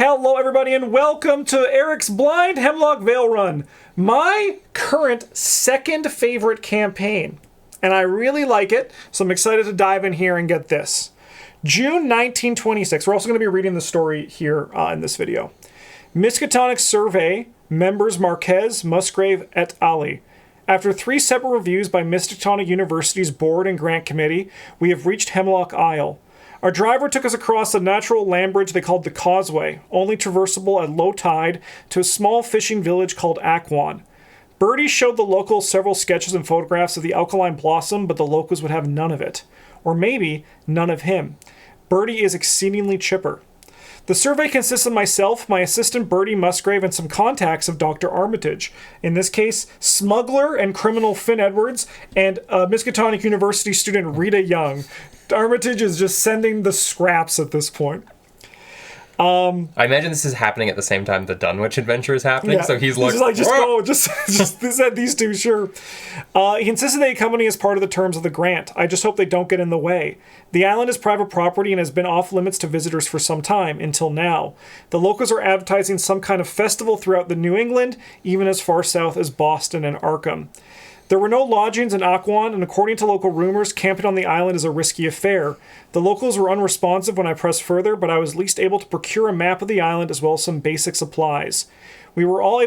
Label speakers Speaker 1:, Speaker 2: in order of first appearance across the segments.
Speaker 1: Hello everybody and welcome to Eric's Blind Hemlock Vale run. My current second favorite campaign. And I really like it, so I'm excited to dive in here and get this. June 1926. We're also going to be reading the story here in this video. Miskatonic Survey, members Marquez, Musgrave, et al. After 3 separate reviews by Miskatonic University's Board and Grant Committee, we have reached Hemlock Isle. Our driver took us across the natural land bridge they called the Causeway, only traversable at low tide, to a small fishing village called Aquan. Birdie showed the locals several sketches and photographs of the alkaline blossom, but the locals would have none of it. Or maybe none of him. Birdie is exceedingly chipper. The survey consists of myself, my assistant Birdie Musgrave, and some contacts of Dr. Armitage. In this case, smuggler and criminal Finn Edwards, and Miskatonic University student Rita Young. Armitage is just sending the scraps at this point.
Speaker 2: I imagine this is happening at the same time the Dunwich adventure is happening, so he's like,
Speaker 1: just go, just said these two, sure. He insisted they accompany as part of the terms of the grant. I just hope they don't get in the way. The island is private property and has been off limits to visitors for some time, until now. The locals are advertising some kind of festival throughout the New England, even as far south as Boston and Arkham. There were no lodgings in Aquan, and according to local rumors, camping on the island is a risky affair. The locals were unresponsive when I pressed further, but I was at least able to procure a map of the island as well as some basic supplies. We were all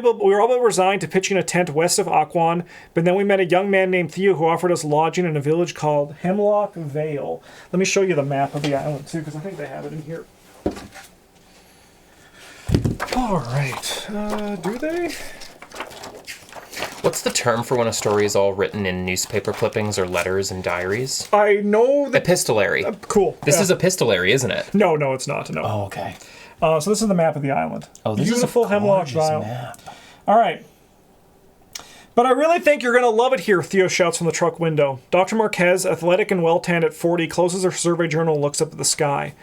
Speaker 1: resigned to pitching a tent west of Aquan, but then we met a young man named Theo who offered us lodging in a village called Hemlock Vale. Let me show you the map of the island too, because I think they have it in here. All right, do they?
Speaker 2: What's the term for when a story is all written in newspaper clippings or letters and diaries?
Speaker 1: I know that...
Speaker 2: Epistolary.
Speaker 1: Cool.
Speaker 2: This is epistolary, isn't it?
Speaker 1: No, it's not. No.
Speaker 3: Oh, okay.
Speaker 1: So this is the map of the island.
Speaker 3: Oh, this
Speaker 1: Beautiful
Speaker 3: is a
Speaker 1: Hemlock Vale
Speaker 3: map.
Speaker 1: All right. But I really think you're going to love it here, Theo shouts from the truck window. Dr. Marquez, athletic and well-tanned at 40, closes her survey journal and looks up at the sky.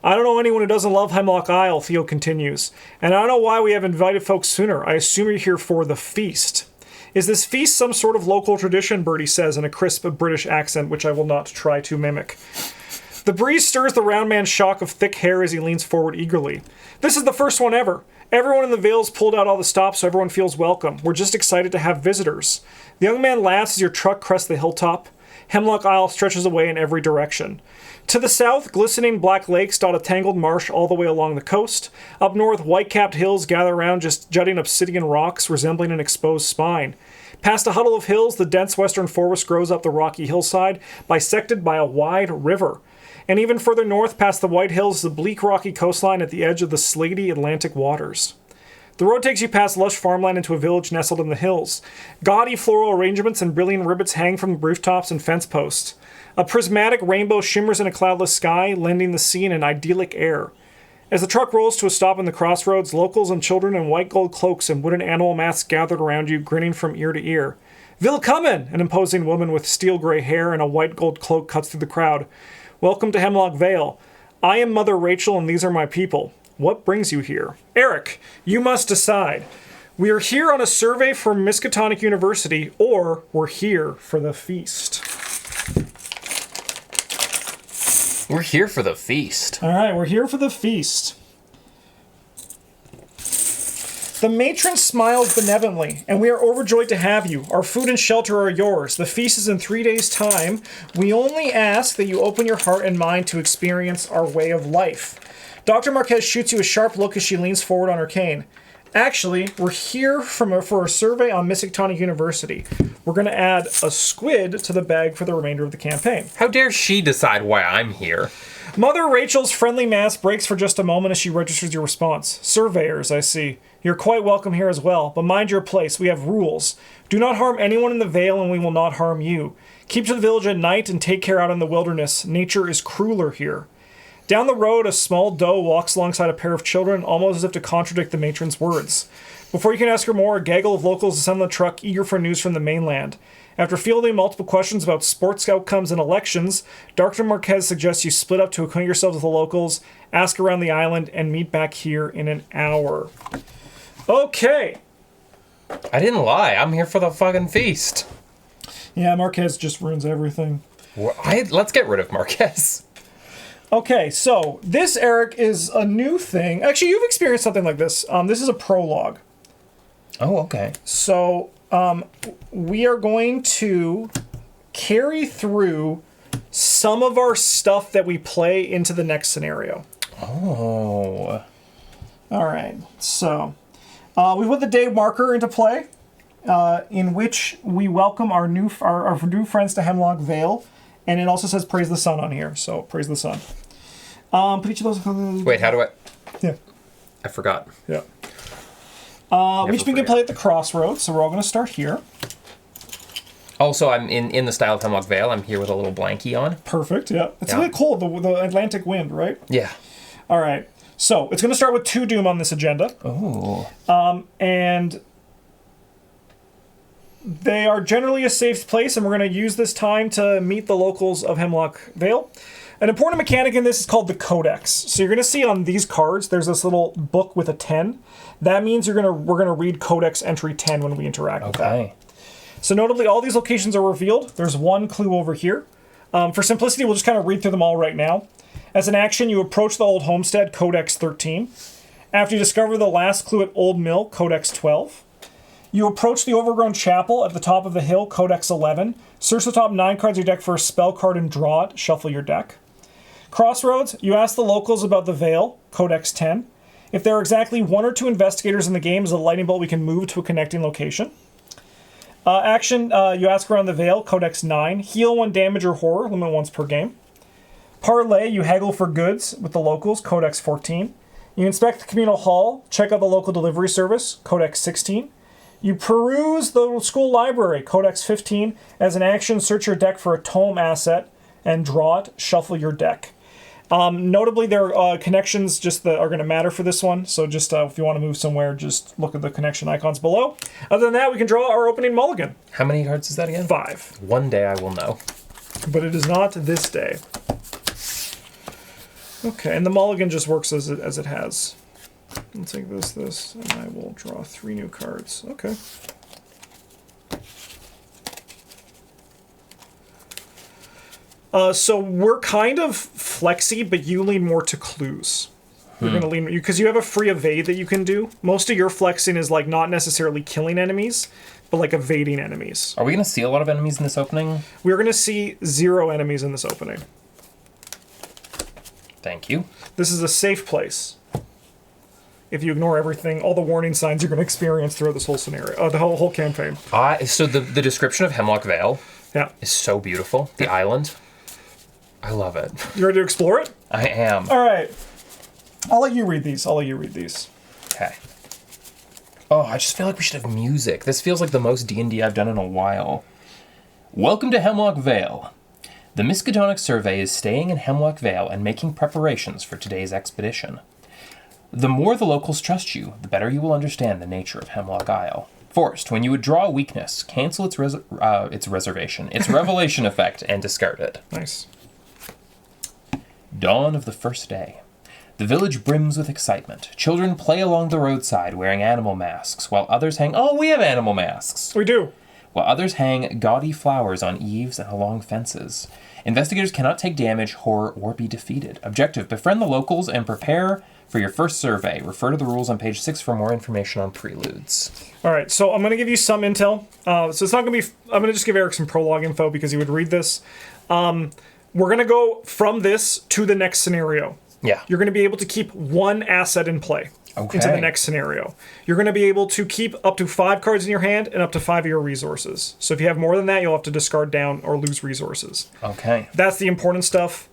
Speaker 1: I don't know anyone who doesn't love Hemlock Isle, Theo continues. And I don't know why we have invited folks sooner. I assume you're here for the feast. Is this feast some sort of local tradition, Birdie says in a crisp British accent, which I will not try to mimic. The breeze stirs the round man's shock of thick hair as he leans forward eagerly. This is the first one ever. Everyone in the Vale's pulled out all the stops so everyone feels welcome. We're just excited to have visitors. The young man laughs as your truck crests the hilltop. Hemlock Isle stretches away in every direction. To the south, glistening black lakes dot a tangled marsh all the way along the coast. Up north, white-capped hills gather around just jutting obsidian rocks resembling an exposed spine. Past a huddle of hills, the dense western forest grows up the rocky hillside, bisected by a wide river. And even further north, past the White Hills, the bleak rocky coastline at the edge of the slaty Atlantic waters. The road takes you past lush farmland into a village nestled in the hills. Gaudy floral arrangements and brilliant ribbons hang from the rooftops and fence posts. A prismatic rainbow shimmers in a cloudless sky, lending the scene an idyllic air. As the truck rolls to a stop in the crossroads, locals and children in white gold cloaks and wooden animal masks gathered around you, grinning from ear to ear. Willkommen! An imposing woman with steel gray hair and a white gold cloak cuts through the crowd. Welcome to Hemlock Vale. I am Mother Rachel and these are my people. What brings you here? Eric, you must decide. We are here on a survey from Miskatonic University, or we're here for the feast.
Speaker 2: We're here for the feast.
Speaker 1: All right, we're here for the feast. The matron smiles benevolently, and we are overjoyed to have you. Our food and shelter are yours. The feast is in 3 days' time. We only ask that you open your heart and mind to experience our way of life. Dr. Marquez shoots you a sharp look as she leans forward on her cane. Actually, we're here for a survey on Miskatonic University. We're going to add a squid to the bag for the remainder of the campaign.
Speaker 2: How dare she decide why I'm here?
Speaker 1: Mother Rachel's friendly mask breaks for just a moment as she registers your response. Surveyors, I see. You're quite welcome here as well, but mind your place. We have rules. Do not harm anyone in the Vale, and we will not harm you. Keep to the village at night and take care out in the wilderness. Nature is crueler here. Down the road, a small doe walks alongside a pair of children, almost as if to contradict the matron's words. Before you can ask her more, a gaggle of locals descend on the truck, eager for news from the mainland. After fielding multiple questions about sports outcomes and elections, Dr. Marquez suggests you split up to acquaint yourselves with the locals, ask around the island, and meet back here in an hour. Okay.
Speaker 2: I didn't lie. I'm here for the fucking feast.
Speaker 1: Yeah, Marquez just ruins everything.
Speaker 2: Let's get rid of Marquez.
Speaker 1: Okay, so this, Eric, is a new thing. Actually, you've experienced something like this. This is a prologue.
Speaker 2: Oh, okay.
Speaker 1: So we are going to carry through some of our stuff that we play into the next scenario.
Speaker 2: Oh.
Speaker 1: All right, so we put the day marker into play, in which we welcome our new friends to Hemlock Vale, and it also says praise the sun on here, so praise the sun. Put each of those.
Speaker 2: Wait, how do I?
Speaker 1: Yeah.
Speaker 2: I forgot.
Speaker 1: Yeah. We each begin play at the crossroads, so we're all going to start here.
Speaker 2: Also, I'm in the style of Hemlock Vale. I'm here with a little blankie on.
Speaker 1: Perfect. Yeah. It's really cold. The Atlantic wind, right?
Speaker 2: Yeah.
Speaker 1: All right. So it's going to start with 2 doom on this agenda.
Speaker 2: Oh.
Speaker 1: And they are generally a safe place, and we're going to use this time to meet the locals of Hemlock Vale. An important mechanic in this is called the Codex. So you're going to see on these cards, there's this little book with a 10. That means we're going to read Codex entry 10 when we interact with that. So notably, all these locations are revealed. There's one clue over here. For simplicity, we'll just kind of read through them all right now. As an action, you approach the Old Homestead, Codex 13. After you discover the last clue at Old Mill, Codex 12. You approach the Overgrown Chapel at the top of the hill, Codex 11. Search the top 9 cards of your deck for a spell card and draw it. Shuffle your deck. Crossroads, you ask the locals about the Vale, Codex 10. If there are exactly 1 or 2 investigators in the game, as a lightning bolt, we can move to a connecting location. Action, you ask around the Vale, Codex 9. Heal 1 damage or horror, limit once per game. Parlay, you haggle for goods with the locals, Codex 14. You inspect the communal hall, check out the local delivery service, Codex 16. You peruse the school library, Codex 15. As an action, search your deck for a tome asset and draw it, shuffle your deck. Notably, there are connections just that are going to matter for this one. So just if you want to move somewhere, just look at the connection icons below. Other than that, we can draw our opening mulligan.
Speaker 2: How many cards is that again?
Speaker 1: 5.
Speaker 2: One day I will know.
Speaker 1: But it is not this day. Okay, and the mulligan just works as it has. I'll take this, and I will draw 3 new cards. Okay. So we're kind of flexy, but you lean more to clues. You're going to lean, because you have a free evade that you can do. Most of your flexing is like not necessarily killing enemies, but like evading enemies.
Speaker 2: Are we going to see a lot of enemies in this opening?
Speaker 1: We're going to see 0 enemies in this opening.
Speaker 2: Thank you.
Speaker 1: This is a safe place. If you ignore everything, all the warning signs you're going to experience throughout this whole scenario, the whole campaign.
Speaker 2: So the description of Hemlock Vale is so beautiful. The island. I love it.
Speaker 1: You ready to explore it?
Speaker 2: I am.
Speaker 1: All right. I'll let you read these.
Speaker 2: Okay. Oh, I just feel like we should have music. This feels like the most D&D I've done in a while. Welcome to Hemlock Vale. The Miskatonic Survey is staying in Hemlock Vale and making preparations for today's expedition. The more the locals trust you, the better you will understand the nature of Hemlock Isle. First, when you would draw a weakness, cancel its revelation effect, and discard it.
Speaker 1: Nice.
Speaker 2: Dawn of the first day. The village brims with excitement. Children play along the roadside wearing animal masks, while others hang... Oh, we have animal masks!
Speaker 1: We do.
Speaker 2: While others hang gaudy flowers on eaves and along fences. Investigators cannot take damage, horror, or be defeated. Objective, befriend the locals and prepare for your first survey. Refer to the rules on page 6 for more information on preludes.
Speaker 1: All right, so I'm going to give you some intel. So it's not going to be... I'm going to just give Eric some prologue info because he would read this. We're going to go from this to the next scenario.
Speaker 2: Yeah.
Speaker 1: You're going to be able to keep 1 asset in play into the next scenario. You're going to be able to keep up to 5 cards in your hand and up to 5 of your resources. So if you have more than that, you'll have to discard down or lose resources.
Speaker 2: Okay.
Speaker 1: That's the important stuff.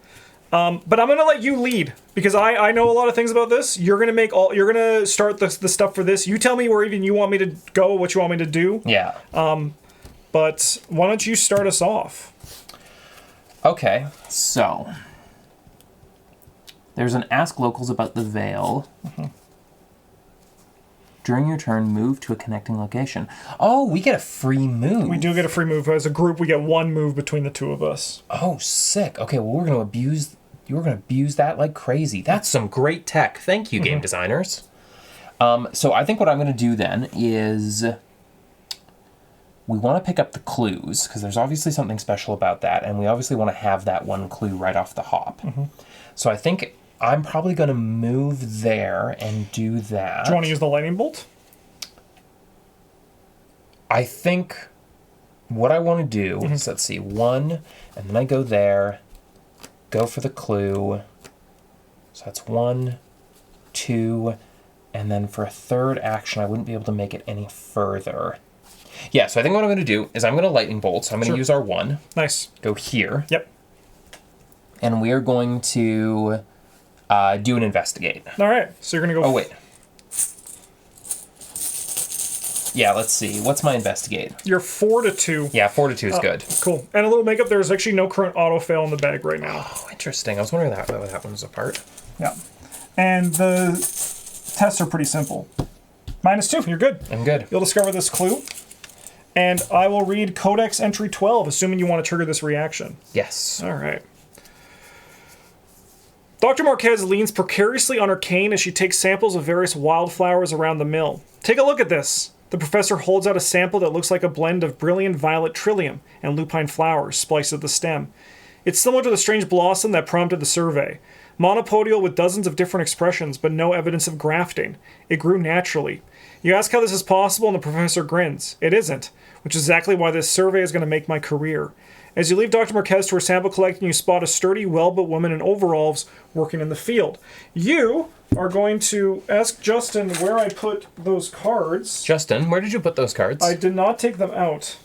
Speaker 1: But I'm going to let you lead because I know a lot of things about this. You're going to start the stuff for this. You tell me where even you want me to go, what you want me to do.
Speaker 2: Yeah.
Speaker 1: But why don't you start us off?
Speaker 2: Okay, so there's an ask locals about the Vale. Mm-hmm. During your turn, move to a connecting location. Oh, we get a free move.
Speaker 1: We do get a free move. As a group, we get 1 move between the 2 of us.
Speaker 2: Oh, sick. Okay, well, we're going to abuse that like crazy. That's some great tech. Thank you, game designers. So I think what I'm going to do then is we want to pick up the clues, because there's obviously something special about that, and we obviously want to have that one clue right off the hop. So I think I'm probably going to move there and do that.
Speaker 1: Do you want to use the lightning bolt?
Speaker 2: I think what I want to do is, let's see, 1, and then I go there, go for the clue. So that's 1, 2, and then for a third action, I wouldn't be able to make it any further. Yeah, so I think what I'm going to do is I'm going to lightning bolt. So I'm going to use our 1.
Speaker 1: Nice.
Speaker 2: Go here.
Speaker 1: Yep.
Speaker 2: And we're going to do an investigate.
Speaker 1: All right. So you're going to go...
Speaker 2: Oh, wait. Yeah, let's see. What's my investigate?
Speaker 1: You're 4 to 2.
Speaker 2: Yeah, 4 to 2 is good.
Speaker 1: Cool. And a little makeup. There's actually no current auto fail in the bag right now.
Speaker 2: Oh, interesting. I was wondering that one was apart.
Speaker 1: Yeah. And the tests are pretty simple. -2. You're good.
Speaker 2: I'm good.
Speaker 1: You'll discover this clue. And I will read Codex Entry 12, assuming you want to trigger this reaction.
Speaker 2: Yes.
Speaker 1: All right. Dr. Marquez leans precariously on her cane as she takes samples of various wildflowers around the mill. Take a look at this. The professor holds out a sample that looks like a blend of brilliant violet trillium and lupine flowers spliced at the stem. It's similar to the strange blossom that prompted the survey. Monopodial with dozens of different expressions, but no evidence of grafting. It grew naturally. You ask how this is possible, and the professor grins. It isn't, which is exactly why this survey is going to make my career. As you leave Dr. Marquez to her sample collecting, you spot a sturdy, well-built woman in overalls working in the field. You are going to ask Justin where I put those cards.
Speaker 2: Justin, where did you put those cards?
Speaker 1: I did not take them out.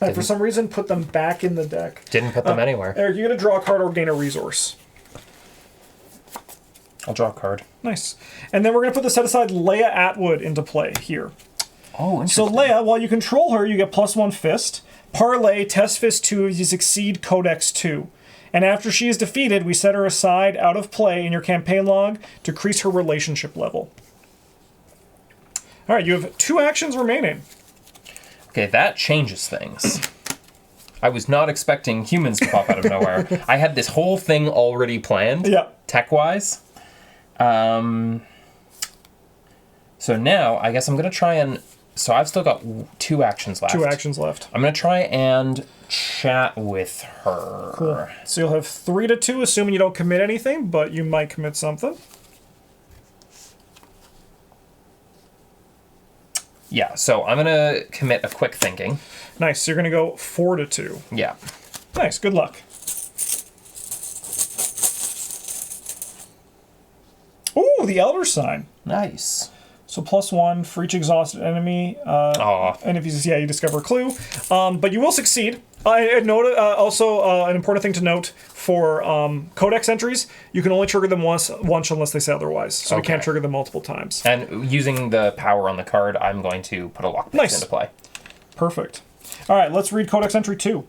Speaker 1: I, for some reason, put them back in the deck.
Speaker 2: Didn't put them anywhere.
Speaker 1: Eric, you're going to draw a card or gain a resource.
Speaker 2: I'll draw a card.
Speaker 1: Nice. And then we're going to put the set-aside Leia Atwood into play here.
Speaker 2: Oh, interesting.
Speaker 1: So Leia, while you control her, you get +1 fist. Parlay, test fist 2, you succeed Codex 2. And after she is defeated, we set her aside out of play in your campaign log to increase her relationship level. All right, you have 2 actions remaining.
Speaker 2: Okay, that changes things. I was not expecting humans to pop out of nowhere. I had this whole thing already planned,
Speaker 1: Yeah.
Speaker 2: tech-wise. So now, I guess I'm going to try and... So I've still got 2 actions left.
Speaker 1: 2 actions left.
Speaker 2: I'm going to try and chat with her.
Speaker 1: Cool. So you'll have 3 to 2, assuming you don't commit anything, but you might commit something.
Speaker 2: Yeah, so I'm going to commit a quick thinking.
Speaker 1: Nice. So you're going to go 4 to 2.
Speaker 2: Yeah.
Speaker 1: Nice. Good luck. Ooh, the Elder Sign.
Speaker 2: Nice.
Speaker 1: So +1 for each exhausted enemy. And if you discover a clue. But you will succeed. I note also an important thing to note for Codex entries, you can only trigger them once unless they say otherwise. So we can't trigger them multiple times.
Speaker 2: And using the power on the card, I'm going to put a lockpick into play.
Speaker 1: Perfect. All right, let's read Codex Entry 2.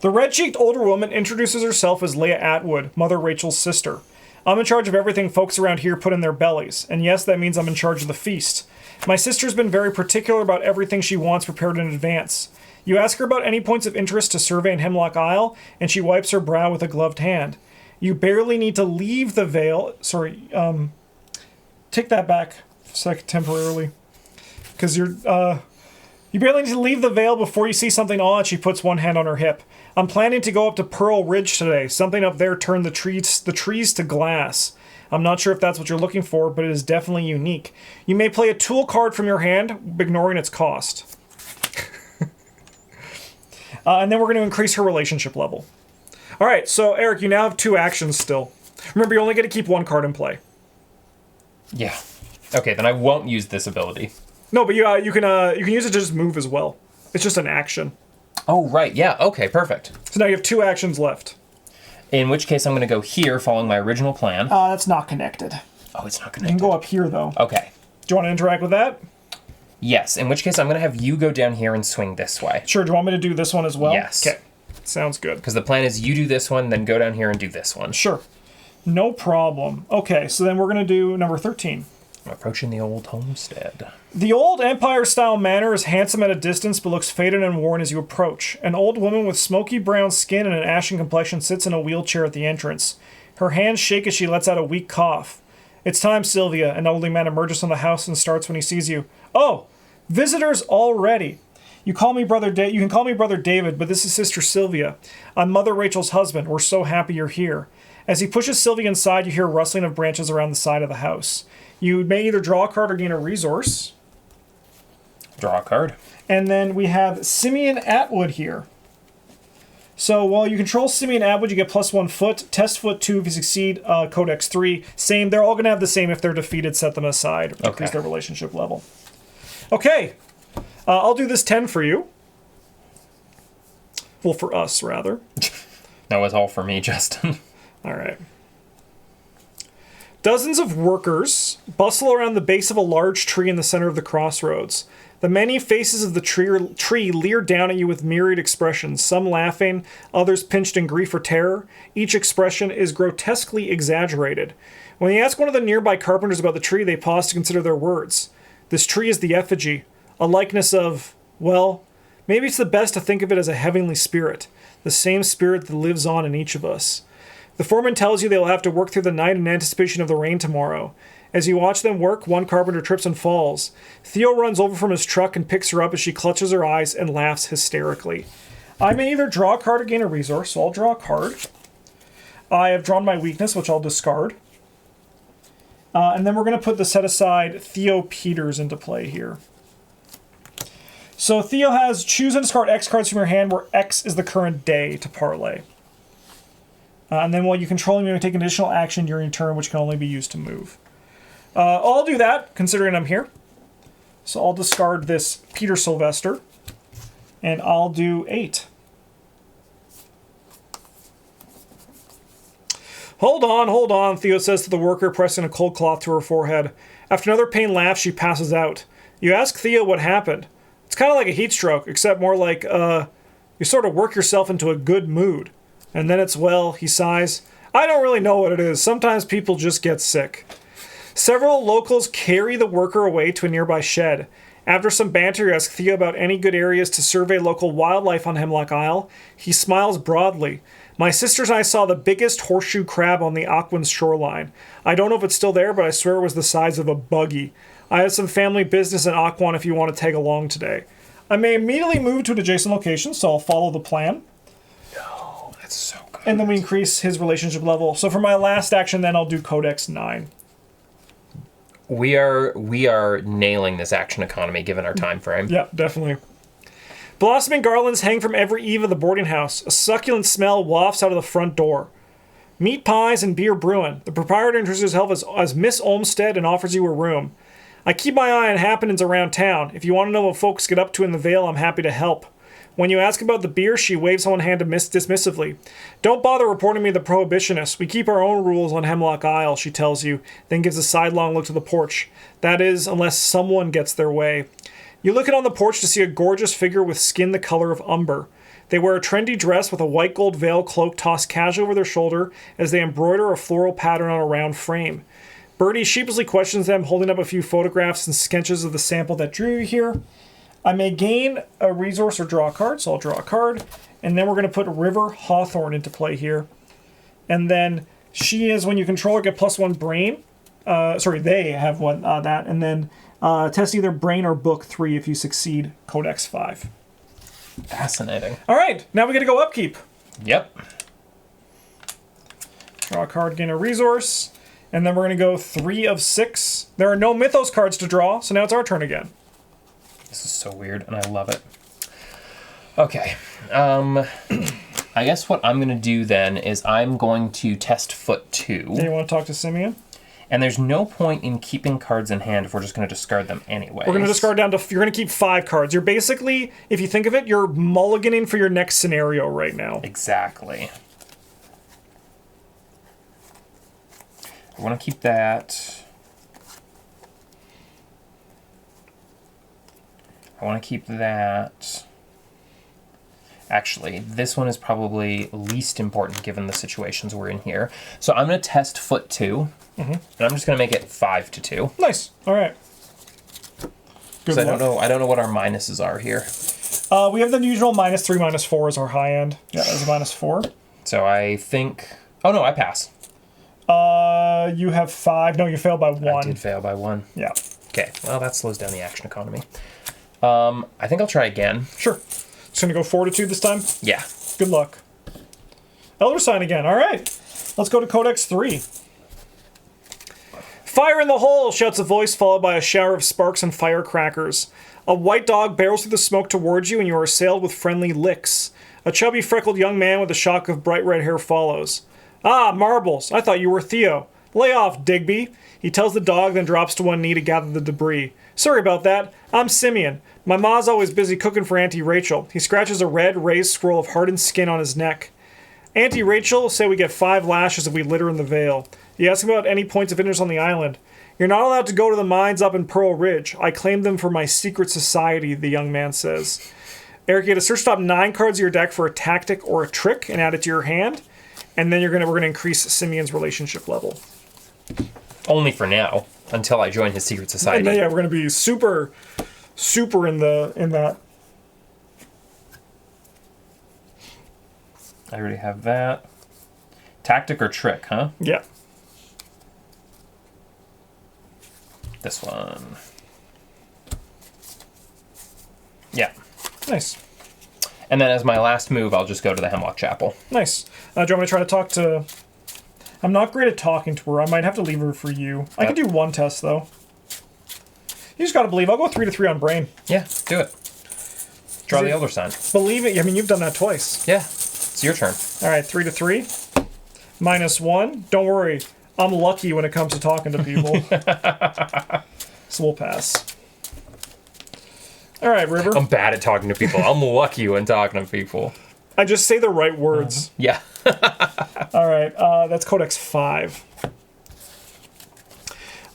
Speaker 1: The red-cheeked older woman introduces herself as Leia Atwood, Mother Rachel's sister. I'm in charge of everything folks around here put in their bellies, and yes, that means I'm in charge of the feast. My sister's been very particular about everything she wants prepared in advance. You ask her about any points of interest to survey in Hemlock Isle, and she wipes her brow with a gloved hand. You barely need to leave the Vale... Sorry, take that back a second temporarily. Because you're... You barely need to leave the Vale before you see something odd. She puts one hand on her hip. I'm planning to go up to Pearl Ridge today. Something up there turned the trees to glass. I'm not sure if that's what you're looking for, but it is definitely unique. You may play a tool card from your hand, ignoring its cost. And then we're going to increase her relationship level. All right, so Eric, you now have 2 actions still. Remember, you only get to keep 1 card in play.
Speaker 2: Yeah. Okay, then I won't use this ability.
Speaker 1: No, but you can use it to just move as well. It's just an action.
Speaker 2: Oh, right. Yeah, okay, perfect.
Speaker 1: So now you have 2 actions left.
Speaker 2: In which case, I'm going to go here, following my original plan.
Speaker 1: That's not connected.
Speaker 2: Oh, it's not
Speaker 1: You
Speaker 2: connected.
Speaker 1: can go up here, though.
Speaker 2: Okay.
Speaker 1: Do you want to interact with that?
Speaker 2: Yes, in which case, I'm going to have you go down here and swing this way.
Speaker 1: Sure. Do you want me to do this one as well?
Speaker 2: Yes.
Speaker 1: Okay. Sounds good.
Speaker 2: Because the plan is you do this one, then go down here and do this one.
Speaker 1: Sure. No problem. Okay, so then we're going to do number 13.
Speaker 2: I'm approaching the old homestead.
Speaker 1: The old Empire-style manor is handsome at a distance, but looks faded and worn as you approach. An old woman with smoky brown skin and an ashen complexion sits in a wheelchair at the entrance. Her hands shake as she lets out a weak cough. It's time, Sylvia. An elderly man emerges from the house and starts when he sees you. Oh, Visitors already. You can call me Brother David, but this is Sister Sylvia. I'm Mother Rachel's husband. We're so happy you're here. As he pushes Sylvia inside, you hear a rustling of branches around the side of the house. You may either draw a card or gain a resource.
Speaker 2: Draw a card.
Speaker 1: And then we have Simeon Atwood here. So while you control Simeon Atwood, you get +1 foot. Test foot 2 if you succeed. Codex 3. Same. They're all going to have the same. If they're defeated, set them aside. Decrease their relationship level. Okay. I'll do this 10 for you. Well, for us, rather.
Speaker 2: No, it's all for me, Justin.
Speaker 1: All right. Dozens of workers bustle around the base of a large tree in the center of the crossroads. The many faces of the tree leer down at you with myriad expressions, some laughing, others pinched in grief or terror. Each expression is grotesquely exaggerated. When you ask one of the nearby carpenters about the tree, they pause to consider their words. This tree is the effigy, a likeness of, well, maybe it's the best to think of it as a heavenly spirit, the same spirit that lives on in each of us. The foreman tells you they will have to work through the night in anticipation of the rain tomorrow. As you watch them work, one carpenter trips and falls. Theo runs over from his truck and picks her up as she clutches her eyes and laughs hysterically. I may either draw a card or gain a resource, so I'll draw a card. I have drawn my weakness, which I'll discard. And then we're going to put the set-aside Theo Peters into play here. So Theo has choose and discard X cards from your hand, where X is the current day to parlay. And then while you control him, you may take an additional action during your turn, which can only be used to move. I'll do that, considering I'm here. So I'll discard this Peter Sylvester, and I'll do 8. Hold on, Theo says to the worker, pressing a cold cloth to her forehead. After another pained laugh, she passes out. You ask Theo what happened. It's kind of like a heat stroke, except more like, you sort of work yourself into a good mood. And then it's, well, he sighs, I don't really know what it is. Sometimes people just get sick. Several locals carry the worker away to a nearby shed. After some banter, you ask Theo about any good areas to survey local wildlife on Hemlock Isle. He smiles broadly. My sisters and I saw the biggest horseshoe crab on the Aquin's shoreline. I don't know if it's still there, but I swear it was the size of a buggy. I have some family business in Aquan if you want to tag along today. I may immediately move to an adjacent location, so I'll follow the plan.
Speaker 2: No, that's so good.
Speaker 1: And then we increase his relationship level. So for my last action, then I'll do Codex 9.
Speaker 2: We are nailing this action economy given our time frame.
Speaker 1: Yeah, definitely. Blossoming garlands hang from every eave of the boarding house. A succulent smell wafts out of the front door. Meat pies and beer brewing. The proprietor introduces herself as Miss Olmsted and offers you a room. I keep my eye on happenings around town. If you want to know what folks get up to in the Vale, I'm happy to help. When you ask about the beer, she waves one hand dismissively. Don't bother reporting me the prohibitionists. We keep our own rules on Hemlock Isle, she tells you, then gives a sidelong look to the porch. That is, unless someone gets their way. You look out on the porch to see a gorgeous figure with skin the color of umber. They wear a trendy dress with a white gold veil cloak tossed casually over their shoulder as they embroider a floral pattern on a round frame. Bertie sheepishly questions them, holding up a few photographs and sketches of the sample that drew you here. I may gain a resource or draw a card, so I'll draw a card. And then we're going to put River Hawthorne into play here. And then she is, when you control her, get +1 brain. They have one that. And then test either brain or book 3 if you succeed Codex 5.
Speaker 2: Fascinating.
Speaker 1: All right, now we got to go upkeep.
Speaker 2: Yep.
Speaker 1: Draw a card, gain a resource. And then we're going to go 3 of 6. There are no Mythos cards to draw, so now it's our turn again.
Speaker 2: This is so weird, and I love it. Okay. I guess what I'm going to do then is I'm going to test foot 2.
Speaker 1: And you want to talk to Simeon?
Speaker 2: And there's no point in keeping cards in hand if we're just going to discard them anyway.
Speaker 1: We're going to discard down to... You're going to keep 5 cards. You're basically, if you think of it, you're mulliganing for your next scenario right now.
Speaker 2: Exactly. I want to keep that. I want to keep that. Actually, this one is probably least important given the situations we're in here. So I'm going to test foot 2, and I'm just going to make it 5 to 2.
Speaker 1: Nice. All right. Good
Speaker 2: I don't know what our minuses are here.
Speaker 1: We have the usual -3, -4 is our high end. Yeah, that's a -4.
Speaker 2: So I think. Oh no, I pass.
Speaker 1: You have 5. No, you failed by 1.
Speaker 2: I did fail by 1.
Speaker 1: Yeah.
Speaker 2: Okay. Well, that slows down the action economy. I think I'll try again.
Speaker 1: Sure. Just gonna go Fortitude this time.
Speaker 2: Yeah.
Speaker 1: Good luck. Elder Sign again. All right. Let's go to Codex 3. Fire in the hole, shouts a voice, followed by a shower of sparks and firecrackers. A white dog barrels through the smoke towards you, and you are assailed with friendly licks. A chubby, freckled young man with a shock of bright red hair follows. Ah, marbles. I thought you were Theo. Lay off, Digby. He tells the dog, then drops to one knee to gather the debris. Sorry about that. I'm Simeon. My ma's always busy cooking for Auntie Rachel. He scratches a red, raised scroll of hardened skin on his neck. Auntie Rachel say we get 5 lashes if we litter in the Vale. You ask about any points of interest on the island. You're not allowed to go to the mines up in Pearl Ridge. I claim them for my secret society, the young man says. Eric, you get to search top 9 cards of your deck for a tactic or a trick and add it to your hand. And then we're gonna increase Simeon's relationship level.
Speaker 2: Only for now, until I join his secret society.
Speaker 1: And then, yeah, we're gonna be super in that.
Speaker 2: I already have that. Tactic or trick, huh?
Speaker 1: Yeah.
Speaker 2: This one. Yeah.
Speaker 1: Nice.
Speaker 2: And then as my last move, I'll just go to the Hemlock Chapel.
Speaker 1: Nice. Do you want me to try to talk to... I'm not great at talking to her. I might have to leave her for you. I can do one test, though. You just gotta believe. I'll go 3-3 on Brain.
Speaker 2: Yeah, do it. Draw the Elder Sign.
Speaker 1: Believe it. I mean, you've done that twice.
Speaker 2: Yeah, it's your turn.
Speaker 1: All right, 3-3. -1. Don't worry. I'm lucky when it comes to talking to people. So we'll pass. All right, River.
Speaker 2: I'm bad at talking to people. I'm lucky when talking to people.
Speaker 1: I just say the right words.
Speaker 2: Yeah.
Speaker 1: All right, that's Codex 5.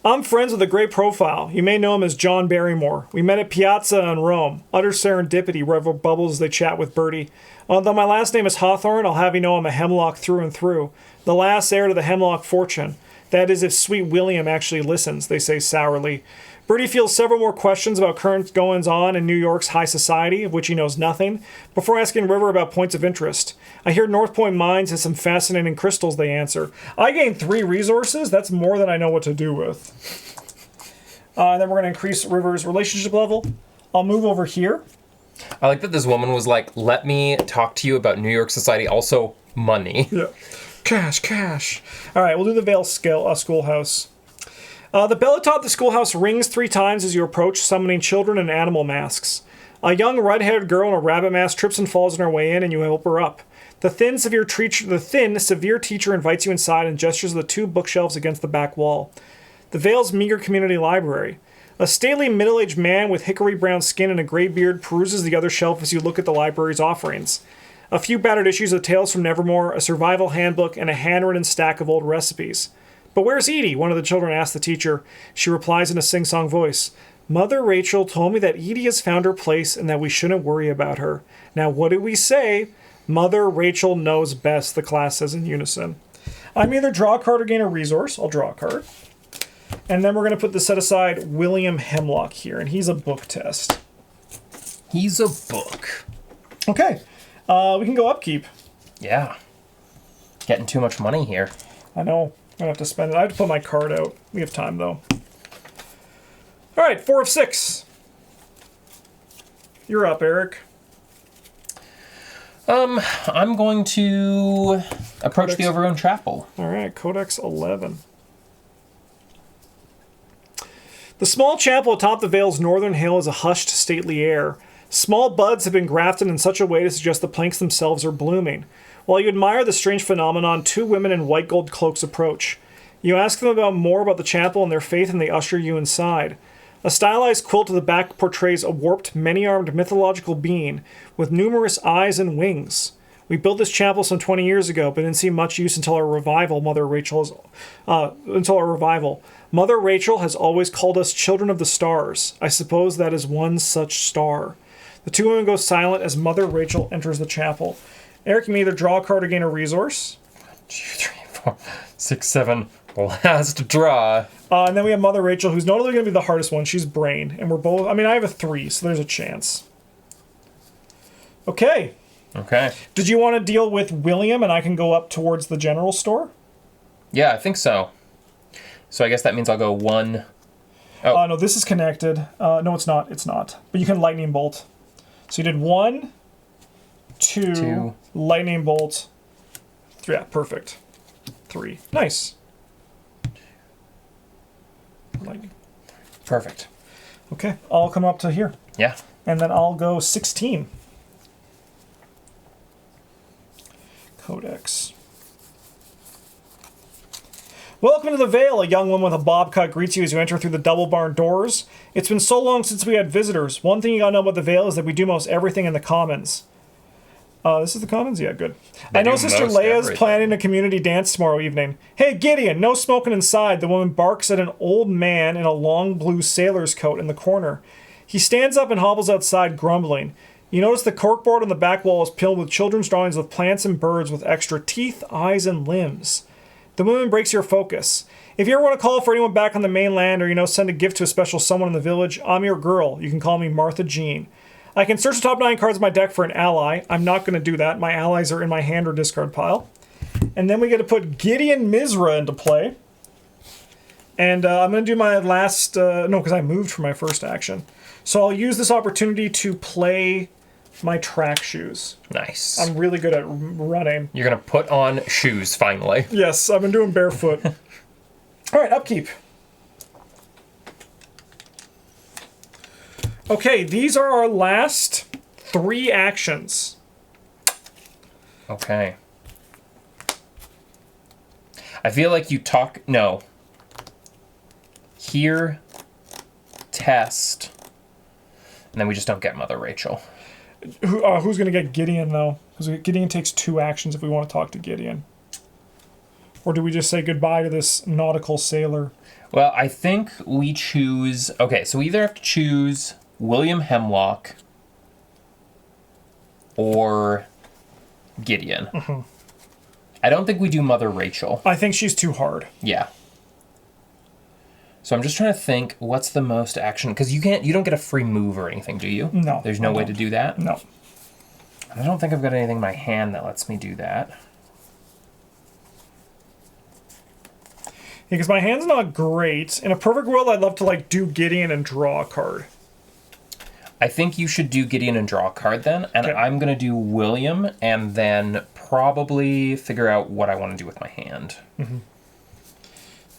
Speaker 1: I'm friends with a great profile. You may know him as John Barrymore. We met at Piazza in Rome. Utter serendipity wherever bubbles as they chat with Bertie. Although my last name is Hawthorne, I'll have you know I'm a Hemlock through and through. The last heir to the Hemlock fortune. That is if sweet William actually listens, they say sourly. Bertie feels several more questions about current goings-on in New York's high society, of which he knows nothing, before asking River about points of interest. I hear North Point Mines has some fascinating crystals, they answer. I gain 3 resources? That's more than I know what to do with. And then we're going to increase River's relationship level. I'll move over here.
Speaker 2: I like that this woman was like, let me talk to you about New York society, also money.
Speaker 1: Yeah. Cash. All right, we'll do the Vale Schoolhouse. The bell atop the schoolhouse rings 3 times as you approach, summoning children in animal masks. A young red-haired girl in a rabbit mask trips and falls on her way in, and you help her up. The thin, severe teacher invites you inside and gestures the 2 bookshelves against the back wall. The Vale's meager community library. A stately middle-aged man with hickory-brown skin and a gray beard peruses the other shelf as you look at the library's offerings. A few battered issues of Tales from Nevermore, a survival handbook, and a handwritten stack of old recipes. But where's Edie? One of the children asks the teacher. She replies in a sing-song voice. Mother Rachel told me that Edie has found her place and that we shouldn't worry about her. Now what do we say? Mother Rachel knows best, the class says in unison. I'm either draw a card or gain a resource. I'll draw a card. And then we're going to put the set aside William Hemlock here, and he's a book test.
Speaker 2: He's a book.
Speaker 1: Okay. We can go upkeep.
Speaker 2: Yeah. Getting too much money here.
Speaker 1: I know. I'm going to have to spend it. I have to put my card out. We have time, though. All right, 4 of 6. You're up, Eric.
Speaker 2: I'm going to approach
Speaker 1: Codex.
Speaker 2: the Overgrown Chapel.
Speaker 1: All right, Codex 11. The small chapel atop the Vale's northern hill is a hushed, stately air. Small buds have been grafted in such a way to suggest the planks themselves are blooming. While you admire the strange phenomenon, 2 women in white gold cloaks approach. You ask them more about the chapel and their faith, and they usher you inside. A stylized quilt to the back portrays a warped, many-armed mythological being with numerous eyes and wings. We built this chapel some 20 years ago, but didn't see much use until our revival. Mother Rachel has always called us children of the stars. I suppose that is one such star. The 2 women go silent as Mother Rachel enters the chapel. Eric, you may either draw a card or gain a resource.
Speaker 2: 2, 3, 4, 6, 7. Last draw.
Speaker 1: And then we have Mother Rachel, who's not only going to be the hardest one. She's Brain. And we're both... I mean, I have a 3, so there's a chance. Okay.
Speaker 2: Okay.
Speaker 1: Did you want to deal with William and I can go up towards the general store?
Speaker 2: Yeah, I think so. So I guess that means I'll go 1, Oh.
Speaker 1: No, this is connected. No, it's not. It's not. But you can lightning bolt. So you did 1, 2, lightning bolt. 3. Yeah, perfect. 3. Nice. Lightning.
Speaker 2: Perfect.
Speaker 1: Okay, I'll come up to here.
Speaker 2: Yeah.
Speaker 1: And then I'll go 16. Codex. Welcome to the Vale. A young woman with a bob cut greets you as you enter through the double barn doors. It's been so long since we had visitors. One thing you gotta know about the Vale is that we do most everything in the Commons. This is the Commons? Yeah, good. I know Sister Leia's planning a community dance tomorrow evening. Hey, Gideon, no smoking inside. The woman barks at an old man in a long blue sailor's coat in the corner. He stands up and hobbles outside, grumbling. You notice the corkboard on the back wall is filled with children's drawings of plants and birds with extra teeth, eyes, and limbs. The woman breaks your focus. If you ever want to call for anyone back on the mainland or, send a gift to a special someone in the village, I'm your girl. You can call me Martha Jean. I can search the top 9 cards of my deck for an ally. I'm not going to do that. My allies are in my hand or discard pile. And then we get to put Gideon Mizra into play. And I'm going to do my last... no, because I moved for my first action. So I'll use this opportunity to play my track shoes.
Speaker 2: Nice.
Speaker 1: I'm really good at running.
Speaker 2: You're going to put on shoes, finally.
Speaker 1: Yes, I've been doing barefoot. All right, upkeep. Okay, these are our last 3 actions.
Speaker 2: Okay. I feel like you talk... No. Here, test, and then we just don't get Mother Rachel.
Speaker 1: Who's going to get Gideon, though? Because Gideon takes 2 actions if we want to talk to Gideon. Or do we just say goodbye to this nautical sailor?
Speaker 2: Well, I think we choose... Okay, so we either have to choose William Hemlock or Gideon. Mm-hmm. I don't think we do Mother Rachel.
Speaker 1: I think she's too hard.
Speaker 2: Yeah. So I'm just trying to think what's the most action... Because you don't get a free move or anything, do you?
Speaker 1: No.
Speaker 2: There's no way to do that?
Speaker 1: No.
Speaker 2: I don't think I've got anything in my hand that lets me do that.
Speaker 1: Because my hand's not great. In a perfect world, I'd love to do Gideon and draw a card.
Speaker 2: I think you should do Gideon and draw a card then, and okay. I'm going to do William, and then probably figure out what I want to do with my hand.
Speaker 1: Mm-hmm.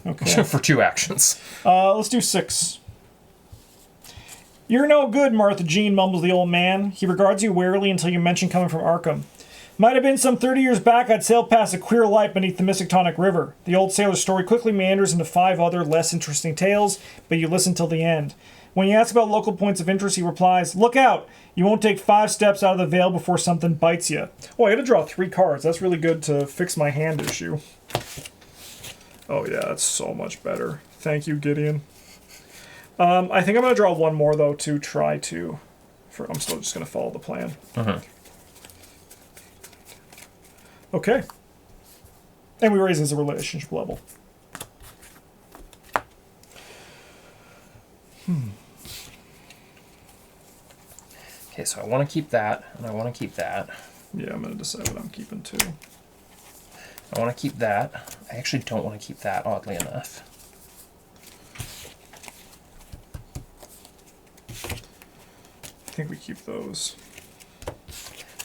Speaker 1: Okay.
Speaker 2: For 2 actions.
Speaker 1: Let's do 6. You're no good, Martha Jean, mumbles the old man. He regards you warily until you mention coming from Arkham. Might have been some 30 years back I'd sailed past a queer light beneath the Miskatonic River. The old sailor's story quickly meanders into 5 other, less interesting tales, but you listen till the end. When you ask about local points of interest, he replies, "Look out! You won't take 5 steps out of the Vale before something bites you." Oh, I had to draw 3 cards. That's really good to fix my hand issue. Oh yeah, that's so much better. Thank you, Gideon. I think I'm going to draw 1 more, though, to try to... I'm still just going to follow the plan.
Speaker 2: Mm-hmm.
Speaker 1: Okay. And we raise as a relationship level.
Speaker 2: Okay, so I want to keep that, and I want to keep that.
Speaker 1: Yeah, I'm going to decide what I'm keeping, too.
Speaker 2: I want to keep that. I actually don't want to keep that, oddly enough.
Speaker 1: I think we keep those.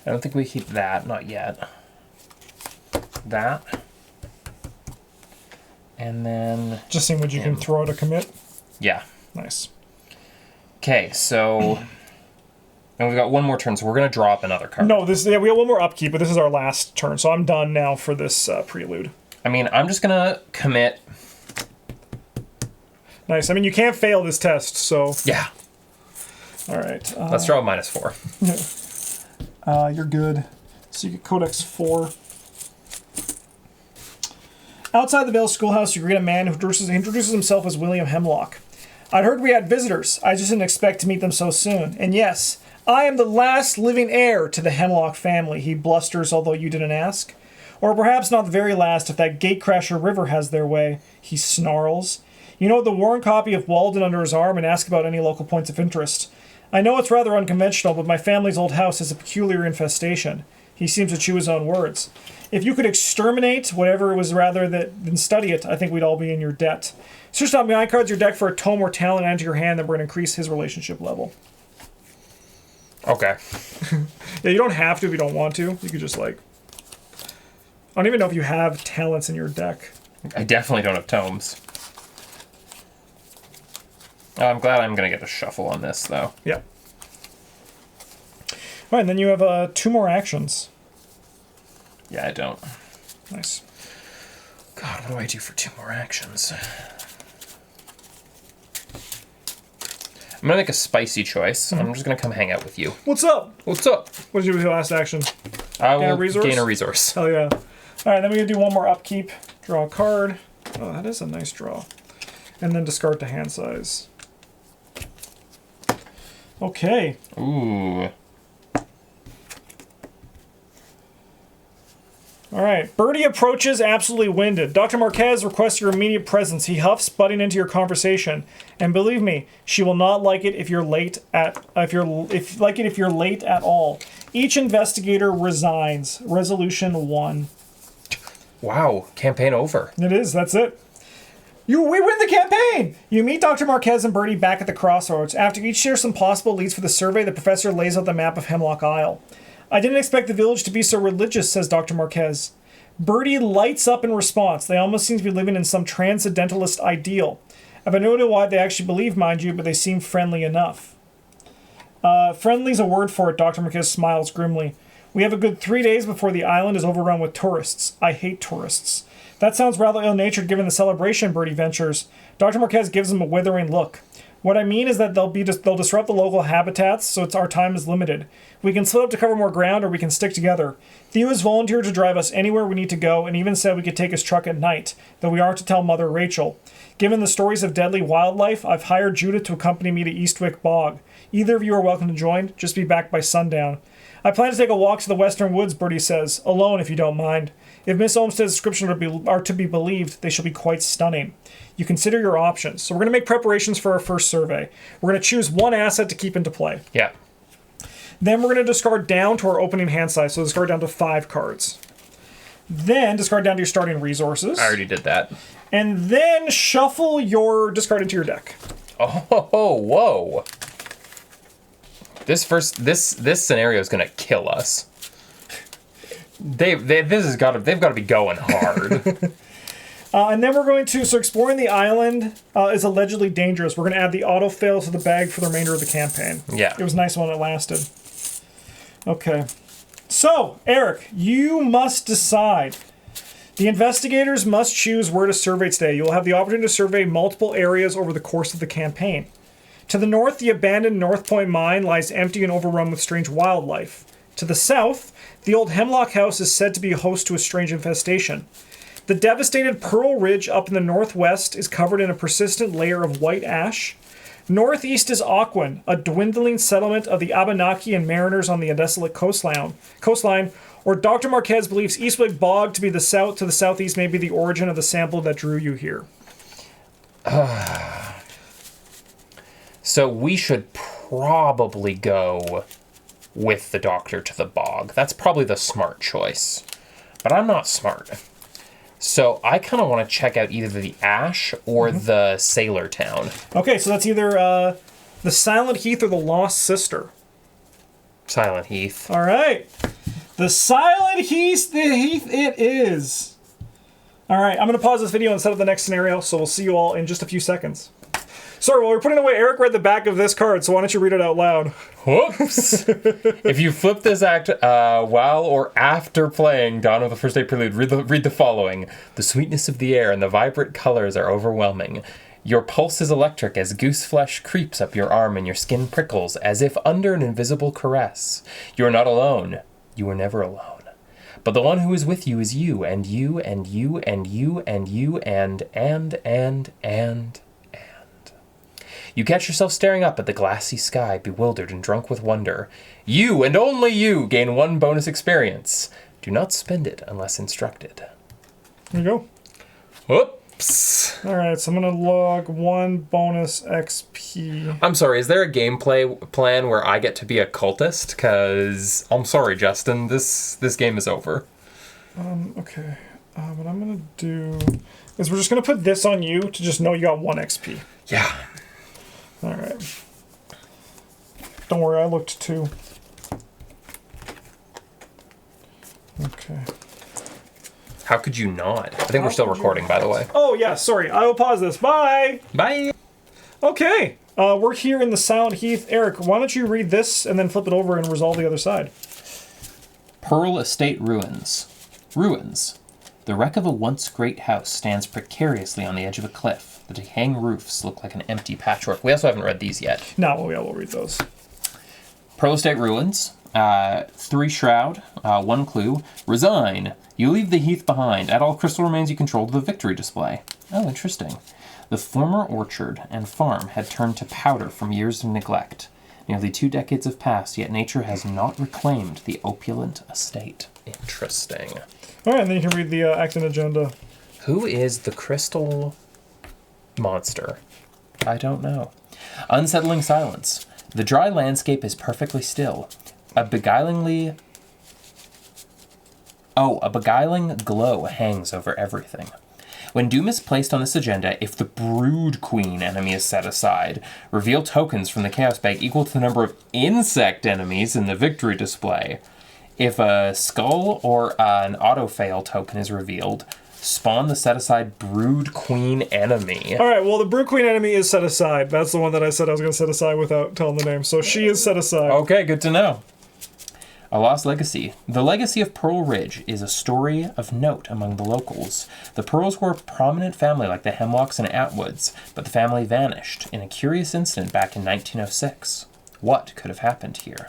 Speaker 2: I don't think we keep that, not yet. That. And then...
Speaker 1: Just seeing what you can throw to commit?
Speaker 2: Yeah.
Speaker 1: Nice.
Speaker 2: Okay, so... And we've got 1 more turn, so we're going to draw up another card.
Speaker 1: No, we got 1 more upkeep, but this is our last turn, so I'm done now for this prelude.
Speaker 2: I mean, I'm just going to commit.
Speaker 1: Nice. I mean, you can't fail this test, so...
Speaker 2: Yeah.
Speaker 1: All right.
Speaker 2: Let's draw a -4.
Speaker 1: You're good. So you get Codex 4. Outside the Vale Schoolhouse, you greet a man who introduces himself as William Hemlock. I'd heard we had visitors. I just didn't expect to meet them so soon. And yes, I am the last living heir to the Hemlock family, he blusters, although you didn't ask. Or perhaps not the very last if that gatecrasher River has their way, he snarls. You know the worn copy of Walden under his arm and ask about any local points of interest. I know it's rather unconventional, but my family's old house has a peculiar infestation. He seems to chew his own words. If you could exterminate whatever it was rather than study it, I think we'd all be in your debt. Search down behind cards your deck for a tome or talent into your hand, then we're going to increase his relationship level.
Speaker 2: Okay.
Speaker 1: Yeah, you don't have to if you don't want to. You could just like... I don't even know if you have talents in your deck.
Speaker 2: I definitely don't have tomes. Oh, I'm glad I'm going to get a shuffle on this, though.
Speaker 1: Yeah. All right, and then you have 2 more actions.
Speaker 2: Yeah, I don't.
Speaker 1: Nice.
Speaker 2: God, what do I do for 2 more actions? I'm going to make a spicy choice. I'm just going to come hang out with you.
Speaker 1: What's up?
Speaker 2: What's up?
Speaker 1: What did you do with your last action?
Speaker 2: I
Speaker 1: Gain a
Speaker 2: will
Speaker 1: resource?
Speaker 2: gain a resource.
Speaker 1: Oh, yeah. All right, then we're going to do one more upkeep. Draw a card. Oh, that is a nice draw. And then discard to hand size. Okay.
Speaker 2: Ooh.
Speaker 1: All right. Birdie approaches, absolutely winded. Dr. Marquez requests your immediate presence. He huffs, butting into your conversation. And believe me, she will not like it if you're late if you're late at all. Each investigator resigns. Resolution 1.
Speaker 2: Wow. Campaign over.
Speaker 1: It is. That's it. We win the campaign! You meet Dr. Marquez and Birdie back at the crossroads. After each shares some possible leads for the survey, the professor lays out the map of Hemlock Isle. I didn't expect the village to be so religious, says Dr. Marquez. Birdie lights up in response. They almost seem to be living in some transcendentalist ideal. I have no idea why they actually believe, mind you, but they seem friendly enough. Friendly's a word for it, Dr. Marquez smiles grimly. We have a good 3 days before the island is overrun with tourists. I hate tourists. That sounds rather ill-natured given the celebration, Birdie ventures. Dr. Marquez gives him a withering look. What I mean is that they'll disrupt the local habitats, so our time is limited. We can split up to cover more ground, or we can stick together. Theo has volunteered to drive us anywhere we need to go, and even said we could take his truck at night, though we aren't to tell Mother Rachel. Given the stories of deadly wildlife, I've hired Judith to accompany me to Eastwick Bog. Either of you are welcome to join. Just be back by sundown. I plan to take a walk to the western woods, Birdie says. Alone, if you don't mind. If Miss Olmsted's descriptions are to be believed, they shall be quite stunning. You consider your options. So we're going to make preparations for our first survey. We're going to choose one asset to keep into play.
Speaker 2: Yeah.
Speaker 1: Then we're going to discard down to our opening hand size. So discard down to 5 cards. Then discard down to your starting resources.
Speaker 2: I already did that.
Speaker 1: And then shuffle your discard into your deck.
Speaker 2: Oh, whoa. This scenario is going to kill us. They've got to be going hard.
Speaker 1: And then we're going to, so exploring the island is allegedly dangerous. We're going to add the auto fail to the bag for the remainder of the campaign.
Speaker 2: Yeah.
Speaker 1: It was nice when it lasted. Okay. So, Eric, you must decide. The investigators must choose where to survey today. You will have the opportunity to survey multiple areas over the course of the campaign. To the north, the abandoned North Point mine lies empty and overrun with strange wildlife. To the south, the old Hemlock House is said to be host to a strange infestation. The devastated Pearl Ridge up in the northwest is covered in a persistent layer of white ash. Northeast is Auquin, a dwindling settlement of the Abenaki and mariners on the desolate coastline, or Dr. Marquez believes Eastwick Bog to the southeast may be the origin of the sample that drew you here.
Speaker 2: So we should probably go with the doctor to the bog. That's probably the smart choice. But I'm not smart. So I kind of want to check out either the Ash or the Sailor Town. Okay,
Speaker 1: so that's either the Silent Heath or the Lost Sister.
Speaker 2: Silent Heath.
Speaker 1: All right. The Silent Heath it is. All right, I'm going to pause this video and set up the next scenario, so we'll see you all in just a few seconds. Sorry, while we're putting away, Eric read the back of this card, so why don't you read it out loud?
Speaker 2: Whoops! If you flip this act while or after playing Dawn of the First Day Prelude, read the following. The sweetness of the air and the vibrant colors are overwhelming. Your pulse is electric as goose flesh creeps up your arm and your skin prickles as if under an invisible caress. You are not alone. You are never alone. But the one who is with you is you, and you, and you, and you, and you, and. You catch yourself staring up at the glassy sky, bewildered and drunk with wonder. You, and only you, gain 1 bonus experience. Do not spend it unless instructed.
Speaker 1: There you go.
Speaker 2: Whoop. Whoops.
Speaker 1: All right, so I'm going to log 1 bonus XP.
Speaker 2: I'm sorry, is there a gameplay plan where I get to be a cultist? Because, I'm sorry, Justin, this game is over.
Speaker 1: Okay. What I'm going to do is we're just going to put this on you to just know you got 1 XP.
Speaker 2: Yeah.
Speaker 1: All right. Don't worry, I looked too. Okay.
Speaker 2: How could you not? I think we're still recording, by the way.
Speaker 1: Oh, yeah, sorry. I will pause this. Bye!
Speaker 2: Bye!
Speaker 1: Okay. We're here in the Silent Heath. Eric, why don't you read this and then flip it over and resolve the other side?
Speaker 2: Pearl Estate Ruins. Ruins. The wreck of a once great house stands precariously on the edge of a cliff. The decaying roofs look like an empty patchwork. We also haven't read these yet.
Speaker 1: No, well, yeah, we'll read those.
Speaker 2: Pearl Estate Ruins. 3 shroud. 1 clue. Resign. You leave the heath behind. Add all crystal remains you control to the victory display. Oh, interesting. The former orchard and farm had turned to powder from years of neglect. Nearly 2 decades have passed, yet nature has not reclaimed the opulent estate. Interesting.
Speaker 1: All right, and then you can read the acting agenda.
Speaker 2: Who is the crystal monster? I don't know. Unsettling silence. The dry landscape is perfectly still. A beguiling glow hangs over everything. When doom is placed on this agenda, if the Brood Queen enemy is set aside, reveal tokens from the Chaos Bag equal to the number of insect enemies in the victory display. If a skull or an auto-fail token is revealed, spawn the set-aside Brood Queen enemy.
Speaker 1: All right, well, the Brood Queen enemy is set aside. That's the one that I said I was going to set aside without telling the name. So she is set aside.
Speaker 2: Okay, good to know. A Lost Legacy. The legacy of Pearl Ridge is a story of note among the locals. The Pearls were a prominent family like the Hemlocks and Atwoods, but the family vanished in a curious incident back in 1906. What could have happened here?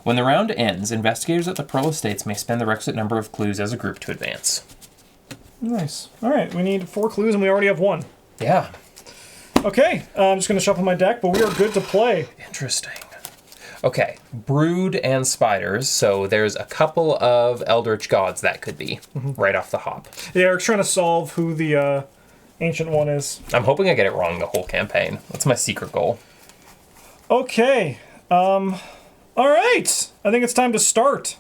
Speaker 2: When the round ends, investigators at the Pearl Estates may spend the requisite number of clues as a group to advance.
Speaker 1: Nice. All right, we need 4 clues and we already have 1.
Speaker 2: Yeah.
Speaker 1: Okay, I'm just going to shuffle my deck, but we are good to play.
Speaker 2: Interesting. Okay, brood and spiders, so there's a couple of eldritch gods that could be right off the hop.
Speaker 1: Yeah, Eric's trying to solve who the ancient one is.
Speaker 2: I'm hoping I get it wrong the whole campaign. That's my secret goal.
Speaker 1: Okay, all right. I think it's time to start.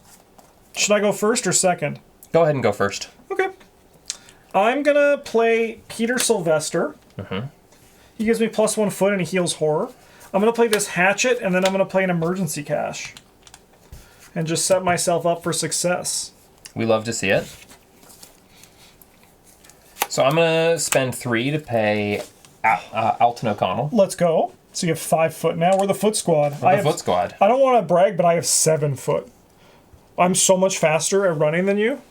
Speaker 1: Should I go first or second?
Speaker 2: Go ahead and go first.
Speaker 1: Okay. I'm going to play Peter Sylvester. He gives me +1 foot and he heals horror. I'm going to play this hatchet, and then I'm going to play an emergency cache. And just set myself up for success.
Speaker 2: We love to see it. So I'm going to spend 3 to pay Alton O'Connell.
Speaker 1: Let's go. So you have 5 foot now. We're the foot squad.
Speaker 2: Foot squad.
Speaker 1: I don't want to brag, but I have 7 foot. I'm so much faster at running than you.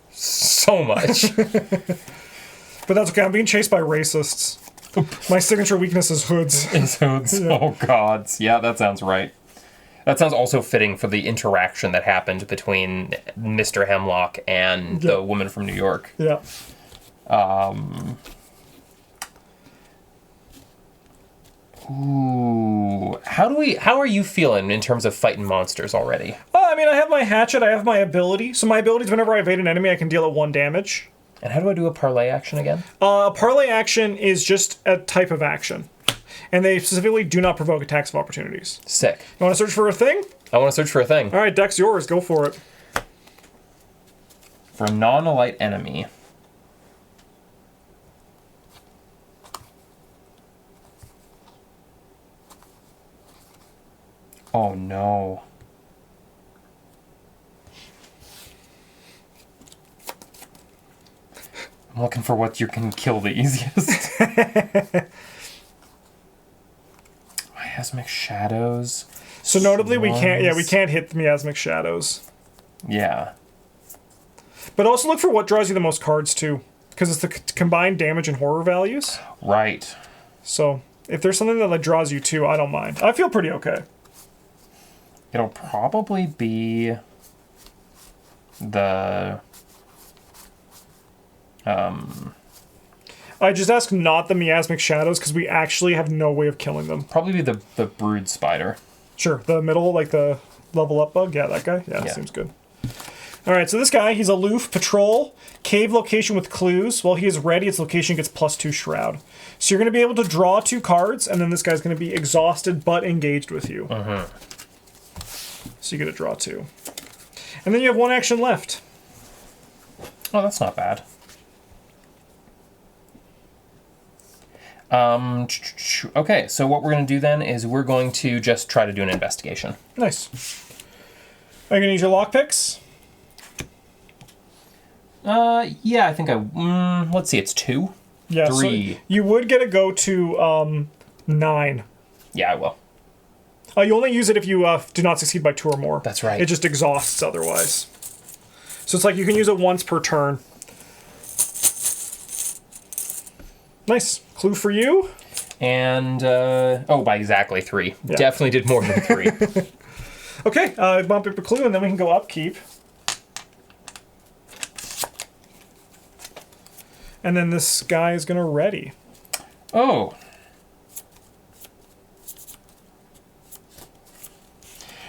Speaker 2: So much.
Speaker 1: But that's okay. I'm being chased by racists. My signature weakness is hoods.
Speaker 2: Hoods. Yeah. Oh, God. Yeah, that sounds right. That sounds also fitting for the interaction that happened between Mr. Hemlock and the woman from New York.
Speaker 1: Yeah.
Speaker 2: Ooh. How are you feeling in terms of fighting monsters already?
Speaker 1: I mean, I have my hatchet, I have my ability. So my ability is whenever I evade an enemy, I can deal it 1 damage.
Speaker 2: And how do I do a parlay action again?
Speaker 1: A parlay action is just a type of action. And they specifically do not provoke attacks of opportunities.
Speaker 2: Sick.
Speaker 1: You want to search for a thing?
Speaker 2: I want to search for a thing.
Speaker 1: All right, deck's yours. Go for it.
Speaker 2: For a non-elite enemy. Oh, no. I'm looking for what you can kill the easiest. Miasmic Shadows.
Speaker 1: So notably, we can't hit the Miasmic Shadows.
Speaker 2: Yeah.
Speaker 1: But also look for what draws you the most cards, too. Because it's the combined damage and horror values.
Speaker 2: Right.
Speaker 1: So if there's something that draws you, too, I don't mind. I feel pretty okay.
Speaker 2: It'll probably be the...
Speaker 1: I just ask not the Miasmic Shadows, because we actually have no way of killing them.
Speaker 2: Probably be the Brood Spider.
Speaker 1: Sure, the middle, like the level up bug? Yeah, that guy? Yeah, seems good. All right, so this guy, he's aloof, patrol, cave location with clues. While he is ready, its location gets +2 shroud. So you're going to be able to draw 2 cards, and then this guy's going to be exhausted but engaged with you. So you get to draw 2. And then you have 1 action left.
Speaker 2: Oh, that's not bad. Okay, so what we're going to do then is we're going to just try to do an investigation.
Speaker 1: Nice. Are you going to use your lockpicks?
Speaker 2: Yeah, I think let's see, it's 2?
Speaker 1: Yeah,
Speaker 2: 3.
Speaker 1: So you would get a go to 9.
Speaker 2: Yeah, I will.
Speaker 1: You only use it if you do not succeed by 2 or more.
Speaker 2: That's right.
Speaker 1: It just exhausts otherwise. So it's like you can use it once per turn. Nice. Clue for you.
Speaker 2: And, by exactly 3.
Speaker 1: Yeah.
Speaker 2: Definitely did more than 3.
Speaker 1: Okay, bump up a clue, and then we can go upkeep. And then this guy is going to ready.
Speaker 2: Oh.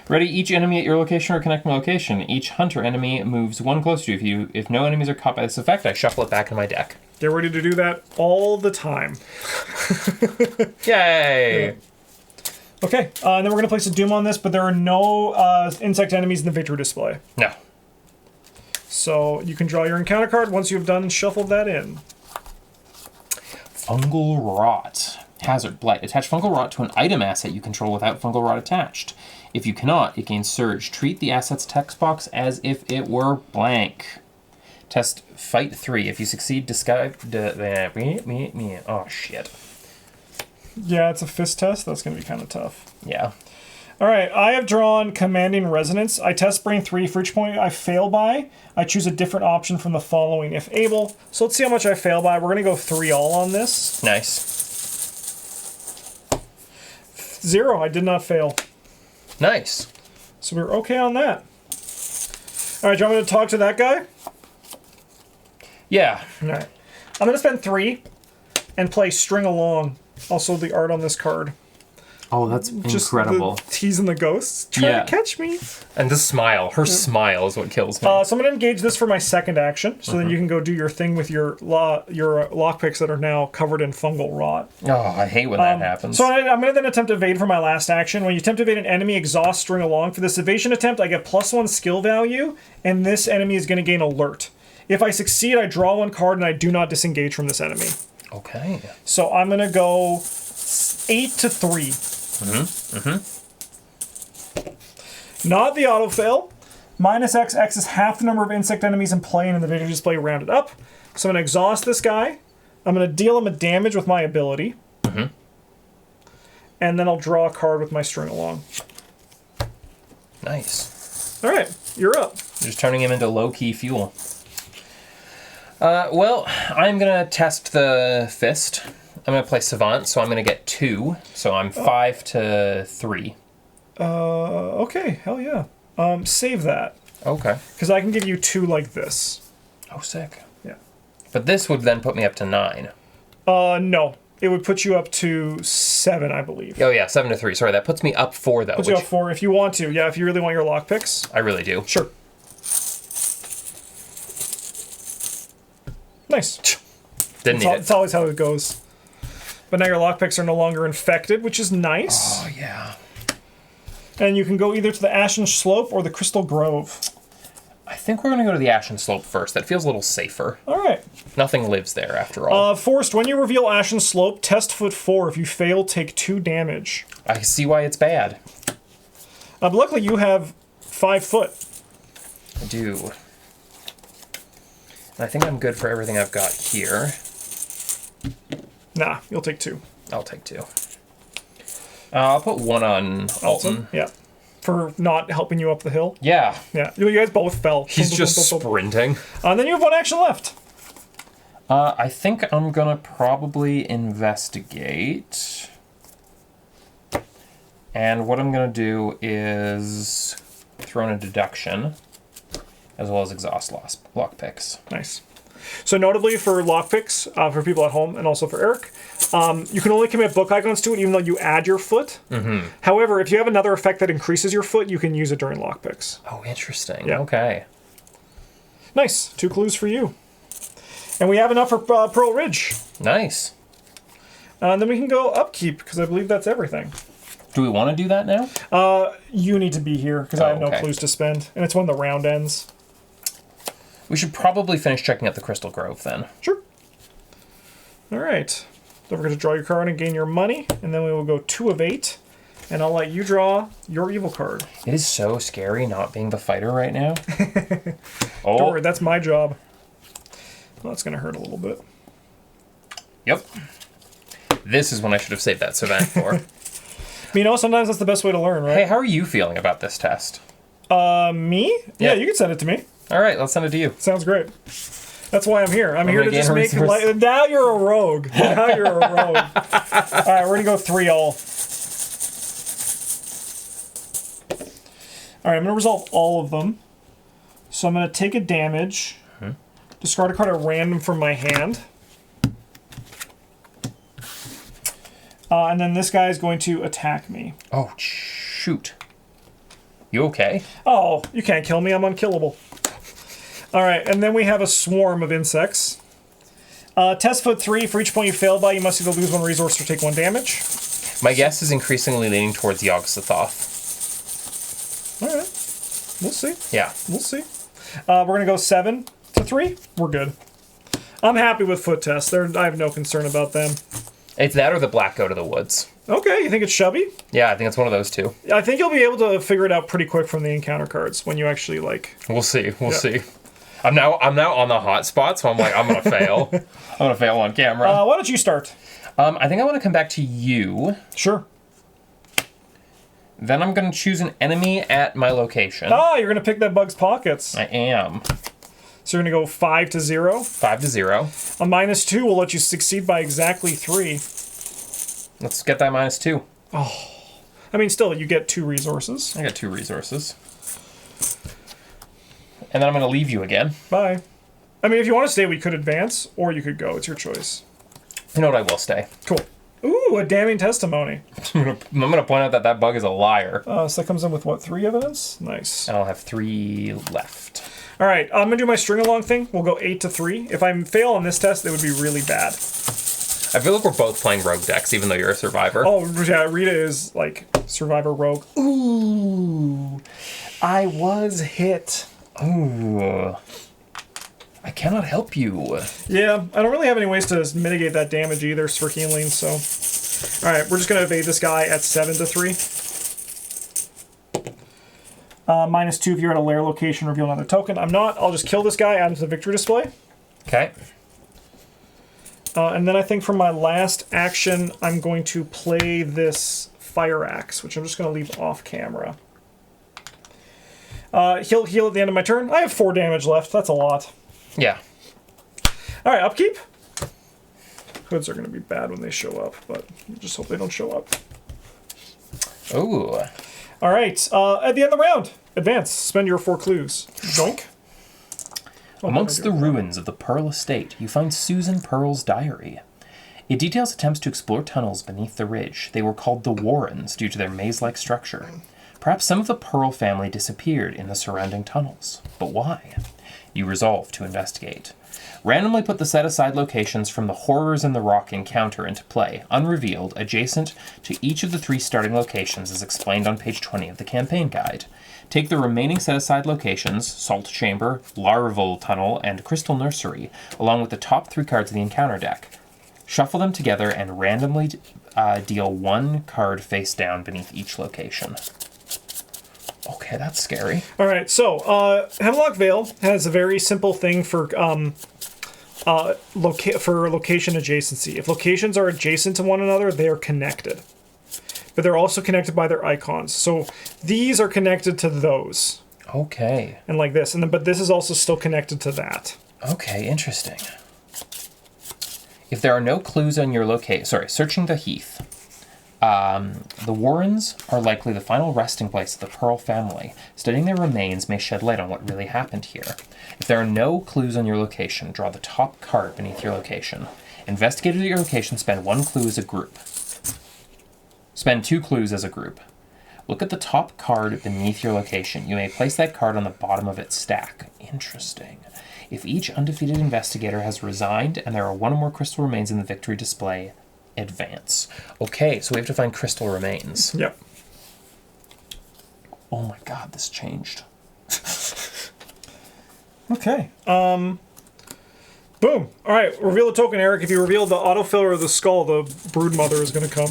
Speaker 2: Ready each enemy at your location or connecting location. Each hunter enemy moves 1 closer to you. If no enemies are caught by this effect, I shuffle it back in my deck.
Speaker 1: Get ready to do that all the time.
Speaker 2: Yay!
Speaker 1: Yeah. Okay, and then we're going to place a Doom on this, but there are no insect enemies in the victory display.
Speaker 2: No.
Speaker 1: So you can draw your encounter card once you've done shuffled that in.
Speaker 2: Fungal Rot. Hazard, Blight. Attach Fungal Rot to an item asset you control without Fungal Rot attached. If you cannot, it gains Surge. Treat the asset's text box as if it were blank. Test Fight 3. If you succeed, disguise... Oh, shit.
Speaker 1: Yeah, it's a fist test. That's going to be kind of tough.
Speaker 2: Yeah.
Speaker 1: All right, I have drawn Commanding Resonance. I test Brain 3. For each point I fail by, I choose a different option from the following, if able. So let's see how much I fail by. We're going to go 3 all on this.
Speaker 2: Nice.
Speaker 1: 0. I did not fail.
Speaker 2: Nice.
Speaker 1: So we're okay on that. All right, do you want me to talk to that guy?
Speaker 2: Yeah.
Speaker 1: All right. I'm going to spend 3 and play String Along. Also, the art on this card.
Speaker 2: Oh, that's
Speaker 1: Just
Speaker 2: incredible.
Speaker 1: the teasing the ghosts. Trying to catch me.
Speaker 2: And the smile. Her smile is what kills me.
Speaker 1: So I'm going to engage this for my second action. So then you can go do your thing with your lockpicks that are now covered in fungal rot.
Speaker 2: Oh, I hate when that happens.
Speaker 1: So I'm going to then attempt evade for my last action. When you attempt to evade an enemy, exhaust String Along. For this evasion attempt, I get +1 skill value, and this enemy is going to gain alert. If I succeed, I draw 1 card, and I do not disengage from this enemy.
Speaker 2: Okay.
Speaker 1: So I'm going to go 8 to 3. Not the auto fail. -X. X is half the number of insect enemies in play and in the victory display rounded up. So I'm going to exhaust this guy. I'm going to deal him a damage with my ability. And then I'll draw a card with my String Along.
Speaker 2: Nice.
Speaker 1: All right, you're up.
Speaker 2: Just turning him into low-key fuel. Well, I'm going to test the fist. I'm going to play Savant, so I'm going to get 2. So I'm 5 to 3.
Speaker 1: Okay, hell yeah. Save that.
Speaker 2: Okay.
Speaker 1: Because I can give you 2 like this.
Speaker 2: Oh, sick.
Speaker 1: Yeah.
Speaker 2: But this would then put me up to 9.
Speaker 1: No. It would put you up to 7, I believe.
Speaker 2: Oh, yeah, 7 to 3. Sorry, that puts me up 4, though.
Speaker 1: Puts you up 4 if you want to. Yeah, if you really want your lockpicks.
Speaker 2: I really do.
Speaker 1: Sure. Nice.
Speaker 2: Didn't need it.
Speaker 1: It's always how it goes. But now your lockpicks are no longer infected, which is nice.
Speaker 2: Oh, yeah.
Speaker 1: And you can go either to the Ashen Slope or the Crystal Grove.
Speaker 2: I think we're going to go to the Ashen Slope first. That feels a little safer.
Speaker 1: All right.
Speaker 2: Nothing lives there, after all.
Speaker 1: Forrest, when you reveal Ashen Slope, test foot 4. If you fail, take 2 damage.
Speaker 2: I see why it's bad.
Speaker 1: But luckily, you have 5 foot.
Speaker 2: I do. And I think I'm good for everything I've got here.
Speaker 1: Nah, you'll take 2.
Speaker 2: I'll take 2. I'll put 1 on Alton.
Speaker 1: Yeah. For not helping you up the hill.
Speaker 2: Yeah.
Speaker 1: Yeah. You guys both fell.
Speaker 2: He's just sprinting.
Speaker 1: And then you have 1 action left.
Speaker 2: I think I'm going to probably investigate. And what I'm going to do is throw in a deduction, as well as exhaust lockpicks.
Speaker 1: Nice. So notably for lockpicks, for people at home, and also for Eric, you can only commit book icons to it even though you add your foot. However, if you have another effect that increases your foot, you can use it during lockpicks.
Speaker 2: Oh, interesting.
Speaker 1: Yeah.
Speaker 2: Okay.
Speaker 1: Nice. 2 clues for you. And we have enough for Pearl Ridge.
Speaker 2: Nice.
Speaker 1: And then we can go upkeep, because I believe that's everything.
Speaker 2: Do we want to do that now?
Speaker 1: You need to be here, because I have no clues to spend. And it's when the round ends.
Speaker 2: We should probably finish checking out the Crystal Grove then.
Speaker 1: Sure. All right. Don't forget to draw your card and gain your money. And then we will go 2 of 8. And I'll let you draw your evil card.
Speaker 2: It is so scary not being the fighter right now.
Speaker 1: Oh. Don't worry, that's my job. Well, that's going to hurt a little bit.
Speaker 2: Yep. This is when I should have saved that savant for.
Speaker 1: Sometimes that's the best way to learn, right?
Speaker 2: Hey, how are you feeling about this test?
Speaker 1: Me? Yeah, you can send it to me.
Speaker 2: All right, let's send it to you.
Speaker 1: Sounds great. That's why I'm here. I'm here to just make light. Now you're a rogue. Now you're a rogue. All right, we're going to go 3 all. All right, I'm going to resolve all of them. So I'm going to take a damage. Discard a card at random from my hand. And then this guy is going to attack me.
Speaker 2: Oh, shoot. You okay?
Speaker 1: Oh, you can't kill me. I'm unkillable. All right, and then we have a swarm of insects. Test foot 3. For each point you failed by, you must either lose 1 resource or take 1 damage.
Speaker 2: My guess is increasingly leaning towards Yogg-Sothoth.
Speaker 1: All right. We'll see.
Speaker 2: Yeah.
Speaker 1: We'll see. We're going to go 7 to 3. We're good. I'm happy with foot tests. I have no concern about them.
Speaker 2: It's that or the black goat of the woods.
Speaker 1: Okay, you think it's Chubby?
Speaker 2: Yeah, I think it's one of those two.
Speaker 1: I think you'll be able to figure it out pretty quick from the encounter cards when you actually, like...
Speaker 2: We'll see. We'll see. I'm now on the hot spot, so I'm like, I'm going to fail. I'm going to fail on camera.
Speaker 1: Why don't you start?
Speaker 2: I think I want to come back to you.
Speaker 1: Sure.
Speaker 2: Then I'm going to choose an enemy at my location.
Speaker 1: Ah, you're going to pick that bug's pockets.
Speaker 2: I am.
Speaker 1: So you're going to go 5 to 0.
Speaker 2: 5 to 0.
Speaker 1: A -2 will let you succeed by exactly 3.
Speaker 2: Let's get that -2.
Speaker 1: Oh. I mean, still, you get 2 resources.
Speaker 2: I got 2 resources. And then I'm going to leave you again.
Speaker 1: Bye. I mean, if you want to stay, we could advance, or you could go. It's your choice.
Speaker 2: You know what? I will stay.
Speaker 1: Cool. Ooh, a damning testimony.
Speaker 2: I'm going to point out that bug is a liar.
Speaker 1: So that comes in with, what, 3 evidence? Nice.
Speaker 2: And I'll have 3 left.
Speaker 1: All right, I'm going to do my string along thing. We'll go 8 to 3. If I fail on this test, it would be really bad.
Speaker 2: I feel like we're both playing rogue decks, even though you're a survivor.
Speaker 1: Oh, yeah, Rita is, like, survivor rogue. Ooh, I was hit.
Speaker 2: Ooh. I cannot help you.
Speaker 1: Yeah, I don't really have any ways to mitigate that damage either for healing, so... All right, we're just going to evade this guy at 7 to 3. -2 if you're at a lair location, reveal another token. I'm not. I'll just kill this guy, add him to the victory display.
Speaker 2: Okay.
Speaker 1: And then I think for my last action, I'm going to play this Fire Axe, which I'm just going to leave off camera. He'll heal at the end of my turn. I have 4 damage left. That's a lot.
Speaker 2: Yeah.
Speaker 1: All right, upkeep. Hoods are going to be bad when they show up, but just hope they don't show up.
Speaker 2: Ooh.
Speaker 1: All right, at the end of the round, advance. Spend your 4 clues. Zoink.
Speaker 2: Amongst the ruins of the Pearl Estate, you find Susan Pearl's diary. It details attempts to explore tunnels beneath the ridge. They were called the Warrens due to their maze-like structure. Perhaps some of the Pearl family disappeared in the surrounding tunnels. But why? You resolve to investigate. Randomly put the set-aside locations from the Horrors in the Rock encounter into play, unrevealed, adjacent to each of the 3 starting locations as explained on page 20 of the campaign guide. Take the remaining set-aside locations, Salt Chamber, Larval Tunnel, and Crystal Nursery, along with the top 3 cards of the encounter deck. Shuffle them together and randomly deal 1 card face down beneath each location. Okay, that's scary.
Speaker 1: All right, so Hemlock Vale has a very simple thing for location adjacency. If locations are adjacent to one another, they are connected. But they're also connected by their icons. So these are connected to those.
Speaker 2: Okay.
Speaker 1: And like this. But this is also still connected to that.
Speaker 2: Okay, interesting. If there are no clues on your searching the Heath. The Warrens are likely the final resting place of the Pearl family. Studying their remains may shed light on what really happened here. If there are no clues on your location, draw the top card beneath your location. Investigators at your location spend 1 clue as a group. Spend 2 clues as a group. Look at the top card beneath your location. You may place that card on the bottom of its stack. Interesting. If each undefeated investigator has resigned and there are one or more crystal remains in the victory display, advance. Okay, so we have to find crystal remains.
Speaker 1: Yep.
Speaker 2: Oh my god, this changed.
Speaker 1: Okay. Boom. All right, reveal the token, Eric. If you reveal the autofiller of the skull, the broodmother is going to come.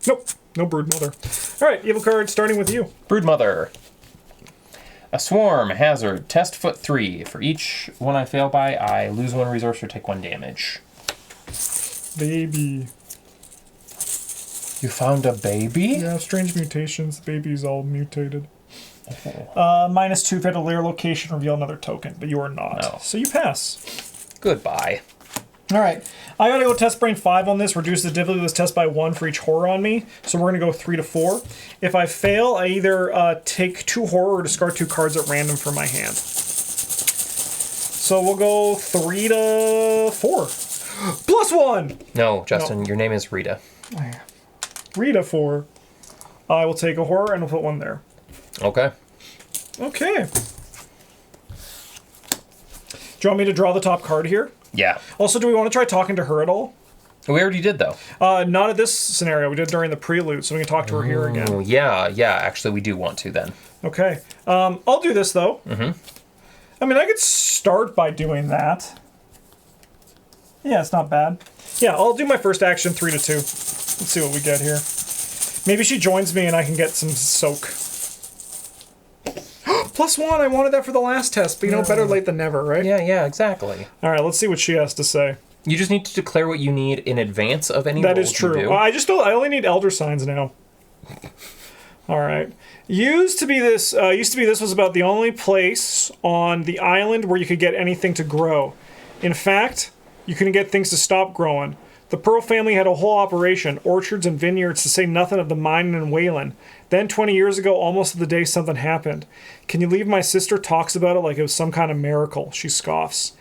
Speaker 1: Nope, no broodmother. All right, evil card starting with you.
Speaker 2: Broodmother. A swarm, hazard, test foot 3. For each one I fail by, I lose 1 resource or take 1 damage.
Speaker 1: Baby.
Speaker 2: You found a baby?
Speaker 1: Yeah, strange mutations. The baby's all mutated.
Speaker 2: Oh.
Speaker 1: -2 if at a layer location, reveal another token, but you are not.
Speaker 2: No.
Speaker 1: So you pass.
Speaker 2: Goodbye.
Speaker 1: All right, I gotta go test brain 5 on this, reduce the difficulty of this test by 1 for each horror on me. So we're gonna go 3 to 4. If I fail, I either take 2 horror or discard 2 cards at random from my hand. So we'll go 3 to 4. +1!
Speaker 2: No, Justin, your name is Rita.
Speaker 1: Rita 4. I will take a horror and we'll put 1 there.
Speaker 2: Okay.
Speaker 1: Okay. Do you want me to draw the top card here?
Speaker 2: Yeah.
Speaker 1: Also, do we want to try talking to her at all?
Speaker 2: We already did, though.
Speaker 1: Not at this scenario. We did during the prelude, so we can talk to her here again.
Speaker 2: Oh, yeah. Actually, we do want to then.
Speaker 1: Okay. I'll do this, though. Mm-hmm. I mean, I could start by doing that. Yeah, it's not bad. Yeah, I'll do my first action 3 to 2. Let's see what we get here. Maybe she joins me and I can get some soak. +1, I wanted that for the last test, but you know, better late than never, right?
Speaker 2: Yeah, exactly.
Speaker 1: All right, let's see what she has to say.
Speaker 2: You just need to declare what you need in advance of any
Speaker 1: That
Speaker 2: rolls
Speaker 1: is true.
Speaker 2: you do.
Speaker 1: I only need elder signs now. All right. Used to be this was about the only place on the island where you could get anything to grow. In fact, you couldn't get things to stop growing. The Pearl family had a whole operation, orchards and vineyards, to say nothing of the mining in Wayland. Then 20 years ago, almost to the day, something happened. Can you believe my sister talks about it like it was some kind of miracle? She scoffs.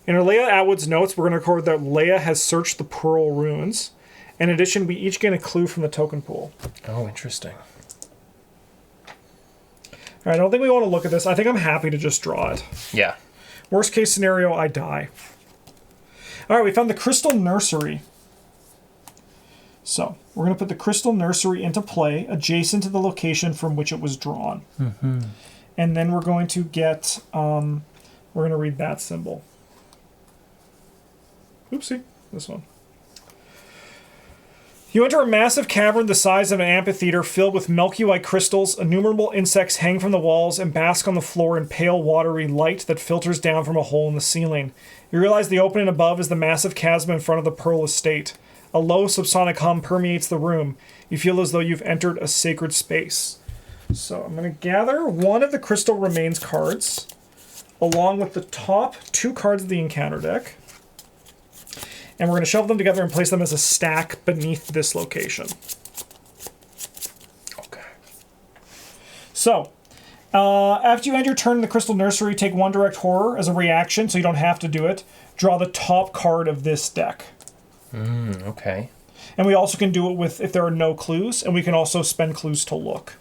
Speaker 1: In her Leia Atwood's notes, we're going to record that Leia has searched the Pearl ruins. In addition, we each get a clue from the token pool.
Speaker 2: Oh, interesting.
Speaker 1: All right, I don't think we want to look at this. I think I'm happy to just draw it.
Speaker 2: Yeah.
Speaker 1: Worst case scenario, I die. All right, we found the Crystal Nursery. So we're going to put the Crystal Nursery into play adjacent to the location from which it was drawn. Mm-hmm. And then we're going to get, we're going to read that symbol. Oopsie, this one. You enter a massive cavern the size of an amphitheater filled with milky white crystals. Innumerable insects hang from the walls and bask on the floor in pale, watery light that filters down from a hole in the ceiling. You realize the opening above is the massive chasm in front of the Pearl Estate. A low subsonic hum permeates the room. You feel as though you've entered a sacred space. So I'm going to gather one of the Crystal Remains cards, along with the top 2 cards of the encounter deck. And we're going to shuffle them together and place them as a stack beneath this location.
Speaker 2: Okay.
Speaker 1: So, after you end your turn in the Crystal Nursery, take 1 direct horror as a reaction, so you don't have to do it. Draw the top card of this deck.
Speaker 2: Okay.
Speaker 1: And we also can do it with if there are no clues, and we can also spend clues to look.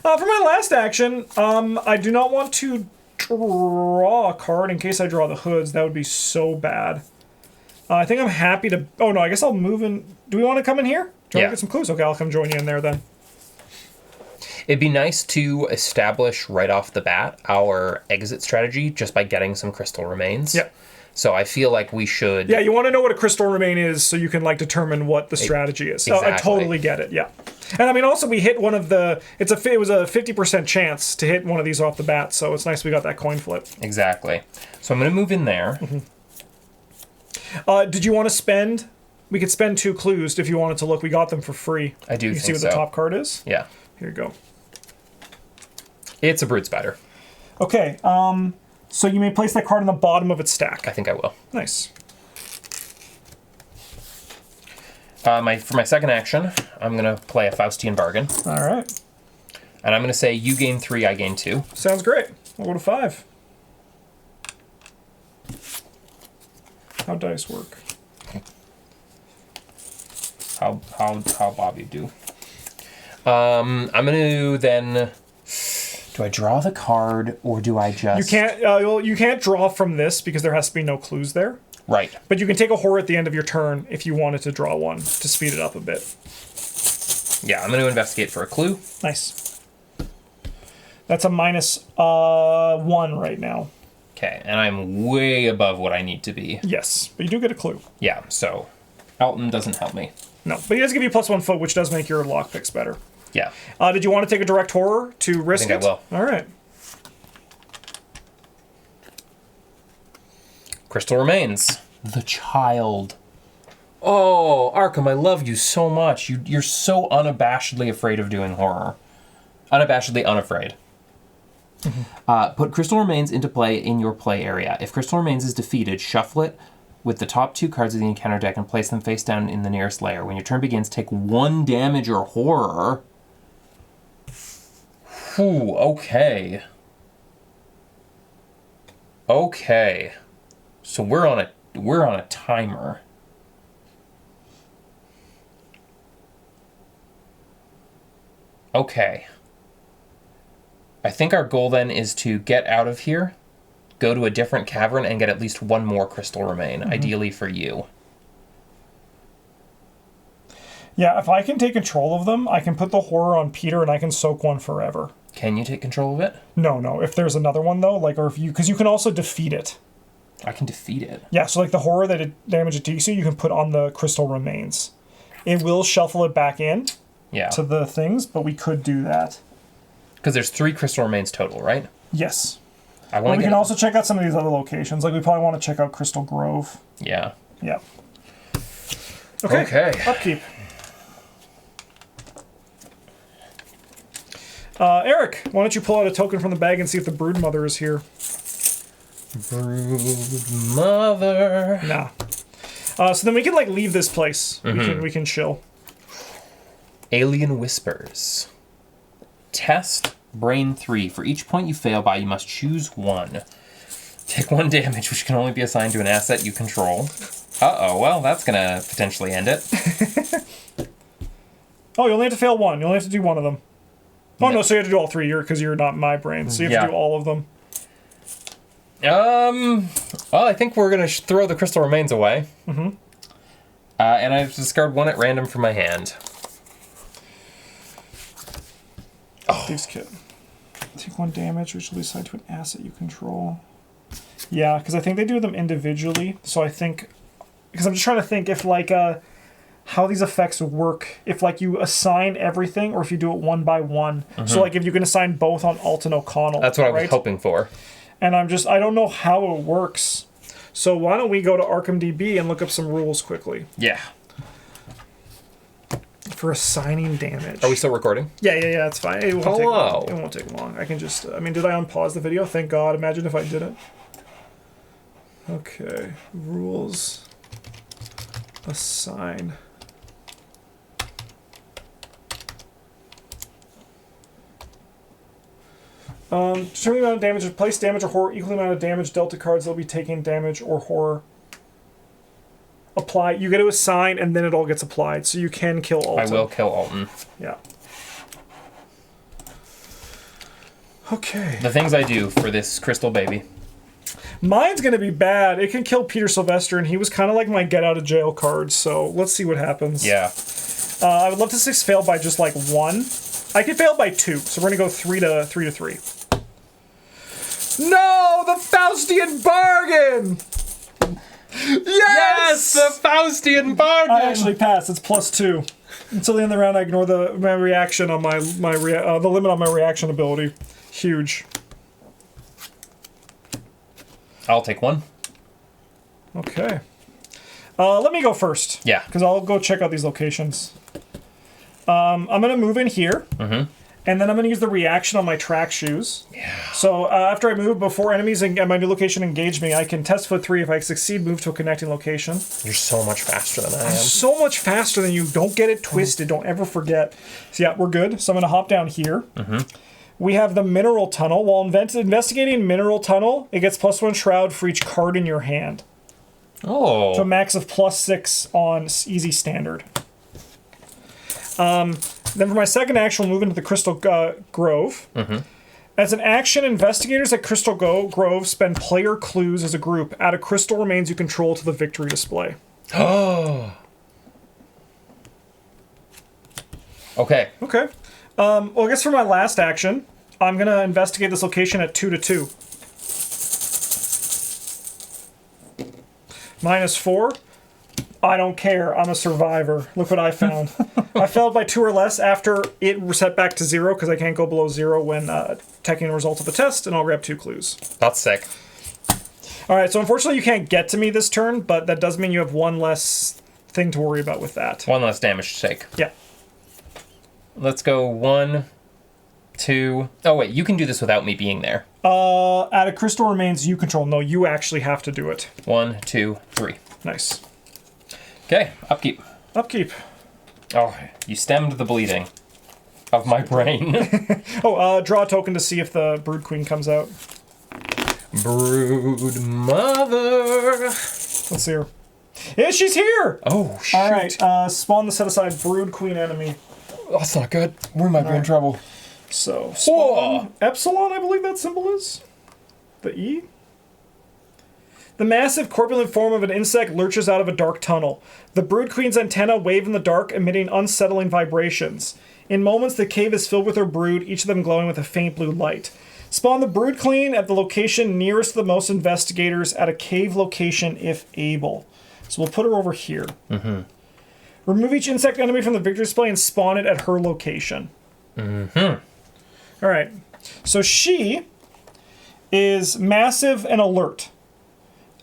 Speaker 1: For my last action, I do not want to draw a card in case I draw the hoods. That would be so bad. I think I'm happy to... Oh, no, I guess I'll move in... Do we want to come in here? Do you want to get some clues? Okay, I'll come join you in there then.
Speaker 2: It'd be nice to establish right off the bat our exit strategy just by getting some crystal remains.
Speaker 1: Yep.
Speaker 2: So I feel like we should...
Speaker 1: Yeah, you want to know what a crystal remain is so you can, like, determine what the strategy is.
Speaker 2: Exactly.
Speaker 1: I totally get it, yeah. And, I mean, also, we hit one of the... It was a 50% chance to hit one of these off the bat, so it's nice we got that coin flip.
Speaker 2: Exactly. So I'm going to move in there.
Speaker 1: Did you want to spend... We could spend 2 clues if you wanted to look. We got them for free.
Speaker 2: I do
Speaker 1: You
Speaker 2: think
Speaker 1: see what
Speaker 2: so.
Speaker 1: the top card is?
Speaker 2: Yeah.
Speaker 1: Here you go.
Speaker 2: It's a brood spider.
Speaker 1: Okay, so you may place that card on the bottom of its stack.
Speaker 2: I think I will.
Speaker 1: Nice.
Speaker 2: For my second action, I'm going to play a Faustian Bargain.
Speaker 1: All right.
Speaker 2: And I'm going to say you gain 3, I gain 2.
Speaker 1: Sounds great. I'll go to 5. How dice work.
Speaker 2: How Bobby do. I'm gonna then. Do I draw the card or do I just?
Speaker 1: You can't. You can't draw from this because there has to be no clues there.
Speaker 2: Right.
Speaker 1: But you can take a horror at the end of your turn if you wanted to draw one to speed it up a bit.
Speaker 2: Yeah, I'm going to investigate for a clue.
Speaker 1: Nice. That's a -1 right now.
Speaker 2: Okay, and I'm way above what I need to be.
Speaker 1: Yes, but you do get a clue.
Speaker 2: Yeah, so Alton doesn't help me.
Speaker 1: No, but he does give you +1 foot, which does make your lockpicks better.
Speaker 2: Yeah.
Speaker 1: Did you want to take a direct horror to risk it?
Speaker 2: I will.
Speaker 1: All right.
Speaker 2: Crystal Remains. The Child. Oh, Arkham, I love you so much. You're so unabashedly afraid of doing horror. Unabashedly unafraid. Put Crystal Remains into play in your play area. If Crystal Remains is defeated, shuffle it with the top 2 cards of the encounter deck and place them face down in the nearest layer. When your turn begins, take 1 damage or horror. Whew, okay. Okay. So we're on a timer. Okay. I think our goal then is to get out of here, go to a different cavern, and get at least 1 more crystal remain, ideally for you.
Speaker 1: Yeah, if I can take control of them, I can put the horror on Peter and I can soak 1 forever.
Speaker 2: Can you take control of it?
Speaker 1: No. If there's another one though, like, or if you, because you can also defeat it.
Speaker 2: I can defeat it.
Speaker 1: Yeah, so like the horror that it damage it takes you can put on the crystal remains. It will shuffle it back in to the things, but we could do that.
Speaker 2: Because there's 3 crystal remains total, right?
Speaker 1: Yes.
Speaker 2: We
Speaker 1: can also check out some of these other locations. Like we probably want to check out Crystal Grove.
Speaker 2: Yeah.
Speaker 1: Yeah. Okay. Upkeep. Eric, why don't you pull out a token from the bag and see if the Broodmother is here?
Speaker 2: Broodmother.
Speaker 1: Nah. So then we can like leave this place. We can chill.
Speaker 2: Alien Whispers. Test Brain 3. For each point you fail by, you must choose 1. Take 1 damage, which can only be assigned to an asset you control. Uh-oh, well, that's gonna potentially end it.
Speaker 1: Oh, you only have to fail 1. You only have to do 1 of them. Oh, no, so you have to do all 3 because you're not my brain. So you have to do all of them.
Speaker 2: Well, I think we're gonna throw the crystal remains away. And I have to discard 1 at random from my hand.
Speaker 1: Thieves Kit. Take 1 damage, which will be assigned to an asset you control. Yeah, because I think they do them individually. So I think, because I'm just trying to think if like how these effects work. If like you assign everything, or if you do it 1 by 1. So like if you can assign both on Alton O'Connell.
Speaker 2: That's what I was hoping for.
Speaker 1: And I don't know how it works. So why don't we go to ArkhamDB and look up some rules quickly.
Speaker 2: Yeah.
Speaker 1: For assigning damage.
Speaker 2: Are we still recording?
Speaker 1: Yeah, it's fine. It won't
Speaker 2: Hello.
Speaker 1: take long. It won't take long. I can just, did I unpause the video? Thank God. Imagine if I didn't. Okay. Rules. Assign. Determine the amount of damage. Replace damage or horror equal the amount of damage dealt to cards that will be taking damage or horror. Apply. You get to assign, and then it all gets applied. So you can kill Alton.
Speaker 2: I will kill Alton.
Speaker 1: Yeah. Okay.
Speaker 2: The things I do for this crystal baby.
Speaker 1: Mine's going to be bad. It can kill Peter Sylvester, and he was kind of like my get out of jail card. So let's see what happens.
Speaker 2: Yeah.
Speaker 1: I would love to fail by just like 1. I could fail by 2. So we're going to go 3 to 3. No, the Faustian bargain. Yes!
Speaker 2: The Faustian bargain!
Speaker 1: I actually passed. It's +2. Until the end of the round, I ignore my reaction on the limit on my reaction ability. Huge.
Speaker 2: I'll take 1.
Speaker 1: Okay. Let me go first.
Speaker 2: Yeah.
Speaker 1: Because I'll go check out these locations. I'm going to move in here. And then I'm going to use the reaction on my track shoes.
Speaker 2: Yeah.
Speaker 1: So after I move, before enemies at my new location engage me, I can test foot 3. If I succeed, move to a connecting location.
Speaker 2: You're so much faster than I am.
Speaker 1: So much faster than you. Don't get it twisted. Don't ever forget. So yeah, we're good. So I'm going to hop down here. We have the Mineral Tunnel. While investigating Mineral Tunnel, it gets +1 Shroud for each card in your hand.
Speaker 2: Oh.
Speaker 1: To a max of +6 on Easy Standard. Then for my second action, we'll move into the Crystal Grove. As an action, investigators at Crystal Grove spend player clues as a group. Add a crystal remains you control to the victory display.
Speaker 2: Oh. Okay.
Speaker 1: Okay. Well, I guess for my last action, I'm going to investigate this location at 2-2. -4. I don't care. I'm a survivor. Look what I found. I failed by 2 or less after it reset back to 0 because I can't go below 0 when checking the results of the test, and I'll grab 2 clues.
Speaker 2: That's sick.
Speaker 1: All right, so unfortunately you can't get to me this turn, but that does mean you have 1 less thing to worry about with that.
Speaker 2: 1 less damage to take.
Speaker 1: Yeah.
Speaker 2: Let's go 1, 2. Oh, wait, you can do this without me being there.
Speaker 1: Add a crystal remains you control. No, you actually have to do it.
Speaker 2: 1, 2, 3.
Speaker 1: Nice.
Speaker 2: Okay, upkeep.
Speaker 1: Upkeep.
Speaker 2: Oh, you stemmed the bleeding of my brain.
Speaker 1: Draw a token to see if the Brood Queen comes out.
Speaker 2: Brood Mother.
Speaker 1: Let's see her. Yeah, she's here!
Speaker 2: Oh, shoot.
Speaker 1: All right, spawn the set-aside Brood Queen enemy.
Speaker 2: That's not good. We might be in trouble.
Speaker 1: So, spawn Epsilon, I believe that symbol is. The E? The massive corpulent form of an insect lurches out of a dark tunnel. The Brood Queen's antennae wave in the dark, emitting unsettling vibrations. In moments, the cave is filled with her brood, each of them glowing with a faint blue light. Spawn the Brood Queen at the location nearest to the most investigators at a cave location if able. So we'll put her over here. Remove each insect enemy from the victory display and spawn it at her location. All right. So she is massive and alert.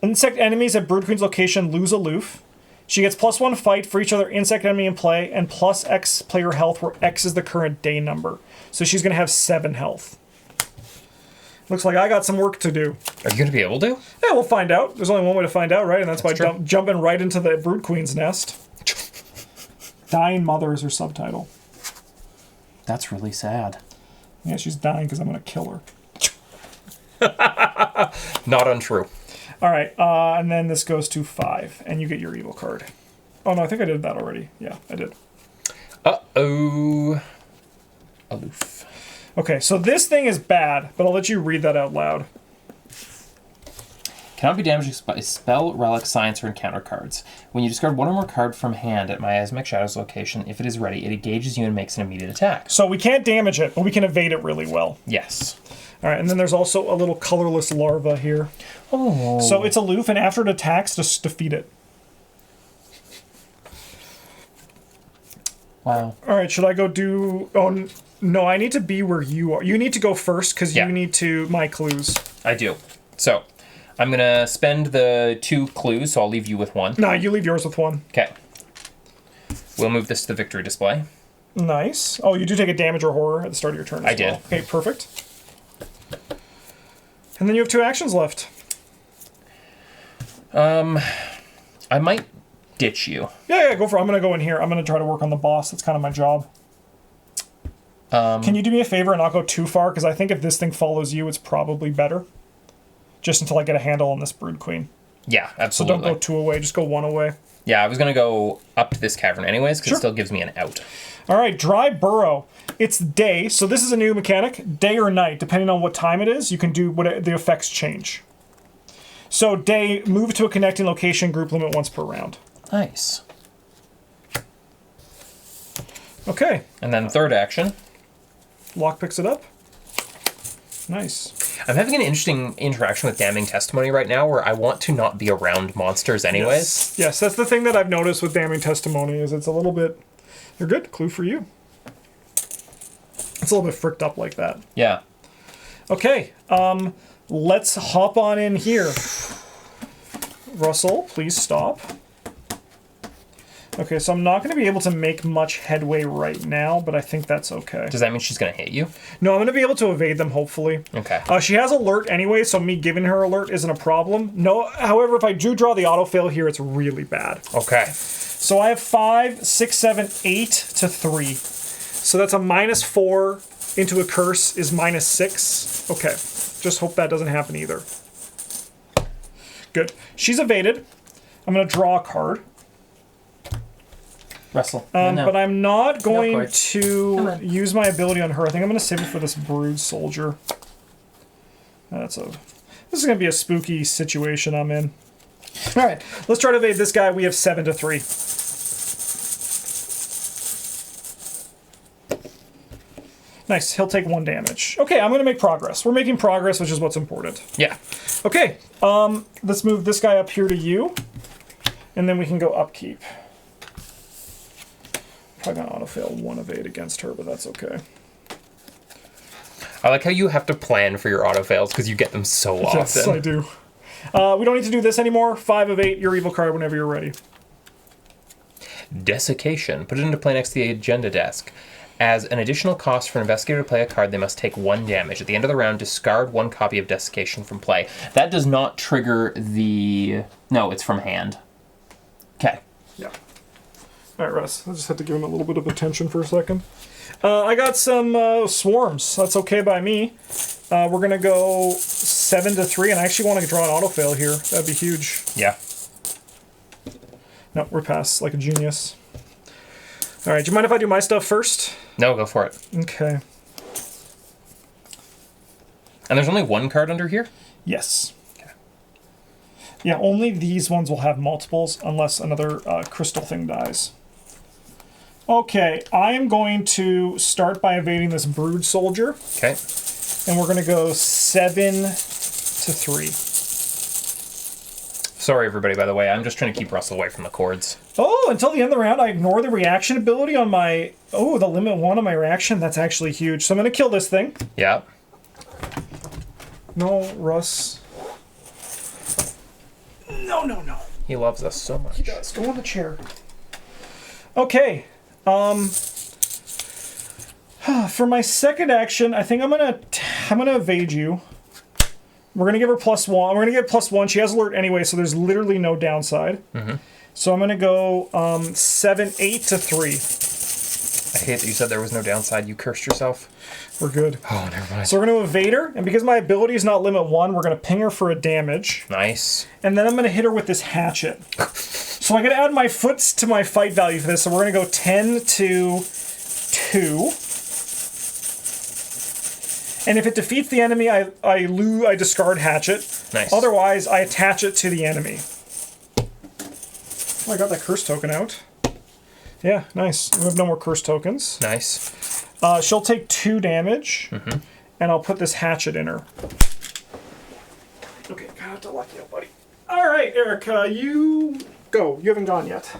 Speaker 1: Insect enemies at Brood Queen's location lose aloof. She gets +1 fight for each other insect enemy in play, and +X player health, where X is the current day number. So she's going to have 7 health. Looks like I got some work to do.
Speaker 2: Are you going to be able to?
Speaker 1: Yeah, we'll find out. There's only one way to find out, right? And that's by
Speaker 2: true.
Speaker 1: jumping right into the Brood Queen's nest. Dying Mother is her subtitle.
Speaker 2: That's really sad.
Speaker 1: Yeah, she's dying because I'm going to kill her.
Speaker 2: Not untrue.
Speaker 1: All right, and then this goes to 5, and you get your evil card. Oh, no, I think I did that already. Yeah, I did.
Speaker 2: Uh-oh. Aloof.
Speaker 1: Okay, so this thing is bad, but I'll let you read that out loud.
Speaker 2: Cannot be damaged by spell, relic, science, or encounter cards. When you discard 1 or more card from hand at Miasmic Shadow's location, if it is ready, it engages you and makes an immediate attack.
Speaker 1: So we can't damage it, but we can evade it really well.
Speaker 2: Yes.
Speaker 1: All right, and then there's also a little colorless larva here.
Speaker 2: Oh.
Speaker 1: So it's aloof, and after it attacks, just defeat it.
Speaker 2: Wow.
Speaker 1: All right, should I go do... Oh, no, I need to be where you are. You need to go first, because you need to... My clues.
Speaker 2: I do. So, I'm going to spend the 2 clues, so I'll leave you with 1.
Speaker 1: No, you leave yours with 1.
Speaker 2: Okay. We'll move this to the victory display.
Speaker 1: Nice. Oh, you do take a damage or horror at the start of your turn as well.
Speaker 2: I did.
Speaker 1: Okay, perfect. And then you have 2 actions left.
Speaker 2: I might ditch you.
Speaker 1: Yeah, go for it. I'm going to go in here. I'm going to try to work on the boss. That's kind of my job. Can you do me a favor and not go too far? Because I think if this thing follows you, it's probably better. Just until I get a handle on this Brood Queen.
Speaker 2: Yeah,
Speaker 1: So
Speaker 2: absolutely.
Speaker 1: don't go 2 away. Just go 1 away.
Speaker 2: Yeah, I was going to go up to this cavern anyways, because
Speaker 1: Sure.
Speaker 2: it still gives me an out.
Speaker 1: All right, Dry Burrow. It's day, so this is a new mechanic. Day or night, depending on what time it is, you can do what the effects change. So day, move to a connecting location, group limit once per round.
Speaker 2: Nice.
Speaker 1: Okay,
Speaker 2: And then third action.
Speaker 1: Lock picks it up. Nice.
Speaker 2: I'm having an interesting interaction with Damning Testimony right now where I want to not be around monsters anyways.
Speaker 1: Yes, that's the thing that I've noticed with Damning Testimony is it's a little bit... You're good. Clue for you. It's a little bit fricked up like that.
Speaker 2: Yeah.
Speaker 1: Okay, let's hop on in here. Russell, please stop. Okay, so I'm not going to be able to make much headway right now, but I think that's okay.
Speaker 2: Does that mean she's going to hit you?
Speaker 1: No, I'm going to be able to evade them, hopefully.
Speaker 2: Okay.
Speaker 1: She has alert anyway, so me giving her alert isn't a problem. No, however, if I do draw the auto-fail here, it's really bad.
Speaker 2: Okay.
Speaker 1: So I have 5, 6, 7, 8 to 3. So that's a -4 into a curse is -6. Okay, just hope that doesn't happen either. Good. She's evaded. I'm going to draw a card.
Speaker 2: Wrestle.
Speaker 1: But I'm not going
Speaker 2: quite. Come
Speaker 1: to
Speaker 2: on.
Speaker 1: use my ability on her. I think I'm going to save it for this Brood Soldier. This is going to be a spooky situation I'm in. All right, let's try to evade this guy. We have 7 to 3. Nice. He'll take 1 damage. Okay, I'm going to make progress. We're making progress, which is what's important.
Speaker 2: Yeah.
Speaker 1: Okay, let's move this guy up here to you, and then we can go upkeep. Probably going to auto-fail 1 evade against her, but that's okay.
Speaker 2: I like how you have to plan for your autofails because you get them so often.
Speaker 1: Yes, I do. We don't need to do this anymore. 5 of 8, your evil card whenever you're ready.
Speaker 2: Desiccation. Put it into play next to the agenda desk. As an additional cost for an investigator to play a card, they must take 1 damage. At the end of the round, discard 1 copy of Desiccation from play. That does not trigger the... No, it's from hand. Okay.
Speaker 1: Yeah. All right, Russ. I just had to give him a little bit of attention for a second. I got some swarms. That's okay by me. We're going to go 7 to 3, and I actually want to draw an autofail here. That'd be huge.
Speaker 2: Yeah.
Speaker 1: No, we're past like a genius. All right, do you mind if I do my stuff first?
Speaker 2: No, go for it.
Speaker 1: Okay.
Speaker 2: And there's only 1 card under here?
Speaker 1: Yes.
Speaker 2: Okay.
Speaker 1: Yeah, only these ones will have multiples unless another crystal thing dies. Okay, I am going to start by evading this Brood Soldier,
Speaker 2: Okay.
Speaker 1: and we're going to go 7 to 3.
Speaker 2: Sorry, everybody, by the way. I'm just trying to keep Russell away from the cords.
Speaker 1: Oh, until the end of the round, I ignore the reaction ability on my... Oh, the limit 1 on my reaction? That's actually huge. So I'm going to kill this thing.
Speaker 2: Yeah.
Speaker 1: No, Russ. No, no, no.
Speaker 2: He loves us so much.
Speaker 1: He does. Go on the chair. Okay. For my second action, I think I'm gonna evade you. We're gonna give her +1. We're gonna get +1. She has alert anyway, so there's literally no downside.
Speaker 2: Mm-hmm.
Speaker 1: So I'm gonna go 7, 8 to 3.
Speaker 2: I hate that you said there was no downside. You cursed yourself.
Speaker 1: We're good.
Speaker 2: Oh, never mind.
Speaker 1: So we're gonna evade her, and because my ability is not limit 1, we're gonna ping her for a damage.
Speaker 2: Nice.
Speaker 1: And then I'm gonna hit her with this hatchet. So I'm gonna add my foots to my fight value for this. So we're gonna go 10 to 2. And if it defeats the enemy, I discard hatchet.
Speaker 2: Nice.
Speaker 1: Otherwise, I attach it to the enemy. Oh, I got that curse token out. Yeah, nice. We have no more curse tokens.
Speaker 2: Nice.
Speaker 1: She'll take 2 damage, and I'll put this hatchet in her. Okay, got to luck you, buddy. All right, Eric, you go. You haven't gone yet.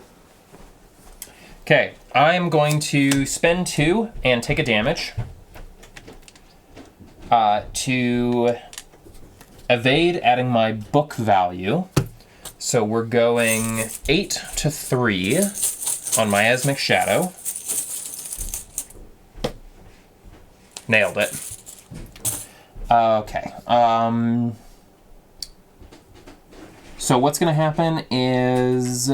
Speaker 2: Okay, I'm going to spend 2 and take a damage to evade adding my book value. So we're going 8 to 3 on Miasmic Shadow. Nailed it. Okay. So what's going to happen is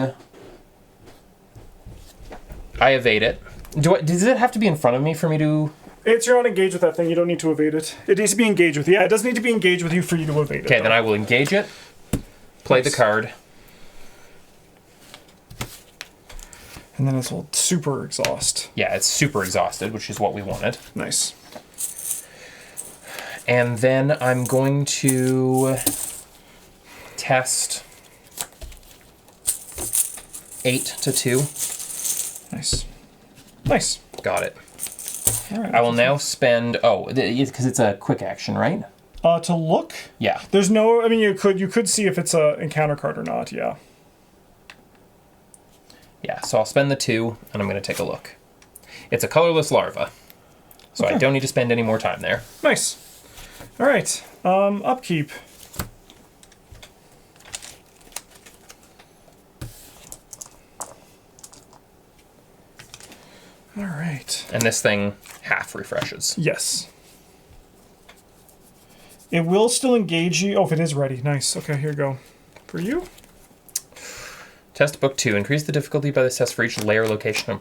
Speaker 2: I evade it. Does it have to be in front of me for me to...
Speaker 1: You're not engaged with that thing. You don't need to evade it. It needs to be engaged with you. Yeah, it doesn't need to be engaged with you for you to evade it.
Speaker 2: Okay, then I will engage it. Play the card.
Speaker 1: And then it's all super exhaust.
Speaker 2: Yeah, it's super exhausted, which is what we wanted.
Speaker 1: Nice.
Speaker 2: And then I'm going to test 8 to 2.
Speaker 1: Nice. Nice.
Speaker 2: Got it.
Speaker 1: All right.
Speaker 2: I will now spend... Oh, because it's a quick action, right?
Speaker 1: To look?
Speaker 2: Yeah.
Speaker 1: There's no... I mean, you could see if it's a encounter card or not, yeah.
Speaker 2: Yeah, so I'll spend the 2, and I'm going to take a look. It's a colorless larva, so I don't need to spend any more time there.
Speaker 1: Nice. All right. Upkeep. All right.
Speaker 2: And this thing half refreshes.
Speaker 1: Yes. It will still engage you. Oh, if it is ready. Nice. Okay, here you go. For you?
Speaker 2: Test book 2. Increase the difficulty by the test for each layer location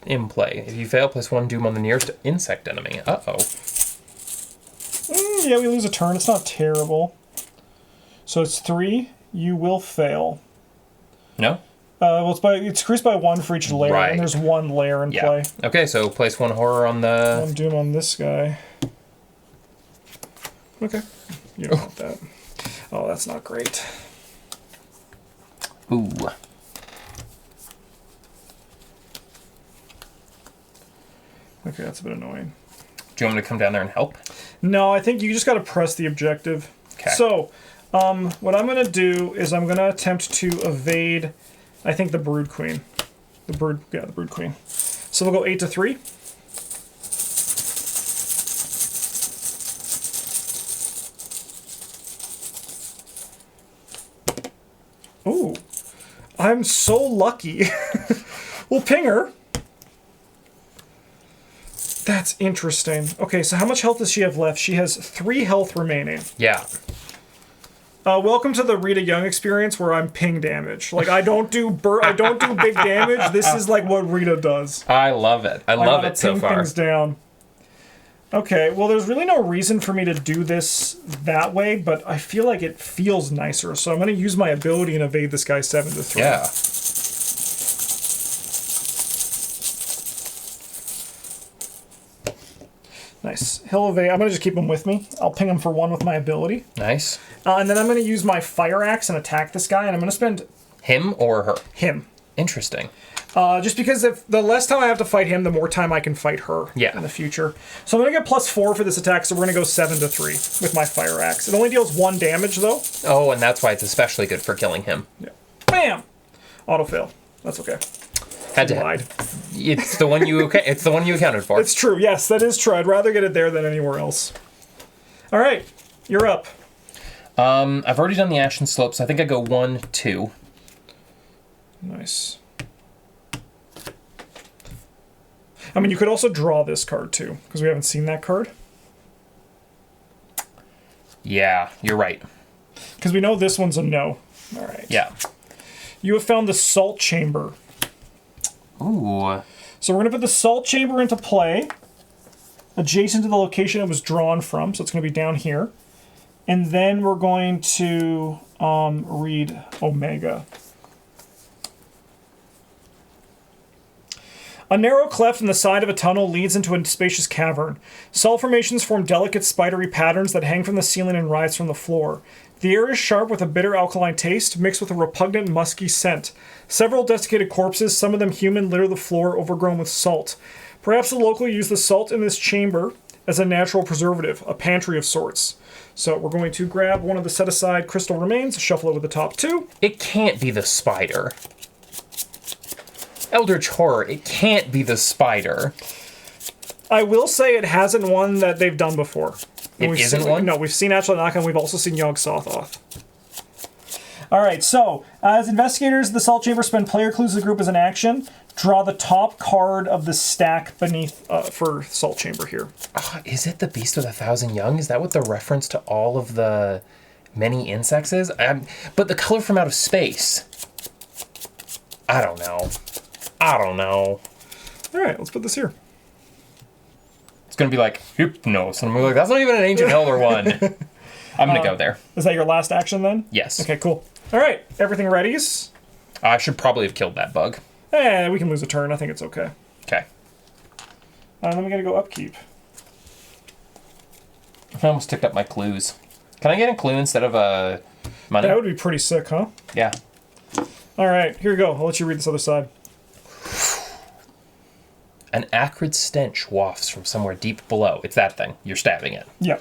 Speaker 2: in play. If you fail, place 1 doom on the nearest insect enemy. Uh-oh.
Speaker 1: Yeah, we lose a turn. It's not terrible. So it's 3. You will fail.
Speaker 2: No?
Speaker 1: Well, it's increased by 1 for each layer,
Speaker 2: Right.
Speaker 1: and there's 1 layer in play.
Speaker 2: Okay, so place 1 horror on the...
Speaker 1: 1 doom on this guy. Okay. You don't want that. Oh, that's not great.
Speaker 2: Ooh.
Speaker 1: Okay, that's a bit annoying.
Speaker 2: Do you want me to come down there and help?
Speaker 1: No, I think you just got to press the objective.
Speaker 2: Okay.
Speaker 1: So, what I'm going to do is I'm going to attempt to evade, I think, the Brood Queen. The Brood Queen. So we'll go 8 to 3. Ooh, I'm so lucky. We'll ping her. That's interesting. Okay, so how much health does she have left? She has 3 health remaining.
Speaker 2: Yeah.
Speaker 1: Welcome to the Rita Young experience where I'm ping damage. Like I don't do big damage. This is like what Rita does.
Speaker 2: I love it. I love it so
Speaker 1: ping
Speaker 2: far.
Speaker 1: things down. Okay, well there's really no reason for me to do this that way, but I feel like it feels nicer. So I'm going to use my ability and evade this guy 7 to 3.
Speaker 2: Yeah.
Speaker 1: Nice. He'll evade. I'm going to just keep him with me. I'll ping him for 1 with my ability.
Speaker 2: Nice.
Speaker 1: And then I'm going to use my fire axe and attack this guy, and I'm going to spend
Speaker 2: Him or her?
Speaker 1: him.
Speaker 2: Interesting.
Speaker 1: Just because if the less time I have to fight him, the more time I can fight her in the future. So I'm going to get +4 for this attack, so we're going to go 7 to 3 with my fire axe. It only deals 1 damage, though.
Speaker 2: Oh, and that's why it's especially good for killing him.
Speaker 1: Yeah. Bam! Auto fail. That's okay.
Speaker 2: Had to.
Speaker 1: Lied.
Speaker 2: It's the one you. It's the one you accounted for.
Speaker 1: It's true. Yes, that is true. I'd rather get it there than anywhere else. All right, you're up.
Speaker 2: I've already done the action slopes. I think I go 1, 2.
Speaker 1: Nice. I mean, you could also draw this card too, because we haven't seen that card.
Speaker 2: Yeah, you're right.
Speaker 1: Because we know this one's a no. All right.
Speaker 2: Yeah.
Speaker 1: You have found the Salt Chamber.
Speaker 2: Ooh.
Speaker 1: So we're going to put the Salt Chamber into play, adjacent to the location it was drawn from, so it's going to be down here. And then we're going to read Omega. A narrow cleft in the side of a tunnel leads into a spacious cavern. Salt formations form delicate spidery patterns that hang from the ceiling and rise from the floor. The air is sharp with a bitter alkaline taste, mixed with a repugnant musky scent. Several desiccated corpses, some of them human, litter the floor, overgrown with salt. Perhaps the local use the salt in this chamber as a natural preservative, a pantry of sorts. So we're going to grab one of the set-aside crystal remains, shuffle over the top 2.
Speaker 2: It can't be the spider. Eldritch Horror, it can't be the spider.
Speaker 1: I will say it hasn't one that they've done before.
Speaker 2: It isn't one?
Speaker 1: No, we've seen Ashla Naka, and we've also seen Yog Sothoth. All right, so as investigators, the Salt Chamber spend player clues to the group as an action. Draw the top card of the stack beneath for Salt Chamber here.
Speaker 2: Is it the Beast with 1,000 Young? Is that what the reference to all of the many insects is? But the color from Out of Space. I don't know.
Speaker 1: All right, let's put this here.
Speaker 2: It's going to be like Hypnos. And I'm like, that's not even an Ancient Elder one. I'm going to go there.
Speaker 1: Is that your last action then?
Speaker 2: Yes.
Speaker 1: Okay, cool. All right, everything readies?
Speaker 2: I should probably have killed that bug.
Speaker 1: We can lose a turn. I think it's okay.
Speaker 2: Okay.
Speaker 1: Then we got to go upkeep.
Speaker 2: I almost ticked up my clues. Can I get a clue instead of a money?
Speaker 1: That would be pretty sick, huh?
Speaker 2: Yeah.
Speaker 1: All right, here we go. I'll let you read this other side.
Speaker 2: An acrid stench wafts from somewhere deep below. It's that thing. You're stabbing it.
Speaker 1: Yeah.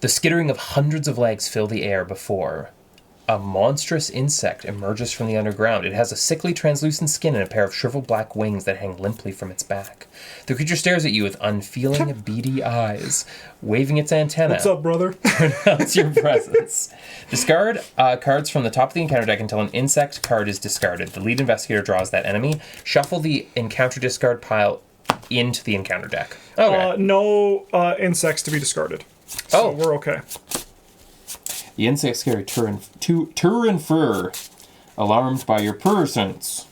Speaker 2: The skittering of hundreds of legs fill the air before a monstrous insect emerges from the underground. It has a sickly, translucent skin and a pair of shriveled black wings that hang limply from its back. The creature stares at you with unfeeling, beady eyes, waving its antenna.
Speaker 1: What's up, brother?
Speaker 2: Pronounce your presence. Discard cards from the top of the encounter deck until an insect card is discarded. The lead investigator draws that enemy. Shuffle the encounter discard pile into the encounter deck. Okay.
Speaker 1: No insects to be discarded. So we're okay.
Speaker 2: The insects carry Turin fur, alarmed by your presence.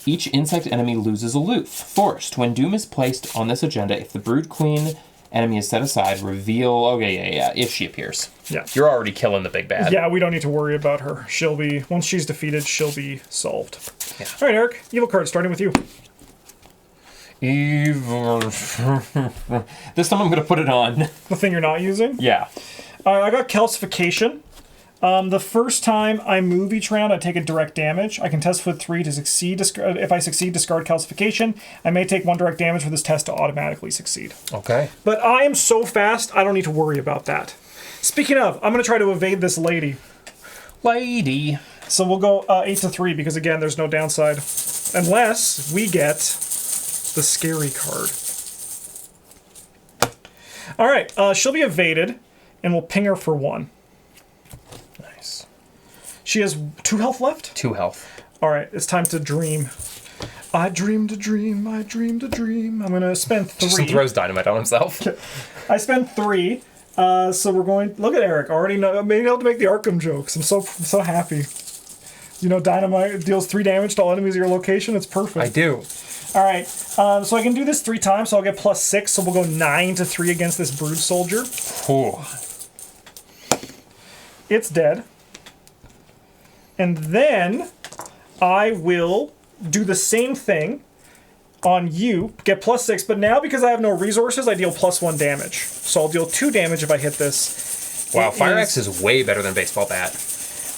Speaker 2: Each insect enemy loses aloof. Forced. When doom is placed on this agenda, if the Brood Queen enemy is set aside, reveal... if she appears.
Speaker 1: Yeah.
Speaker 2: You're already killing the big bad.
Speaker 1: Yeah, we don't need to worry about her. Once she's defeated, she'll be solved.
Speaker 2: Yeah.
Speaker 1: All right, Eric. Evil card, starting with you.
Speaker 2: Evil. This time I'm going to put it on.
Speaker 1: The thing you're not using?
Speaker 2: Yeah.
Speaker 1: All right, I got calcification. The first time I move each round, I take a direct damage. I can test with 3 to succeed. If I succeed, discard calcification. I may take 1 direct damage for this test to automatically succeed.
Speaker 2: Okay.
Speaker 1: But I am so fast, I don't need to worry about that. Speaking of, I'm going to try to evade this lady.
Speaker 2: Lady.
Speaker 1: So we'll go 8 to 3 because, again, there's no downside. Unless we get the scary card. All right, she'll be evaded, and we'll ping her for 1.
Speaker 2: Nice.
Speaker 1: She has 2 health left?
Speaker 2: 2 health.
Speaker 1: All right, it's time to dream. I dreamed a dream, I dreamed a dream. I'm going to spend 3.
Speaker 2: Just throws dynamite on himself.
Speaker 1: I spend 3. So we're going... Look at Eric. Already being able to make the Arkham jokes. I'm so happy. You know, dynamite deals 3 damage to all enemies at your location. It's perfect.
Speaker 2: I do.
Speaker 1: All right. So I can do this 3 times, so I'll get +6. So we'll go 9 to 3 against this Brood Soldier.
Speaker 2: Ooh.
Speaker 1: It's dead. And then I will do the same thing on you, get +6, but now because I have no resources, I deal +1 damage. So I'll deal 2 damage if I hit this.
Speaker 2: Wow, Fire Axe is way better than Baseball Bat.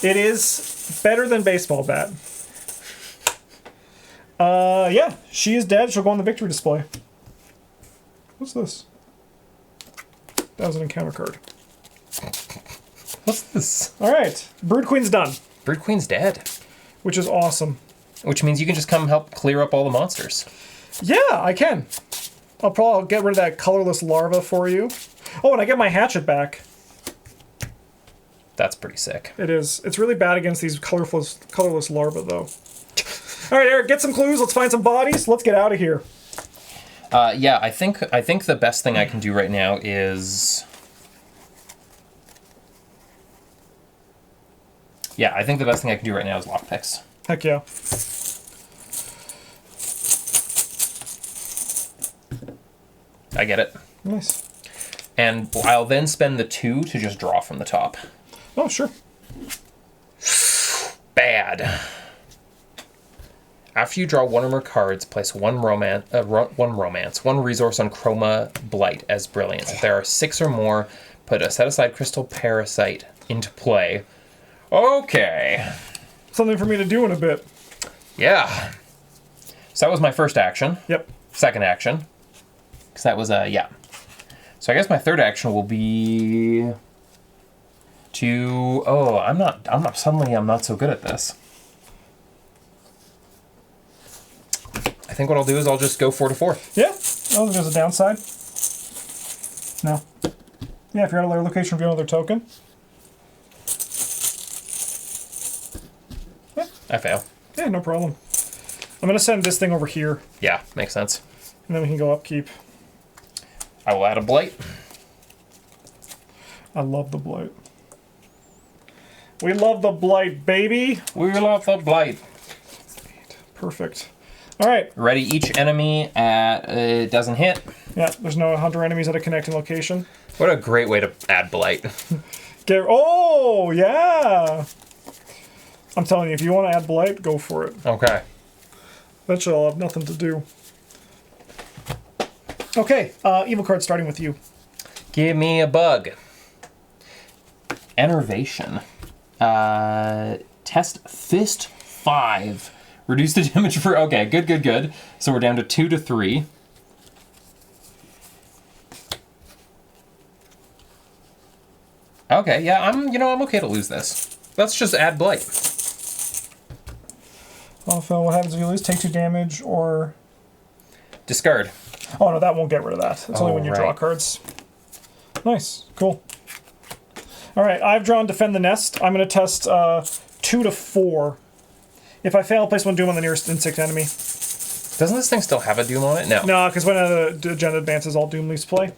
Speaker 1: It is better than Baseball Bat. Yeah, she is dead. She'll go on the victory display. What's this? That was an encounter card.
Speaker 2: What's this?
Speaker 1: All right, Brood Queen's done,
Speaker 2: Brood Queen's dead.
Speaker 1: which is awesome.
Speaker 2: Which means you can just come help clear up all the monsters.
Speaker 1: Yeah, I can. I'll get rid of that colorless larva for you. Oh, and I get my hatchet back.
Speaker 2: That's pretty sick.
Speaker 1: It is. It's really bad against these colorless larvae, though. All right, Eric, get some clues. Let's find some bodies. Let's get out of here.
Speaker 2: Yeah, I think the best thing I can do right now is... Yeah, I think the best thing I can do right now is lockpicks.
Speaker 1: Heck yeah.
Speaker 2: I get it.
Speaker 1: Nice.
Speaker 2: And I'll then spend the 2 to just draw from the top.
Speaker 1: Oh, sure.
Speaker 2: Bad. After you draw 1 or more cards, place one romance, one resource on Chroma Blight as Brilliance. If there are 6 or more, put a set-aside Crystal Parasite into play. Okay.
Speaker 1: Something for me to do in a bit.
Speaker 2: Yeah. So that was my first action.
Speaker 1: Yep.
Speaker 2: Second action. Because that was yeah. So I guess my third action will be to... Oh, I'm not so good at this. I think what I'll do is I'll just go 4 to 4.
Speaker 1: Yeah. Oh, there's a downside. No. Yeah, if you're at a location, reveal another token. Yeah.
Speaker 2: I fail.
Speaker 1: Yeah, no problem. I'm going to send this thing over here,
Speaker 2: Yeah, makes sense.
Speaker 1: and then we can go upkeep.
Speaker 2: I will add a Blight.
Speaker 1: I love the Blight. We love the Blight, baby!
Speaker 2: We love the Blight.
Speaker 1: Perfect. All right.
Speaker 2: Ready each enemy at... it doesn't hit.
Speaker 1: Yeah, there's no hunter enemies at a connecting location.
Speaker 2: What a great way to add Blight.
Speaker 1: Oh, yeah! I'm telling you, if you want to add Blight, go for it.
Speaker 2: Okay.
Speaker 1: Eventually I'll have nothing to do. Okay, evil card starting with you.
Speaker 2: Give me a bug. Enervation. Test Fist 5. Reduce the damage for... Okay, good. So we're down to 2 to 3. Okay, yeah, I'm okay to lose this. Let's just add Blight.
Speaker 1: Oh, Phil, what happens if you lose? Take 2 damage or...
Speaker 2: Discard.
Speaker 1: Oh, no, that won't get rid of that. It's only when you draw
Speaker 2: right.
Speaker 1: cards. Nice. Cool. All right, I've drawn Defend the Nest. I'm going to test 2 to 4. If I fail, place 1 Doom on the nearest insect enemy.
Speaker 2: Doesn't this thing still have a Doom on it? No.
Speaker 1: No, because when the agenda advances, all Doom leaves play.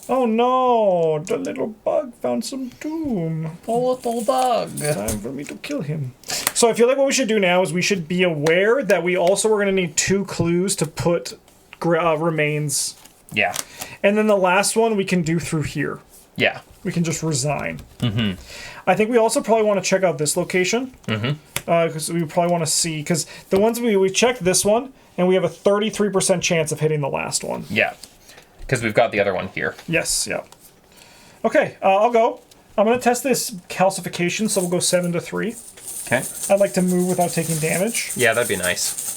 Speaker 1: Oh no, the little bug found some Doom.
Speaker 2: A little bug.
Speaker 1: Time for me to kill him. So I feel like what we should do now is we should be aware that we also are going to need 2 clues to put remains.
Speaker 2: Yeah.
Speaker 1: And then the last one we can do through here.
Speaker 2: Yeah.
Speaker 1: We can just resign. I think we also probably want to check out this location. Because we probably want to see, because the ones we checked this one, and we have a 33% chance of hitting the last one.
Speaker 2: Yeah. Because we've got the other one here.
Speaker 1: Yes, yeah. Okay, I'll go. I'm going to test this calcification, so we'll go 7 to 3.
Speaker 2: Okay.
Speaker 1: I'd like to move without taking damage.
Speaker 2: Yeah, that'd be nice.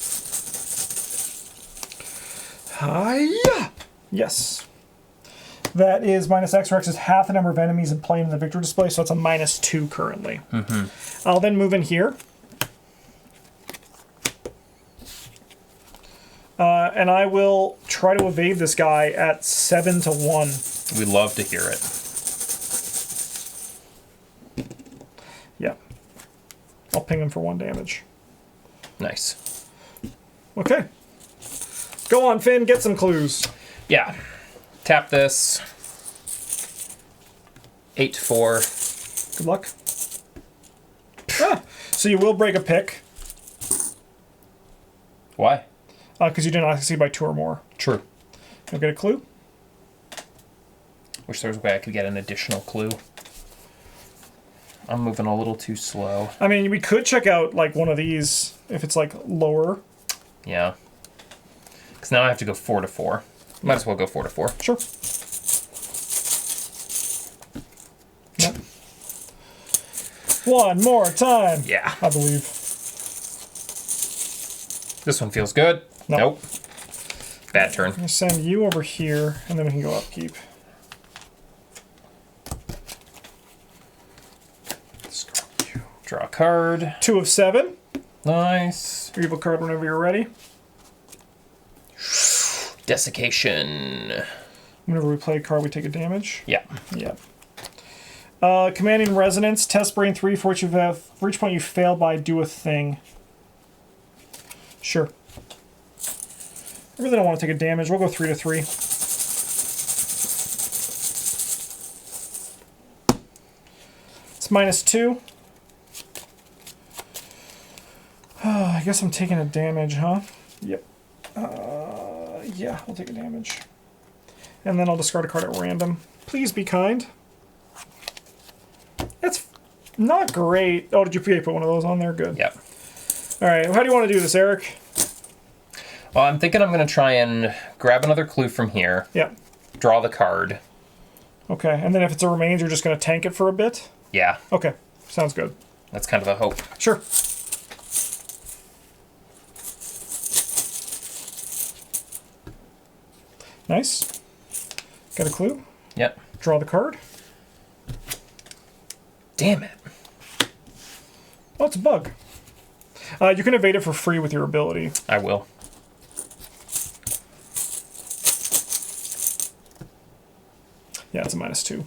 Speaker 1: Hiya! Yes. That is minus X, where X is half the number of enemies in play in the victory display, so it's a -2 currently. I'll then move in here. And I will try to evade this guy at 7 to 1.
Speaker 2: We love to hear it.
Speaker 1: Yeah. I'll ping him for 1 damage.
Speaker 2: Nice.
Speaker 1: Okay. Go on, Finn, get some clues.
Speaker 2: Yeah. Tap this. 8 to 4.
Speaker 1: Good luck. So you will break a pick,
Speaker 2: Why?
Speaker 1: because you did not succeed by 2 or more.
Speaker 2: True.
Speaker 1: You'll get a clue.
Speaker 2: Wish there was a way I could get an additional clue. I'm moving a little too slow.
Speaker 1: I mean, we could check out, like, one of these, if it's, like, lower.
Speaker 2: Yeah. Because now I have to go 4 to 4. Might as well go 4 to 4.
Speaker 1: Sure. Yep. One more time.
Speaker 2: Yeah.
Speaker 1: I believe.
Speaker 2: This one feels good.
Speaker 1: No.
Speaker 2: Nope. Bad turn.
Speaker 1: I'm going to send you over here, and then we can go upkeep.
Speaker 2: Draw a card.
Speaker 1: 2 of 7.
Speaker 2: Nice.
Speaker 1: Reveal card whenever you're ready.
Speaker 2: Desiccation.
Speaker 1: Whenever we play a card, we take a damage.
Speaker 2: Yeah.
Speaker 1: Yeah. Commanding Resonance. Test Brain 3 for each point you fail by, do a thing. Sure. I really don't want to take a damage. We'll go 3 to 3. It's -2. I guess I'm taking a damage, huh? Yep. Yeah, I'll take a damage. And then I'll discard a card at random. Please be kind. That's not great. Oh, did you put one of those on there? Good.
Speaker 2: Yep.
Speaker 1: All right, how do you want to do this, Eric?
Speaker 2: Well, I'm thinking I'm going to try and grab another clue from here.
Speaker 1: Yeah.
Speaker 2: Draw the card.
Speaker 1: Okay, and then if it's a remains, you're just going to tank it for a bit?
Speaker 2: Yeah.
Speaker 1: Okay, sounds good.
Speaker 2: That's kind of a hope.
Speaker 1: Sure. Nice. Got a clue?
Speaker 2: Yep.
Speaker 1: Draw the card.
Speaker 2: Damn it.
Speaker 1: Oh, it's a bug. You can evade it for free with your ability.
Speaker 2: I will.
Speaker 1: Yeah, it's a -2.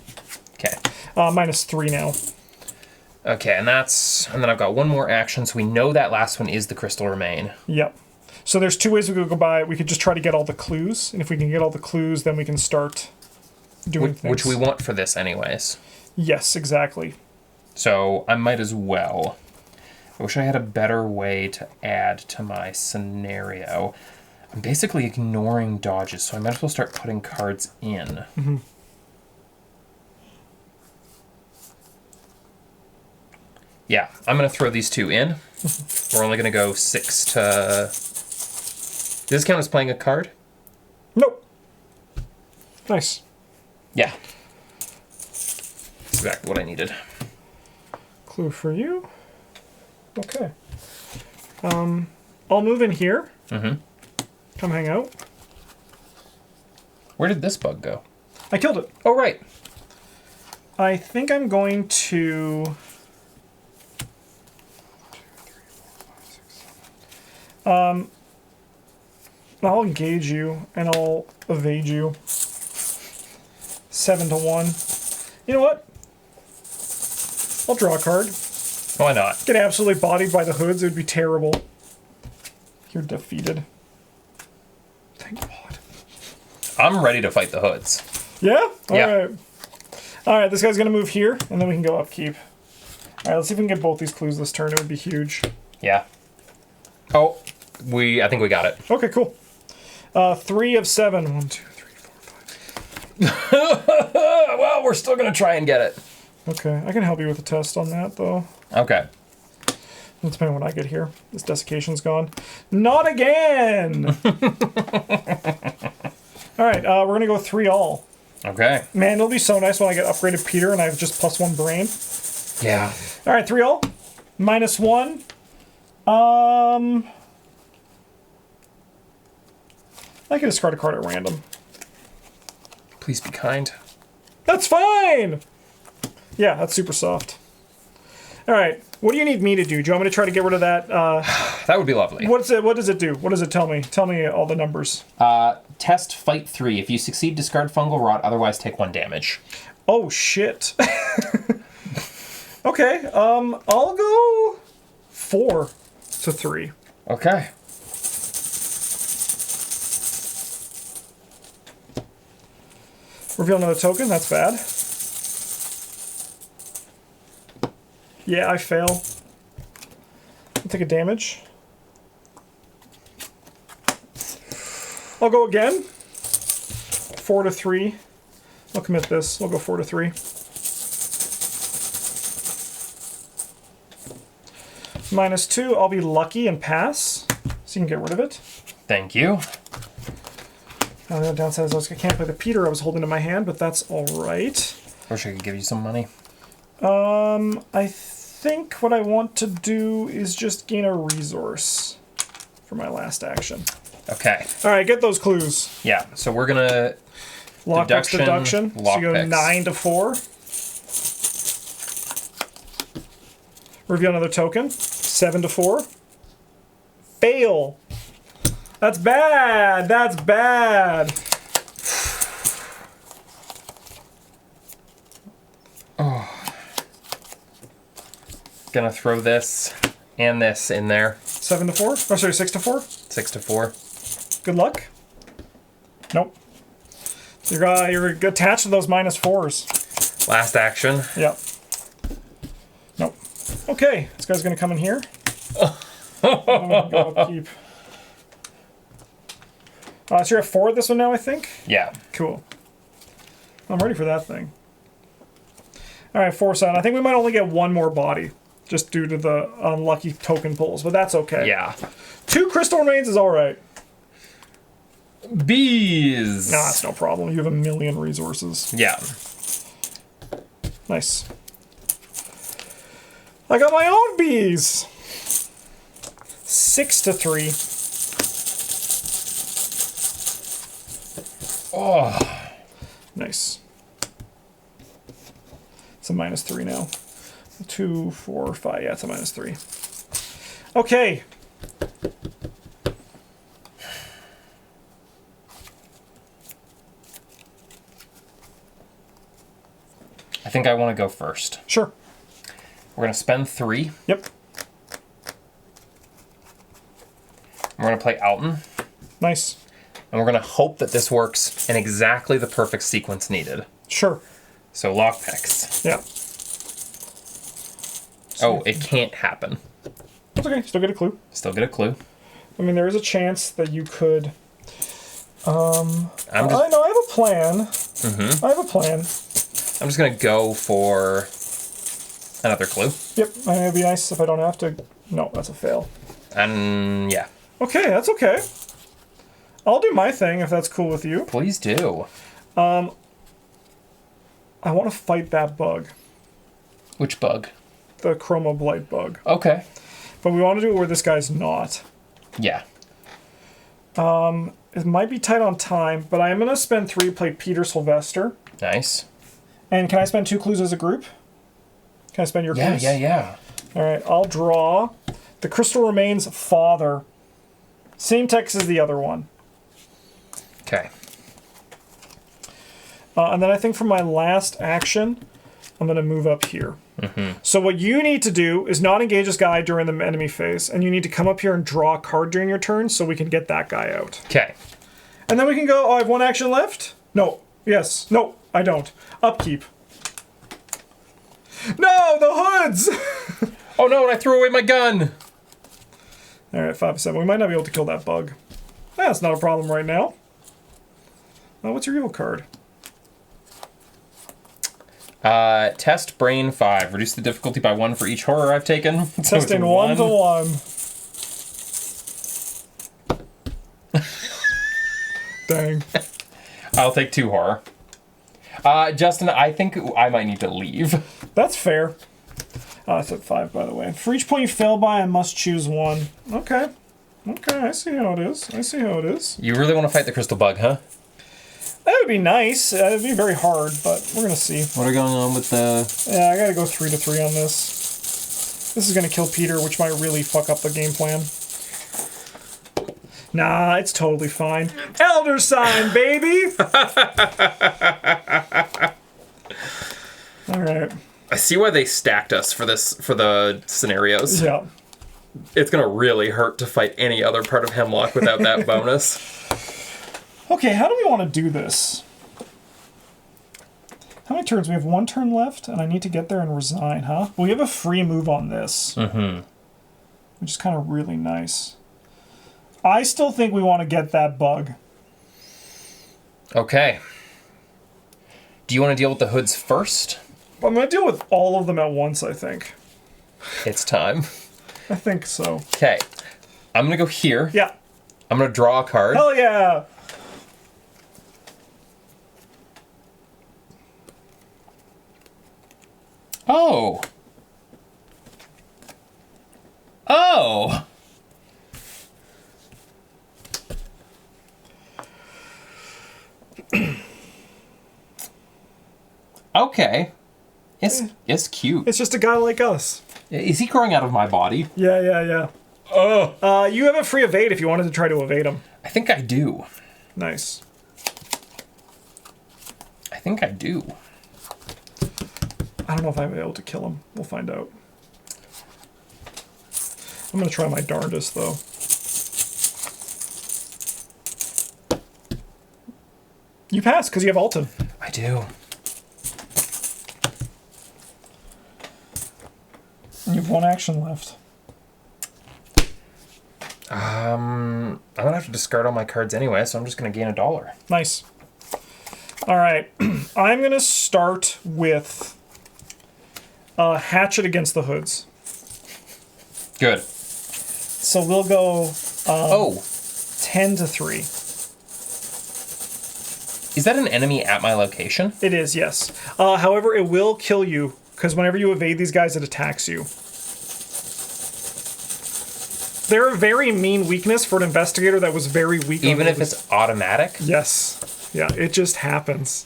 Speaker 2: Okay.
Speaker 1: -3 now.
Speaker 2: Okay, and then I've got one more action, so we know that last one is the Crystal Remain.
Speaker 1: Yep. So there's 2 ways we could go by. We could just try to get all the clues, and if we can get all the clues, then we can start doing things.
Speaker 2: Which we want for this anyways.
Speaker 1: Yes, exactly.
Speaker 2: So I might as well. I wish I had a better way to add to my scenario. I'm basically ignoring dodges, so I might as well start putting cards in.
Speaker 1: Mm-hmm.
Speaker 2: Yeah, I'm going to throw these 2 in. We're only going to go 6 to... Does this count as playing a card?
Speaker 1: Nope. Nice.
Speaker 2: Yeah. That's exactly what I needed.
Speaker 1: Clue for you. Okay. I'll move in here.
Speaker 2: Mm-hmm.
Speaker 1: Come hang out.
Speaker 2: Where did this bug go?
Speaker 1: I killed it.
Speaker 2: Oh, right.
Speaker 1: I think I'm going to... I'll engage you, and I'll evade you. 7 to 1. You know what? I'll draw a card.
Speaker 2: Why not?
Speaker 1: Get absolutely bodied by the hoods. It would be terrible. You're defeated. Thank God.
Speaker 2: I'm ready to fight the hoods.
Speaker 1: Yeah?
Speaker 2: Yeah.
Speaker 1: Alright. Alright, this guy's going to move here, and then we can go upkeep. Alright, let's see if we can get both these clues this turn. It would be huge.
Speaker 2: Yeah. Oh, I think we got it.
Speaker 1: Okay, cool. 3 of 7. 1, 2, 3, 4, 5.
Speaker 2: Well, we're still going to try and get it.
Speaker 1: Okay, I can help you with the test on that, though.
Speaker 2: Okay.
Speaker 1: Depending on when I get here. This desiccation's gone. Not again! Alright, we're going to go 3-all.
Speaker 2: Okay.
Speaker 1: Man, it'll be so nice when I get upgraded Peter and I have just +1 brain.
Speaker 2: Yeah.
Speaker 1: Alright, 3-all. -1. I can discard a card at random.
Speaker 2: Please be kind.
Speaker 1: That's fine! Yeah, that's super soft. Alright, what do you need me to do? Do you want me to try to get rid of that?
Speaker 2: That would be lovely.
Speaker 1: What does it do? What does it tell me? Tell me all the numbers.
Speaker 2: Test fight 3. If you succeed, discard fungal rot, otherwise take 1 damage.
Speaker 1: Oh, shit. Okay, I'll go 4 to 3.
Speaker 2: Okay.
Speaker 1: Reveal another token, that's bad. Yeah, I fail. I'll take a damage. I'll go again. 4 to 3. I'll commit this. We'll go 4 to 3. -2, I'll be lucky and pass. So you can get rid of it.
Speaker 2: Thank you.
Speaker 1: Now the downside is I can't play the Peter I was holding in my hand, but that's alright.
Speaker 2: Wish I could give you some money.
Speaker 1: I think what I want to do is just gain a resource for my last action.
Speaker 2: Okay.
Speaker 1: Alright, get those clues.
Speaker 2: Yeah, so we're gonna...
Speaker 1: Lockpicks deduction. So you go
Speaker 2: lockpicks.
Speaker 1: 9 to 4. Reveal another token. 7 to 4. Fail. That's bad. That's bad.
Speaker 2: Gonna throw this and this in there.
Speaker 1: 7 to 4? Oh, sorry, 6 to 4?
Speaker 2: 6 to 4.
Speaker 1: Good luck. Nope. You're attached to those -4s.
Speaker 2: Last action.
Speaker 1: Yep. Nope. Okay, this guy's gonna come in here. I'm gonna go upkeep. So you're at 4 at this one now, I think?
Speaker 2: Yeah.
Speaker 1: Cool. I'm ready for that thing. Alright, 4 sound. I think we might only get 1 more body, just due to the unlucky token pulls, but that's okay.
Speaker 2: Yeah.
Speaker 1: 2 crystal remains is alright.
Speaker 2: Bees!
Speaker 1: Nah, that's no problem. You have 1,000,000 resources.
Speaker 2: Yeah.
Speaker 1: Nice. I got my own bees! 6 to 3.
Speaker 2: Oh.
Speaker 1: Nice. It's a -3 now. 2, 4, 5. Yeah, it's a -3. Okay.
Speaker 2: I think I want to go first.
Speaker 1: Sure.
Speaker 2: We're going to spend 3.
Speaker 1: Yep.
Speaker 2: We're going to play Alton.
Speaker 1: Nice.
Speaker 2: And we're going to hope that this works in exactly the perfect sequence needed.
Speaker 1: Sure.
Speaker 2: So lockpicks.
Speaker 1: Yeah.
Speaker 2: Oh, it can't happen.
Speaker 1: That's okay. Still get a clue.
Speaker 2: Still get a clue.
Speaker 1: I mean, there is a chance that you could...
Speaker 2: I'm
Speaker 1: I know, I have a plan.
Speaker 2: Mm-hmm.
Speaker 1: I have a plan.
Speaker 2: just going to go for another clue.
Speaker 1: Yep. I mean, it'd be nice if I don't have to... No, that's a fail.
Speaker 2: And yeah.
Speaker 1: Okay, that's okay. I'll do my thing if that's cool with you.
Speaker 2: Please do.
Speaker 1: I want to fight that bug.
Speaker 2: Which bug?
Speaker 1: The Chroma Blight bug.
Speaker 2: Okay.
Speaker 1: But we want to do it where this guy's not.
Speaker 2: Yeah.
Speaker 1: It might be tight on time, but I am going to spend 3 to play Peter Sylvester.
Speaker 2: Nice.
Speaker 1: And can I spend 2 clues as a group? Can I spend your clues?
Speaker 2: Yeah.
Speaker 1: All right, I'll draw the Crystal Remains Father. Same text as the other one.
Speaker 2: Okay.
Speaker 1: And then I think for my last action, I'm going to move up here.
Speaker 2: Mm-hmm.
Speaker 1: So what you need to do is not engage this guy during the enemy phase, and you need to come up here and draw a card during your turn so we can get that guy out.
Speaker 2: Okay.
Speaker 1: And then we can go, oh, I have 1 action left? No. Yes. No, I don't. Upkeep. No, the hoods!
Speaker 2: Oh no, and I threw away my gun!
Speaker 1: All right, 5 7. We might not be able to kill that bug. That's not a problem right now. What's your evil card?
Speaker 2: Test brain 5. Reduce the difficulty by 1 for each horror I've taken. So
Speaker 1: Testing 1 to 1. Dang.
Speaker 2: I'll take 2 horror. Justin, I think I might need to leave.
Speaker 1: That's fair. I said 5, by the way. For each point you fail by, I must choose 1. Okay. Okay, I see how it is. I see how it is.
Speaker 2: You really want to fight the crystal bug, huh?
Speaker 1: That would be nice. It would be very hard, but we're going to see.
Speaker 2: What are going on with the...
Speaker 1: Yeah, I got to go 3 to 3 on this. This is going to kill Peter, which might really fuck up the game plan. Nah, it's totally fine. Elder sign, baby! Alright.
Speaker 2: I see why they stacked us for the scenarios.
Speaker 1: Yeah.
Speaker 2: It's gonna really hurt to fight any other part of Hemlock without that bonus.
Speaker 1: Okay, how do we want to do this? How many turns? We have 1 turn left, and I need to get there and resign, huh? Well, we have a free move on this. Mm-hmm. Which is kind of really nice. I still think we want to get that bug.
Speaker 2: Okay. Do you want to deal with the hoods first?
Speaker 1: I'm going to deal with all of them at once, I think.
Speaker 2: It's time.
Speaker 1: I think so.
Speaker 2: Okay. I'm going to go here.
Speaker 1: Yeah.
Speaker 2: I'm going to draw a card.
Speaker 1: Hell yeah!
Speaker 2: Oh. Oh. Okay. It's cute.
Speaker 1: It's just a guy like us.
Speaker 2: Is he growing out of my body?
Speaker 1: Yeah, yeah, yeah.
Speaker 2: Oh.
Speaker 1: You have a free evade if you wanted to try to evade him.
Speaker 2: I think I do.
Speaker 1: Nice.
Speaker 2: I think I do.
Speaker 1: I don't know if I'm able to kill him. We'll find out. I'm going to try my darndest, though. You pass, because you have Alton.
Speaker 2: I do.
Speaker 1: And you have 1 action left.
Speaker 2: I'm going to have to discard all my cards anyway, so I'm just going to gain $1.
Speaker 1: Nice. All right. I'm going to start with Hatchet against the hoods.
Speaker 2: Good.
Speaker 1: So we'll go 10 to 3.
Speaker 2: Is that an enemy at my location?
Speaker 1: It is, yes. However, it will kill you, because whenever you evade these guys, it attacks you. They're a very mean weakness for an investigator that was very weak.
Speaker 2: Even if it's automatic?
Speaker 1: Yes. Yeah, it just happens.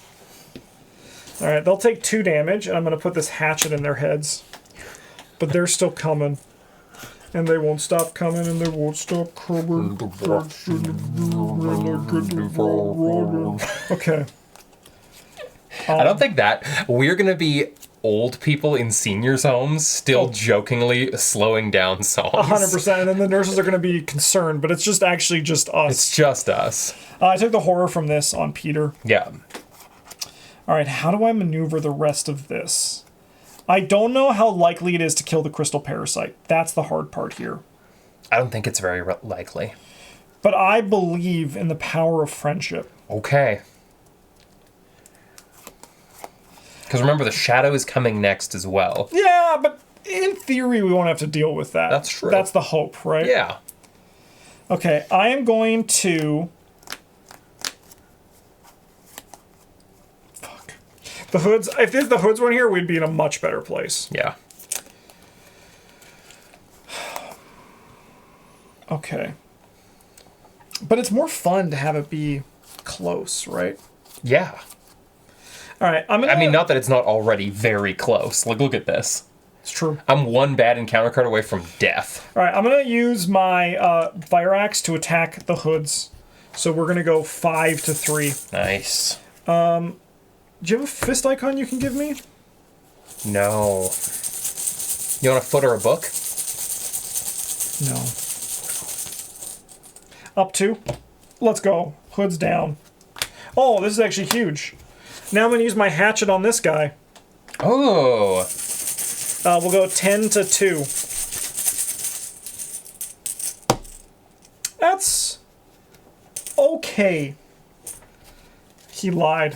Speaker 1: All right, they'll take 2 damage, and I'm going to put this hatchet in their heads. But they're still coming. And they won't stop coming, and they won't stop coming. Okay.
Speaker 2: I don't think that... We're going to be old people in seniors' homes still jokingly slowing down songs.
Speaker 1: 100%, and then the nurses are going to be concerned, but it's just actually just us.
Speaker 2: It's just us.
Speaker 1: I took the horror from this on Peter.
Speaker 2: Yeah.
Speaker 1: All right, how do I maneuver the rest of this? I don't know how likely it is to kill the crystal parasite. That's the hard part here.
Speaker 2: I don't think it's very likely.
Speaker 1: But I believe in the power of friendship.
Speaker 2: Okay. Because remember, the shadow is coming next as well.
Speaker 1: Yeah, but in theory, we won't have to deal with that.
Speaker 2: That's true.
Speaker 1: That's the hope, right?
Speaker 2: Yeah.
Speaker 1: Okay, I am going to... Fuck. The hoods... If the hoods weren't here, we'd be in a much better place.
Speaker 2: Yeah.
Speaker 1: Okay. But it's more fun to have it be close, right?
Speaker 2: Yeah.
Speaker 1: All right, I'm gonna...
Speaker 2: I mean, not that it's not already very close. Like, look at this.
Speaker 1: It's true.
Speaker 2: I'm 1 bad encounter card away from death.
Speaker 1: All right, I'm going to use my fire axe to attack the hoods. So we're going to go 5 to 3.
Speaker 2: Nice.
Speaker 1: Do you have a fist icon you can give me?
Speaker 2: No. You want a foot or a book?
Speaker 1: No. Up 2. Let's go. Hoods down. Oh, this is actually huge. Now I'm going to use my hatchet on this guy.
Speaker 2: Oh.
Speaker 1: We'll go 10 to 2. That's okay. He lied.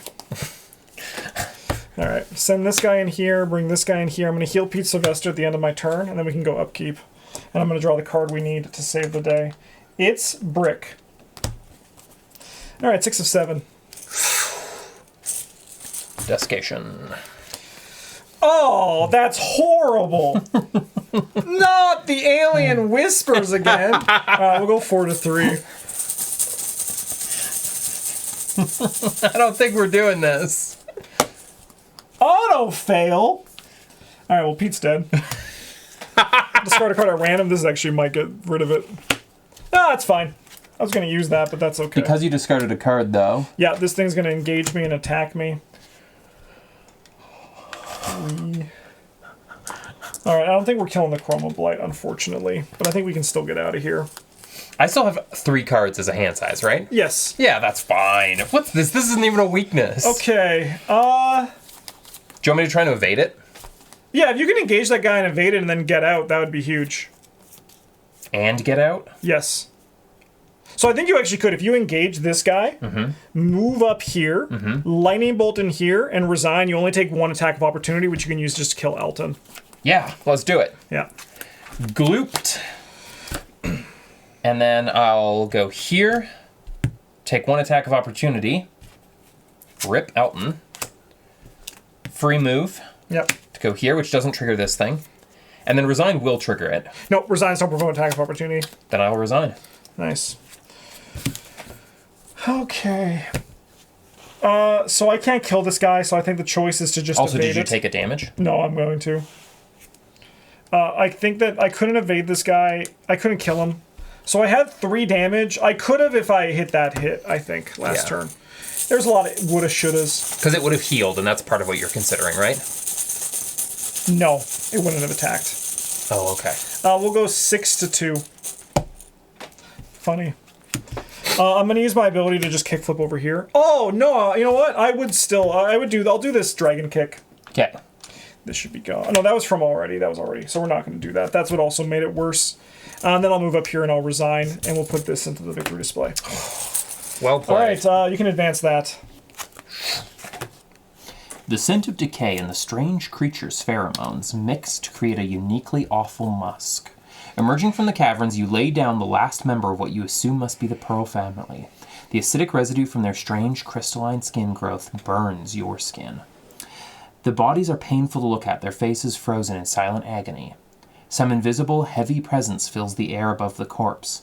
Speaker 1: All right, send this guy in here, bring this guy in here. I'm going to heal Pete Sylvester at the end of my turn, and then we can go upkeep. And I'm going to draw the card we need to save the day. It's Brick. All right, 6 of 7.
Speaker 2: Desiccation.
Speaker 1: Oh, that's horrible. Not the alien whispers again. We'll go 4 to 3.
Speaker 2: I don't think we're doing this.
Speaker 1: Auto fail. All right, well, Pete's dead. Discard a card at random. This actually might get rid of it. Ah, it's fine. I was going to use that, but that's okay.
Speaker 2: Because you discarded a card, though.
Speaker 1: Yeah, this thing's going to engage me and attack me. All right, I don't think we're killing the Chroma Blight, unfortunately, but I think we can still get out of here.
Speaker 2: I still have 3 cards as a hand size, right?
Speaker 1: Yes.
Speaker 2: Yeah, that's fine. What's this? This isn't even a weakness.
Speaker 1: Okay.
Speaker 2: Do you want me to try to evade it?
Speaker 1: Yeah, if you can engage that guy and evade it and then get out, that would be huge.
Speaker 2: And get out?
Speaker 1: Yes. So I think you actually could, if you engage this guy, move up here, lightning bolt in here, and resign. You only take 1 attack of opportunity, which you can use just to kill Elton.
Speaker 2: Yeah, let's do it.
Speaker 1: Yeah.
Speaker 2: Glooped. And then I'll go here, take 1 attack of opportunity, rip Elton, free move
Speaker 1: Yep.
Speaker 2: to go here, which doesn't trigger this thing, and then resign will trigger it.
Speaker 1: Nope, resigns don't provoke attack of opportunity.
Speaker 2: Then I'll resign.
Speaker 1: Nice. Okay. So I can't kill this guy, so I think the choice is to just
Speaker 2: Also,
Speaker 1: evade
Speaker 2: did you
Speaker 1: it.
Speaker 2: take a damage?
Speaker 1: No, I'm going to. I think that I couldn't evade this guy. I couldn't kill him. So I had 3 damage. I could have if I hit that hit, I think, last turn. There's a lot of woulda, shouldas.
Speaker 2: Because it would have healed, and that's part of what you're considering, right?
Speaker 1: No, it wouldn't have attacked.
Speaker 2: Oh, okay.
Speaker 1: We'll go 6 to 2. Funny. I'm going to use my ability to just kickflip over here. Oh, no, you know what? I would still, I'll do this dragon kick.
Speaker 2: Okay.
Speaker 1: This should be gone. No, that was from already. That was already. So we're not going to do that. That's what also made it worse. And then I'll move up here and I'll resign, and we'll put this into the victory display.
Speaker 2: Well played.
Speaker 1: All right, you can advance that.
Speaker 2: The scent of decay and the strange creature's pheromones mix to create a uniquely awful musk. Emerging from the caverns, you lay down the last member of what you assume must be the Pearl family. The acidic residue from their strange crystalline skin growth burns your skin. The bodies are painful to look at, their faces frozen in silent agony. Some invisible, heavy presence fills the air above the corpse,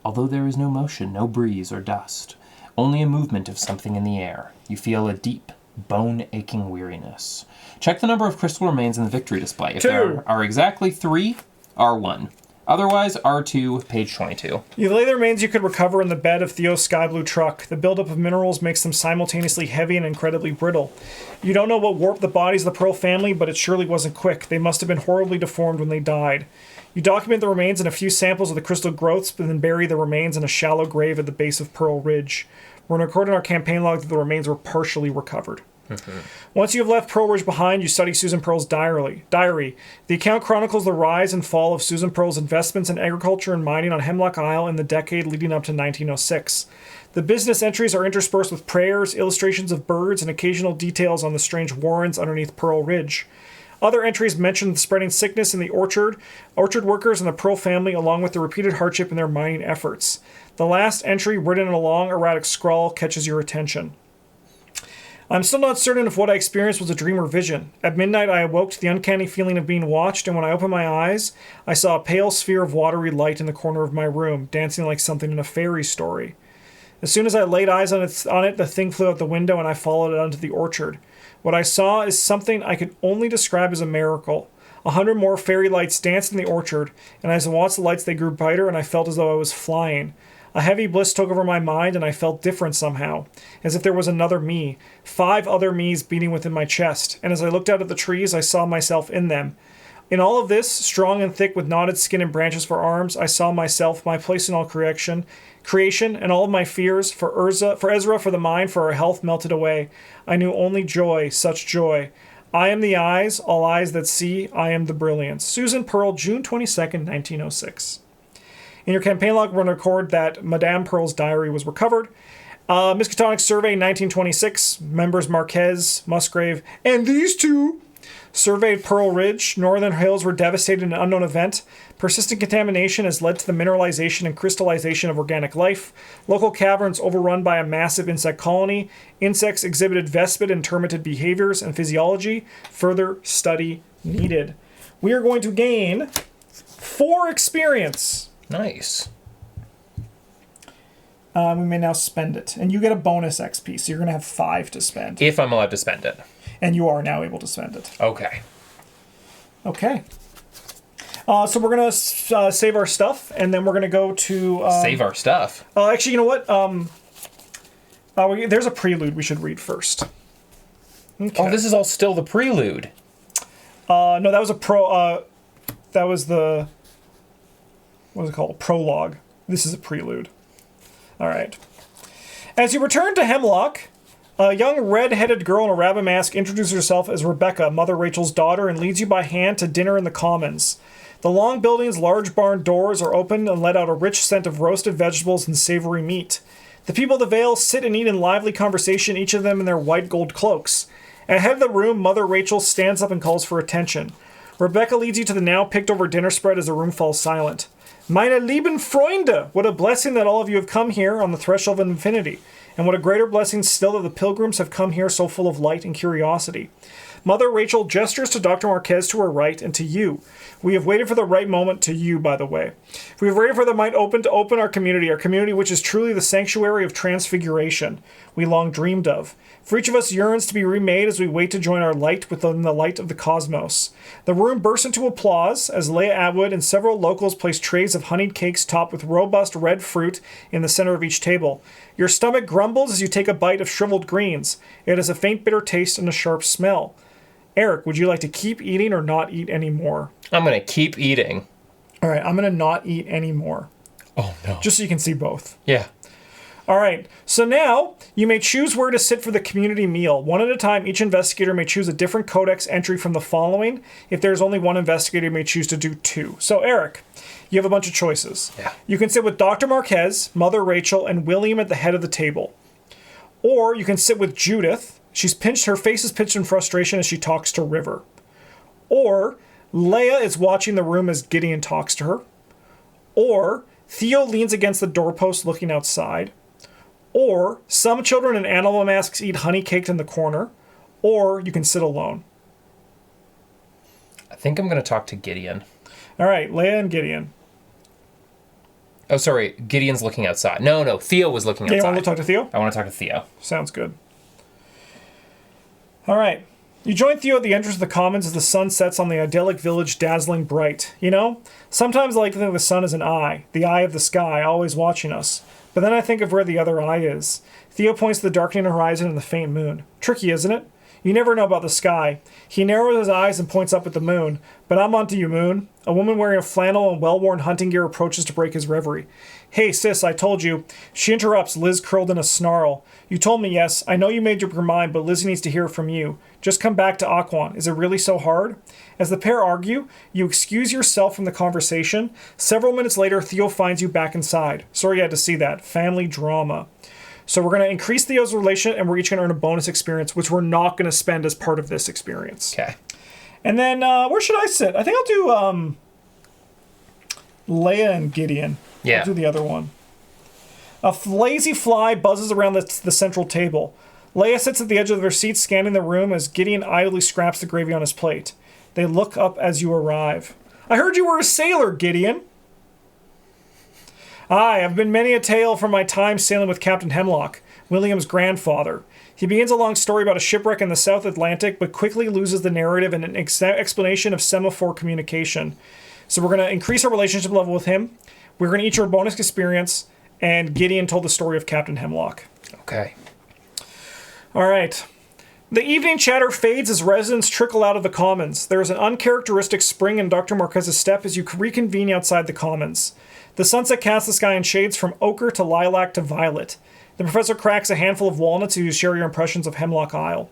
Speaker 2: although there is no motion, no breeze or dust, only a movement of something in the air. You feel a deep, bone-aching weariness. Check the number of crystal remains in the victory display. If
Speaker 1: 2.
Speaker 2: there are exactly 3, R1. Otherwise, R2, page 22.
Speaker 1: You lay the remains you could recover in the bed of Theo's sky blue truck. The buildup of minerals makes them simultaneously heavy and incredibly brittle. You don't know what warped the bodies of the Pearl family, but it surely wasn't quick. They must have been horribly deformed when they died. You document the remains in a few samples of the crystal growths, but then bury the remains in a shallow grave at the base of Pearl Ridge. We're recording our campaign log that the remains were partially recovered. Once you have left Pearl Ridge behind, you study Susan Pearl's diary. The account chronicles the rise and fall of Susan Pearl's investments in agriculture and mining on Hemlock Isle in the decade leading up to 1906. The business entries are interspersed with prayers, illustrations of birds, and occasional details on the strange warrens underneath Pearl Ridge. Other entries mention the spreading sickness in the orchard workers and the Pearl family, along with the repeated hardship in their mining efforts. The last entry, written in a long, erratic scrawl, catches your attention. I'm still not certain if what I experienced was a dream or vision. At midnight, I awoke to the uncanny feeling of being watched, and when I opened my eyes, I saw a pale sphere of watery light in the corner of my room, dancing like something in a fairy story. As soon as I laid eyes on it, the thing flew out the window, and I followed it onto the orchard. What I saw is something I could only describe as a miracle. 100 more fairy lights danced in the orchard, and as I watched the lights, they grew brighter, and I felt as though I was flying. A heavy bliss took over my mind, and I felt different somehow, as if there was another me, 5 other me's beating within my chest, and as I looked out at the trees, I saw myself in them. In all of this, strong and thick with knotted skin and branches for arms, I saw myself, my place in all creation, and all of my fears, for Ezra, for the mind, for our health melted away. I knew only joy, such joy. I am the eyes, all eyes that see, I am the brilliance. Susan Pearl, June 22nd, 1906. In your campaign log, we're going to record that Madame Pearl's diary was recovered. Miskatonic Survey 1926. Members Marquez, Musgrave, and these two surveyed Pearl Ridge. Northern hills were devastated in an unknown event. Persistent contamination has led to the mineralization and crystallization of organic life. Local caverns overrun by a massive insect colony. Insects exhibited vespid and termitid behaviors and physiology. Further study needed. We are going to gain 4 experience.
Speaker 2: Nice.
Speaker 1: We may now spend it. And you get a bonus XP, so you're going to have 5 to spend.
Speaker 2: If I'm allowed to spend it.
Speaker 1: And you are now able to spend it.
Speaker 2: Okay.
Speaker 1: Okay. So we're going to save our stuff, and then we're going to go to...
Speaker 2: Save our stuff?
Speaker 1: Actually, you know what? There's a prelude we should read first. Okay.
Speaker 2: Oh, this is all still the prelude.
Speaker 1: No, that was that was the... What is it called? Prologue. This is a prelude. All right. As you return to Hemlock... A young red-headed girl in a rabbit mask introduces herself as Rebecca, Mother Rachel's daughter, and leads you by hand to dinner in the Commons. The long building's large barn doors are open and let out a rich scent of roasted vegetables and savory meat. The people of the Vale sit and eat in lively conversation, each of them in their white gold cloaks. Ahead of the room, Mother Rachel stands up and calls for attention. Rebecca leads you to the now picked-over dinner spread as the room falls silent. Meine lieben Freunde! What a blessing that all of you have come here on the threshold of infinity. And what a greater blessing still that the pilgrims have come here so full of light and curiosity. Mother Rachel gestures to Dr. Marquez to her right and to you. We have waited for the right moment to you, by the way. We have waited for the might to open our community which is truly the sanctuary of transfiguration we long dreamed of. For each of us yearns to be remade as we wait to join our light within the light of the cosmos. The room bursts into applause as Leia Atwood and several locals place trays of honeyed cakes topped with robust red fruit in the center of each table. Your stomach grumbles as you take a bite of shriveled greens. It has a faint bitter taste and a sharp smell. Eric, would you like to keep eating or not eat anymore?
Speaker 2: I'm going to keep eating.
Speaker 1: All right, I'm going to not eat anymore.
Speaker 2: Oh, no.
Speaker 1: Just so you can see both.
Speaker 2: Yeah.
Speaker 1: All right, so now you may choose where to sit for the community meal. One at a time, each investigator may choose a different codex entry from the following. If there's only one investigator, you may choose to do 2. So, Eric, you have a bunch of choices.
Speaker 2: Yeah.
Speaker 1: You can sit with Dr. Marquez, Mother Rachel, and William at the head of the table. Or you can sit with Judith. Her face is pinched in frustration as she talks to River. Or Leia is watching the room as Gideon talks to her. Or Theo leans against the doorpost looking outside. Or some children in animal masks eat honey caked in the corner. Or you can sit alone.
Speaker 2: I think I'm going to talk to Gideon.
Speaker 1: All right, Leia and Gideon.
Speaker 2: Oh, sorry. Gideon's looking outside. No. Theo was looking outside.
Speaker 1: You want to talk to Theo?
Speaker 2: I want to talk to Theo.
Speaker 1: Sounds good. All right. You join Theo at the entrance of the Commons as the sun sets on the idyllic village dazzling bright. You know, sometimes I like to think of the sun as an eye, the eye of the sky, always watching us. But then I think of where the other eye is. Theo points to the darkening horizon and the faint moon. Tricky, isn't it? You never know about the sky. He narrows his eyes and points up at the moon. But I'm onto you, moon. A woman wearing a flannel and well-worn hunting gear approaches to break his reverie. Hey, sis, I told you. She interrupts, Liz curled in a snarl. You told me, yes. I know you made up your mind, but Liz needs to hear it from you. Just come back to Aquan. Is it really so hard? As the pair argue, you excuse yourself from the conversation. Several minutes later, Theo finds you back inside. Sorry you had to see that. Family drama. So we're going to increase Theo's relation, and we're each going to earn a bonus experience, which we're not going to spend as part of this experience.
Speaker 2: Okay.
Speaker 1: And then, where should I sit? I think I'll do Leia and Gideon.
Speaker 2: Yeah.
Speaker 1: I'll do the other one. A lazy fly buzzes around the central table. Leia sits at the edge of their seat, scanning the room as Gideon idly scraps the gravy on his plate. They look up as you arrive. I heard you were a sailor, Gideon. Aye, I've been many a tale from my time sailing with Captain Hemlock, William's grandfather. He begins a long story about a shipwreck in the South Atlantic, but quickly loses the narrative and an explanation of semaphore communication. So we're going to increase our relationship level with him. We're going to each earn a bonus experience, and Gideon told the story of Captain Hemlock.
Speaker 2: Okay.
Speaker 1: All right. The evening chatter fades as residents trickle out of the Commons. There is an uncharacteristic spring in Dr. Marquez's step as you reconvene outside the Commons. The sunset casts the sky in shades from ochre to lilac to violet. The professor cracks a handful of walnuts as you share your impressions of Hemlock Isle.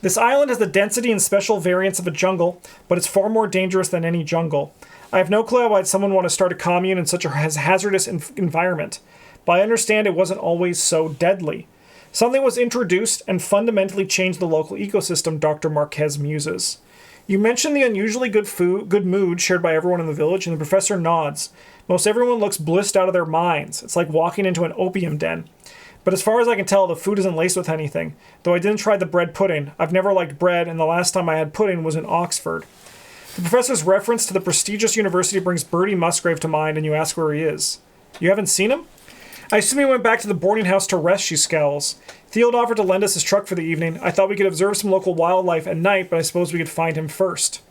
Speaker 1: This island has the density and special variance of a jungle, but it's far more dangerous than any jungle. I have no clue why someone want to start a commune in such a hazardous environment, but I understand it wasn't always so deadly. Something was introduced and fundamentally changed the local ecosystem, Dr. Marquez muses. You mentioned the unusually good mood shared by everyone in the village, and the professor nods. Most everyone looks blissed out of their minds. It's like walking into an opium den. But as far as I can tell, the food isn't laced with anything, though I didn't try the bread pudding. I've never liked bread, and the last time I had pudding was in Oxford. The professor's reference to the prestigious university brings Bertie Musgrave to mind, and you ask where he is. You haven't seen him? I assume he went back to the boarding house to rest, she scowls. Theod offered to lend us his truck for the evening. I thought we could observe some local wildlife at night, but I suppose we could find him first.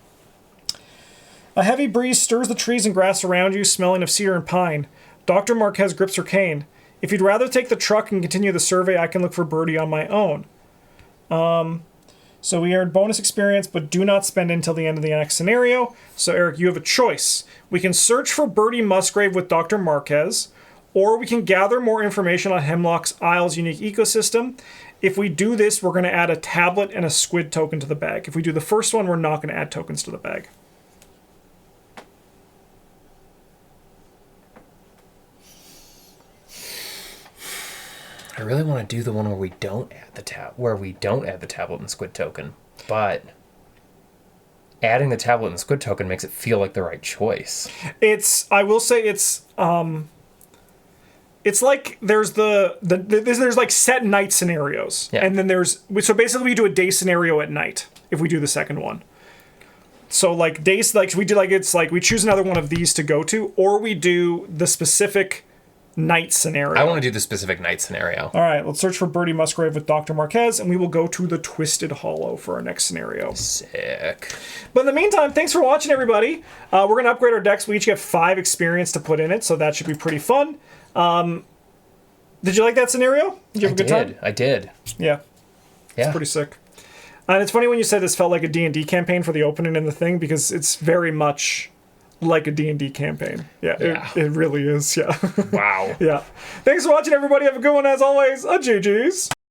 Speaker 1: A heavy breeze stirs the trees and grass around you, smelling of cedar and pine. Dr. Marquez grips her cane. If you'd rather take the truck and continue the survey, I can look for Bertie on my own. So we earned bonus experience, but do not spend it until the end of the next scenario. So, Eric, you have a choice. We can search for Bertie Musgrave with Dr. Marquez, or we can gather more information on Hemlock's Isle's unique ecosystem. If we do this, we're going to add a tablet and a squid token to the bag. If we do the first one, we're not going to add tokens to the bag.
Speaker 2: I really want to do the one where we don't add the tablet and squid token, but adding the tablet and squid token makes it feel like the right choice.
Speaker 1: I will say it's like there's there's like set night scenarios, and then so basically we do a day scenario at night if we do the second one. So like days, like we do, like it's like we choose another one of these to go to, or we do the specific night scenario.
Speaker 2: I want to do the specific night scenario.
Speaker 1: All right, let's search for Bertie Musgrave with Dr. Marquez, and we will go to the Twisted Hollow for our next scenario.
Speaker 2: Sick.
Speaker 1: But in the meantime, thanks for watching, everybody. We're going to upgrade our decks. We each get 5 experience to put in it, so that should be pretty fun. Did you like that scenario? Did you have a good time?
Speaker 2: I did.
Speaker 1: Yeah. It's pretty sick. And it's funny when you said this felt like a D&D campaign for the opening and the thing, because it's very much like a D&D campaign. Yeah. It really is. Yeah.
Speaker 2: Wow.
Speaker 1: Yeah. Thanks for watching, everybody. Have a good one, as always. GG's.